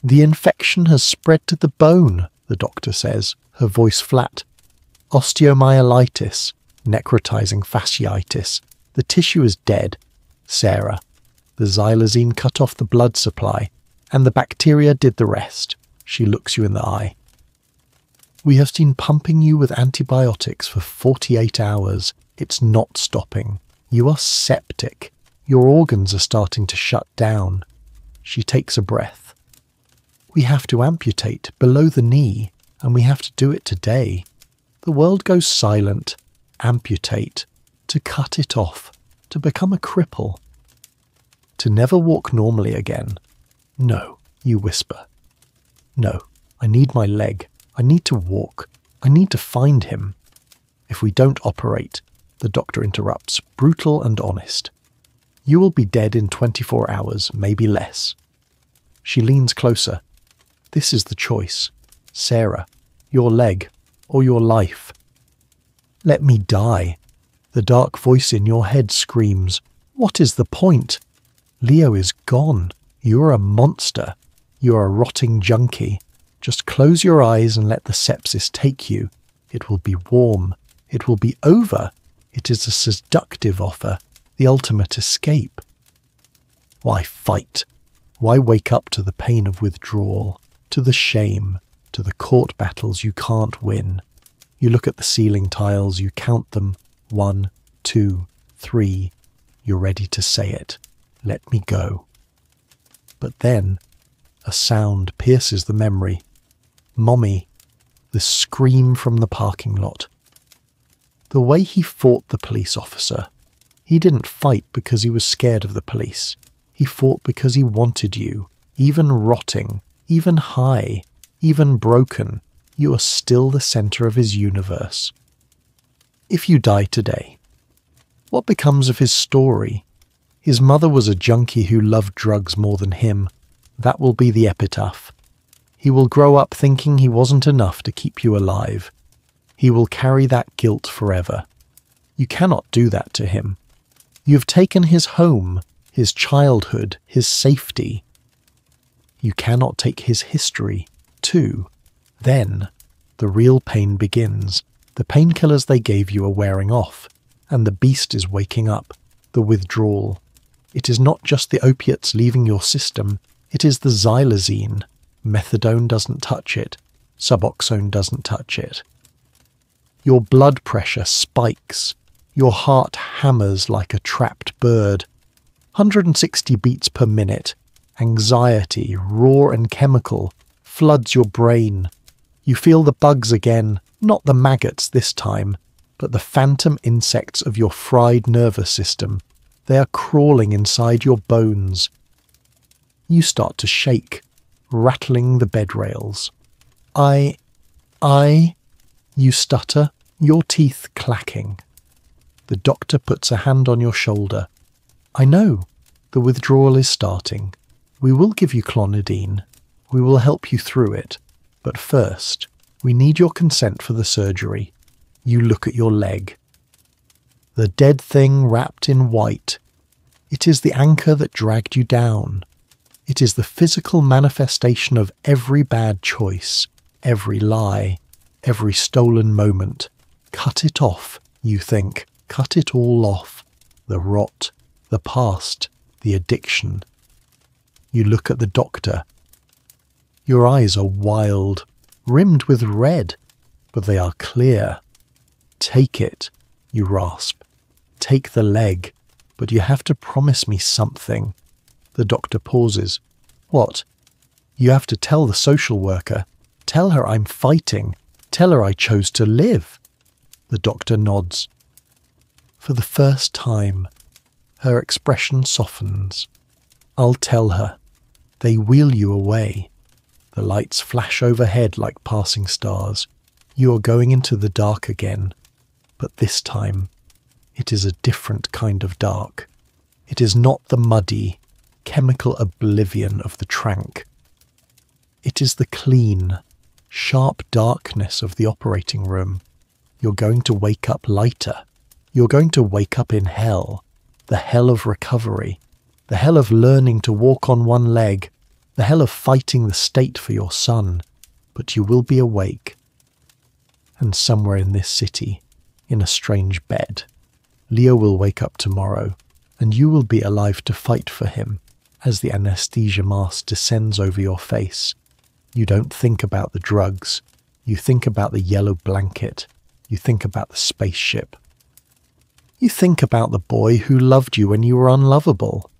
The infection has spread to the bone, the doctor says, her voice flat. Osteomyelitis, necrotizing fasciitis. The tissue is dead. Sarah, the xylazine cut off the blood supply, and the bacteria did the rest. She looks you in the eye. We have been pumping you with antibiotics for 48 hours. It's not stopping. You are septic. Your organs are starting to shut down. She takes a breath. We have to amputate below the knee, and we have to do it today. The world goes silent. Amputate. To cut it off. To become a cripple. To never walk normally again. No, you whisper. No, I need my leg. I need to walk. I need to find him. If we don't operate, the doctor interrupts, brutal and honest. You will be dead in 24 hours, maybe less. She leans closer. This is the choice. Sarah, your leg or your life. Let me die. The dark voice in your head screams. What is the point? Leo is gone. You're a monster. You're a rotting junkie. Just close your eyes and let the sepsis take you. It will be warm. It will be over. It is a seductive offer, the ultimate escape. Why fight? Why wake up to the pain of withdrawal, to the shame, to the court battles you can't win? You look at the ceiling tiles, you count them. 1, 2, 3. You're ready to say it. Let me go. But then, a sound pierces the memory. Mommy, the scream from the parking lot. The way he fought the police officer. He didn't fight because he was scared of the police. He fought because he wanted you. Even rotting, even high, even broken, you are still the center of his universe. If you die today, what becomes of his story? His mother was a junkie who loved drugs more than him. That will be the epitaph. He will grow up thinking he wasn't enough to keep you alive. He will carry that guilt forever. You cannot do that to him. You've taken his home, his childhood, his safety. You cannot take his history, too. Then, the real pain begins. The painkillers they gave you are wearing off, and the beast is waking up, the withdrawal. It is not just the opiates leaving your system, it is the xylazine. Methadone doesn't touch it. Suboxone doesn't touch it. Your blood pressure spikes. Your heart hammers like a trapped bird. 160 beats per minute. Anxiety, raw and chemical, floods your brain. You feel the bugs again, not the maggots this time, but the phantom insects of your fried nervous system. They are crawling inside your bones. You start to shake, rattling the bed rails. You stutter, your teeth clacking. The doctor puts a hand on your shoulder. I know, the withdrawal is starting. We will give you clonidine. We will help you through it. But first, we need your consent for the surgery. You look at your leg. The dead thing wrapped in white. It is the anchor that dragged you down. It is the physical manifestation of every bad choice, every lie, every stolen moment. Cut it off, you think. Cut it all off. The rot, the past, the addiction. You look at the doctor. Your eyes are wild, rimmed with red, but they are clear. Take it, you rasp. Take the leg, but you have to promise me something. The doctor pauses. What? You have to tell the social worker. Tell her I'm fighting. Tell her I chose to live. The doctor nods. For the first time, her expression softens. I'll tell her. They wheel you away. The lights flash overhead like passing stars. You are going into the dark again, but this time it is a different kind of dark. It is not the muddy, chemical oblivion of the Tranq. It is the clean, sharp darkness of the operating room. You're going to wake up lighter. You're going to wake up in hell, the hell of recovery, the hell of learning to walk on one leg, the hell of fighting the state for your son, but you will be awake. And somewhere in this city, in a strange bed, Leo will wake up tomorrow, and you will be alive to fight for him as the anesthesia mask descends over your face. You don't think about the drugs. You think about the yellow blanket. You think about the spaceship. You think about the boy who loved you when you were unlovable.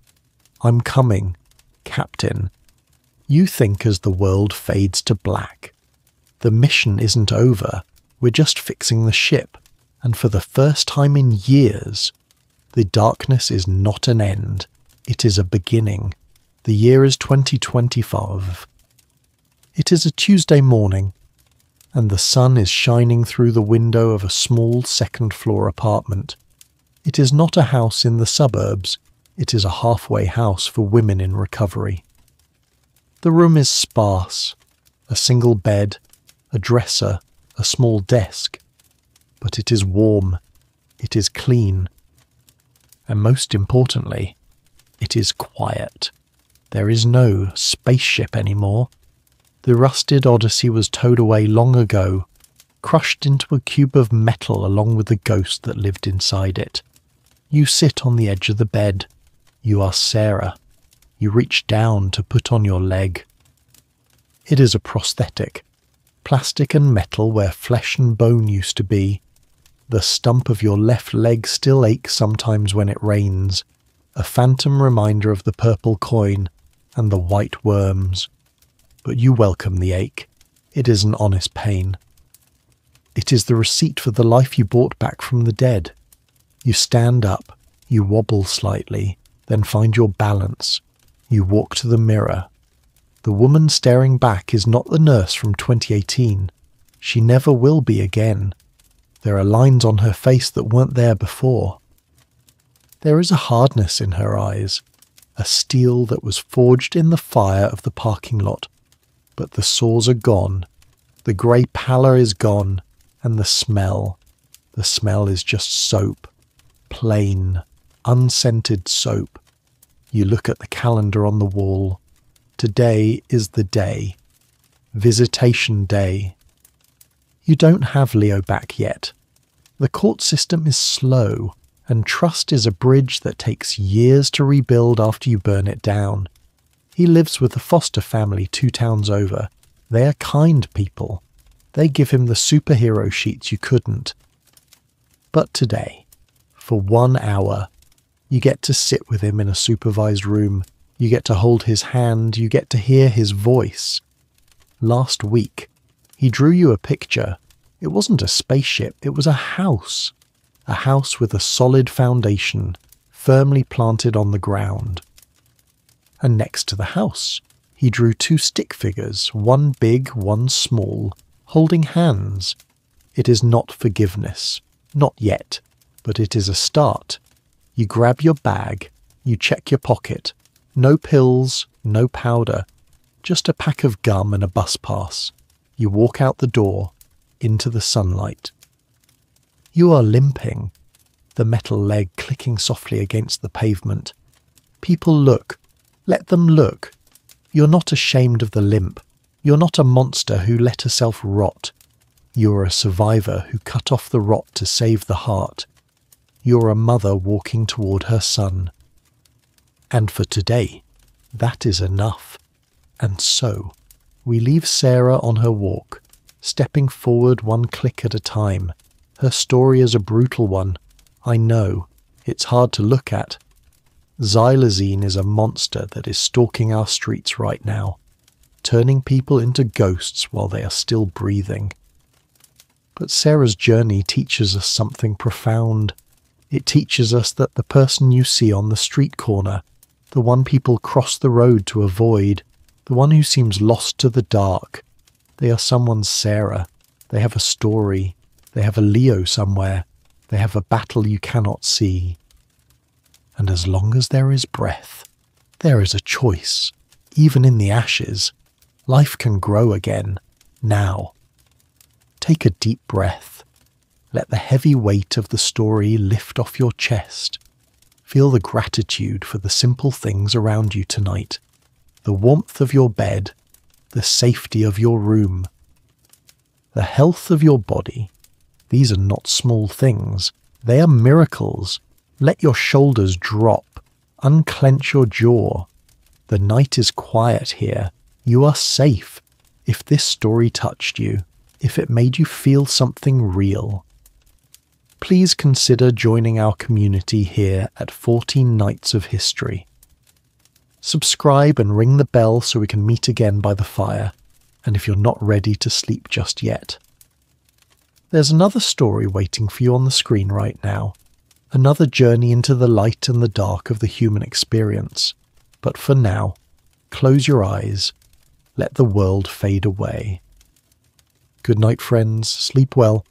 I'm coming, Captain. You think as the world fades to black. The mission isn't over. We're just fixing the ship. And for the first time in years, the darkness is not an end. It is a beginning. The year is 2025. It is a Tuesday morning, and the sun is shining through the window of a small second-floor apartment. It is not a house in the suburbs. It is a halfway house for women in recovery. The room is sparse. A single bed, a dresser, a small desk. But it is warm. It is clean. And most importantly, it is quiet. There is no spaceship anymore. The rusted Odyssey was towed away long ago, crushed into a cube of metal along with the ghost that lived inside it. You sit on the edge of the bed. You are Sarah. You reach down to put on your leg. It is a prosthetic, plastic and metal where flesh and bone used to be. The stump of your left leg still aches sometimes when it rains, a phantom reminder of the purple coin and the white worms. But you welcome the ache. It is an honest pain. It is the receipt for the life you brought back from the dead. You stand up, you wobble slightly, then find your balance. You walk to the mirror. The woman staring back is not the nurse from 2018. She never will be again. There are lines on her face that weren't there before. There is a hardness in her eyes, a steel that was forged in the fire of the parking lot. But the sores are gone, the grey pallor is gone, and the smell is just soap, plain, unscented soap. You look at the calendar on the wall. Today is the day. Visitation day. You don't have Leo back yet. The court system is slow, and trust is a bridge that takes years to rebuild after you burn it down. He lives with a foster family 2 towns over. They are kind people. They give him the superhero sheets you couldn't. But today, for 1 hour, you get to sit with him in a supervised room. You get to hold his hand. You get to hear his voice. Last week, he drew you a picture. It wasn't a spaceship, it was a house. A house with a solid foundation, firmly planted on the ground. And next to the house, he drew 2 stick figures, one big, one small, holding hands. It is not forgiveness. Not yet. But it is a start. You grab your bag. You check your pocket. No pills, no powder. Just a pack of gum and a bus pass. You walk out the door, into the sunlight. You are limping, the metal leg clicking softly against the pavement. People look. Let them look. You're not ashamed of the limp. You're not a monster who let herself rot. You're a survivor who cut off the rot to save the heart. You're a mother walking toward her son. And for today, that is enough. And so, we leave Sarah on her walk, stepping forward one click at a time. Her story is a brutal one. I know, it's hard to look at. Xylazine is a monster that is stalking our streets right now, turning people into ghosts while they are still breathing. But Sarah's journey teaches us something profound. It teaches us that the person you see on the street corner, the one people cross the road to avoid, the one who seems lost to the dark, they are someone's Sarah. They have a story. They have a Leo somewhere. They have a battle you cannot see. And as long as there is breath, there is a choice. Even in the ashes, life can grow again, now. Take a deep breath. Let the heavy weight of the story lift off your chest. Feel the gratitude for the simple things around you tonight. The warmth of your bed, the safety of your room, the health of your body. These are not small things. They are miracles. Let your shoulders drop. Unclench your jaw. The night is quiet here. You are safe. If this story touched you, if it made you feel something real, please consider joining our community here at 14 Nights of History. Subscribe and ring the bell so we can meet again by the fire, and if you're not ready to sleep just yet. There's another story waiting for you on the screen right now, another journey into the light and the dark of the human experience. But for now, close your eyes, let the world fade away. Good night, friends, sleep well.